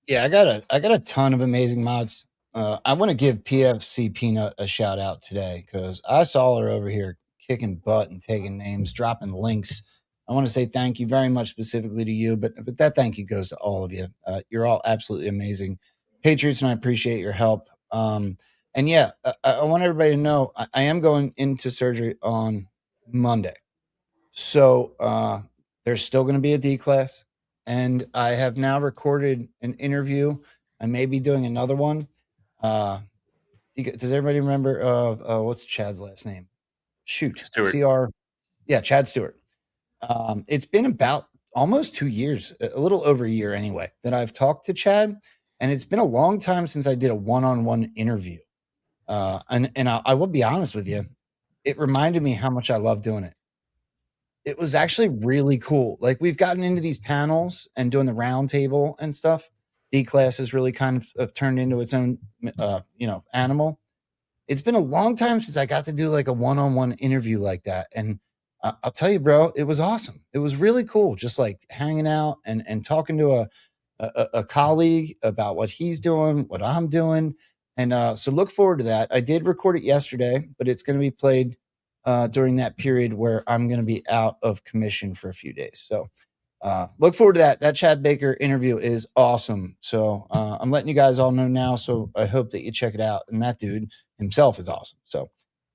Yeah, I got a ton of amazing mods. I want to give PFC Peanut a shout out today because I saw her over here kicking butt and taking names, dropping links. I want to say thank you very much specifically to you, but that thank you goes to all of you. You're all absolutely amazing, Patriots, and I appreciate your help. And yeah, I want everybody to know I am going into surgery on Monday, so there's still going to be a D class. And I have now recorded an interview. I may be doing another one. Does everybody remember what's Chad's last name? Shoot, Stewart. Yeah, Chad Stewart. It's been about almost 2 years, a little over a year anyway, that I've talked to Chad, and it's been a long time since I did a one-on-one interview. And I will be honest with you, it reminded me how much I love doing it. It was actually really cool. Like, we've gotten into these panels and doing the round table and stuff. D class has really kind of turned into its own, animal. It's been a long time since I got to do like a one-on-one interview like that. And I'll tell you, bro, it was awesome. It was really cool. Just like hanging out and talking to a colleague about what he's doing, what I'm doing. And so look forward to that. I did record it yesterday, but it's going to be played during that period where I'm going to be out of commission for a few days. So look forward to that. That Chad Baker interview is awesome. So I'm letting you guys all know now. So I hope that you check it out. And that dude himself is awesome. So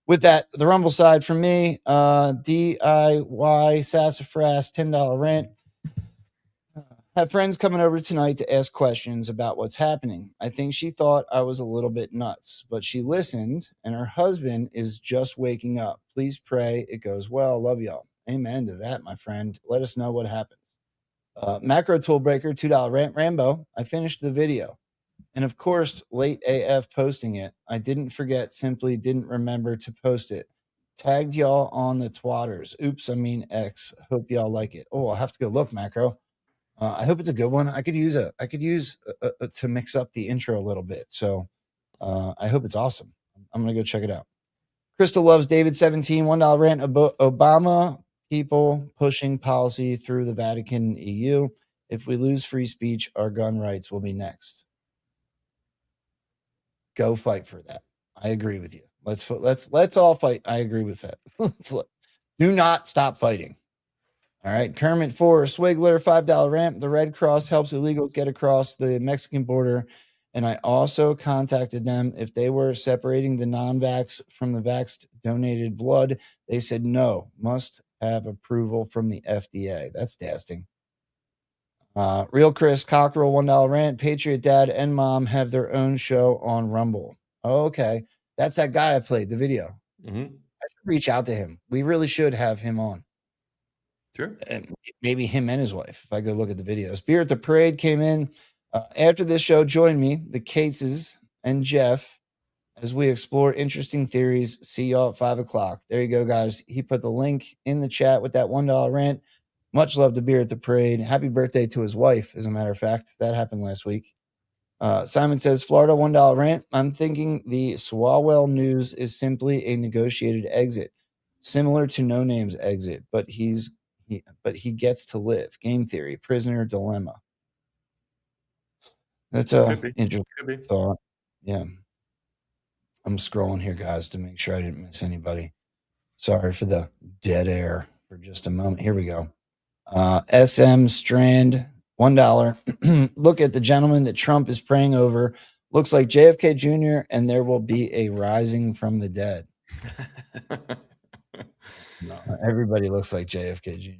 with that, the Rumble side from me, DIY Sassafras, $10 rent. Have friends coming over tonight to ask questions about what's happening. I think she thought I was a little bit nuts, but she listened, and her husband is just waking up. Please pray it goes well. Love y'all. Amen to that, my friend. Let us know what happens. Macro Toolbreaker, $2 rant. Rambo, I finished the video. And of course, late AF posting it. I didn't forget, simply didn't remember to post it. Tagged y'all on the twatters. Oops, I mean X. Hope y'all like it. Oh, I'll have to go look, Macro. I hope it's a good one. I could use to mix up the intro a little bit. So I hope it's awesome. I'm gonna go check it out. Crystal loves David 17, $1 rant. Obama people pushing policy through the Vatican and EU. If we lose free speech, our gun rights will be next. Go fight for that. I agree with you. Let's all fight. I agree with that. Do not stop fighting. All right. Kermit 4, Swigler, $5 rant. The Red Cross helps illegals get across the Mexican border. And I also contacted them if they were separating the non-vax from the vaxxed donated blood. They said no, must have approval from the FDA. That's dasting. Real Chris Cockrell, $1 rant. Patriot Dad and Mom have their own show on Rumble. Oh, okay. That's that guy I played the video. Mm-hmm. I should reach out to him. We really should have him on. Sure. And maybe him and his wife, if I go look at the videos. Beer at the Parade came in. After this show, join me, the Cates and Jeff, as we explore interesting theories. See y'all at 5 o'clock. There you go, guys. He put the link in the chat with that $1 rant. Much love to Beer at the Parade. Happy birthday to his wife, as a matter of fact. That happened last week. Simon says, Florida $1 rant. I'm thinking the Swalwell news is simply a negotiated exit, similar to No Name's exit, but he gets to live. Game theory, prisoner dilemma. That's a interesting thought. Yeah. I'm scrolling here, guys, to make sure I didn't miss anybody. Sorry for the dead air for just a moment. Here we go. SM Strand, $1. Look at the gentleman that Trump is praying over. Looks like JFK Jr., and there will be a rising from the dead. No, everybody looks like JFK Jr.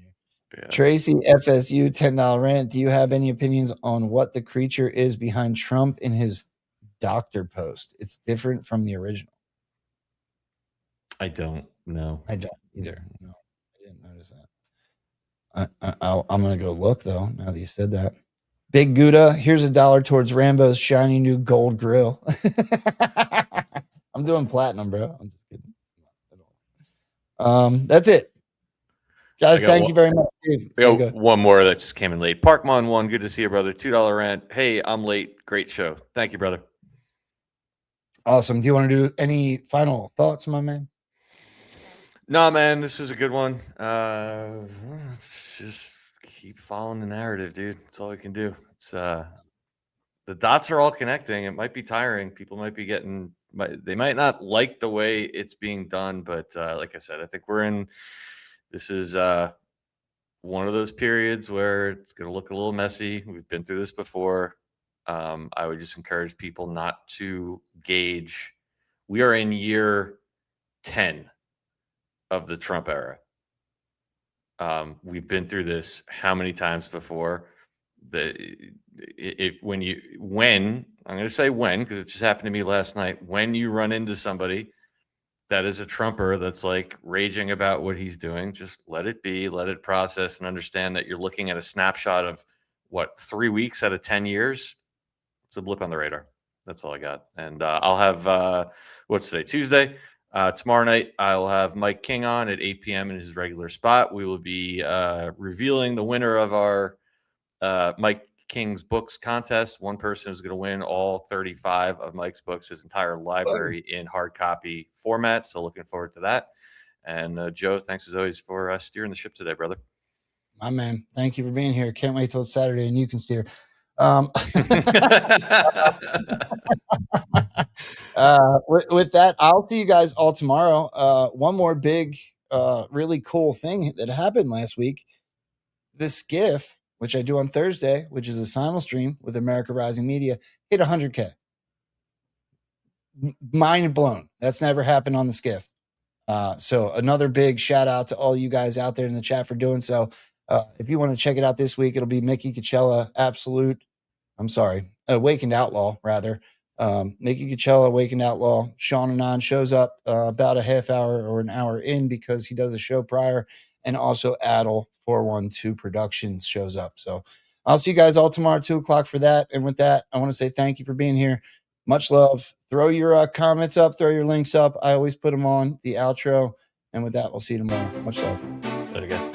Yeah. Tracy FSU, $10 rant. Do you have any opinions on what the creature is behind Trump in his doctor post? It's different from the original. I don't know. I don't either. No, I didn't notice that. I'm going to go look, though, now that you said that. Big Gouda, here's $1 towards Rambo's shiny new gold grill. I'm doing platinum, bro. I'm just kidding. That's it. Guys, thank you very much. Dave, we got one more that just came in late. Parkmon 1, good to see you, brother. $2 rant. Hey, I'm late. Great show. Thank you, brother. Awesome. Do you want to do any final thoughts, my man? No, man, this was a good one. Let's just keep following the narrative, dude. That's all we can do. It's the dots are all connecting. It might be tiring. People might be they might not like the way it's being done, but like I said, I think this is one of those periods where it's going to look a little messy. We've been through this before. I would just encourage people not to gauge. We are in year 10 of the Trump era. We've been through this how many times before? When I'm going to say when, because it just happened to me last night, when you run into somebody that is a Trumper that's like raging about what he's doing, just let it be, let it process, and understand that you're looking at a snapshot of 3 weeks out of 10 years. It's a blip on the radar. That's all I got. And I'll have, what's today? Tuesday. Tomorrow night, I'll have Mike King on at 8 p.m. in his regular spot. We will be revealing the winner of our Mike King's books contest. One person is going to win all 35 of Mike's books, his entire library in hard copy format. So looking forward to that. And Joe, thanks as always for steering the ship today, brother. My man, thank you for being here. Can't wait till it's Saturday and you can steer. With that, I'll see you guys all tomorrow. One more big, really cool thing that happened last week. The Skiff, which I do on Thursday, which is a simul stream with America Rising Media, hit 100K. Mind blown. That's never happened on the Skiff. So another big shout out to all you guys out there in the chat for doing so. If you want to check it out this week, it'll be Mickey Coachella, Awakened Outlaw, rather. Mickey Coachella, Awakened Outlaw. Sean Anon shows up about a half hour or an hour in because he does a show prior. And also Adel 412 Productions shows up. So I'll see you guys all tomorrow at 2 o'clock for that. And with that, I want to say thank you for being here. Much love. Throw your comments up, throw your links up. I always put them on the outro. And with that, we'll see you tomorrow. Much love. Later, guys.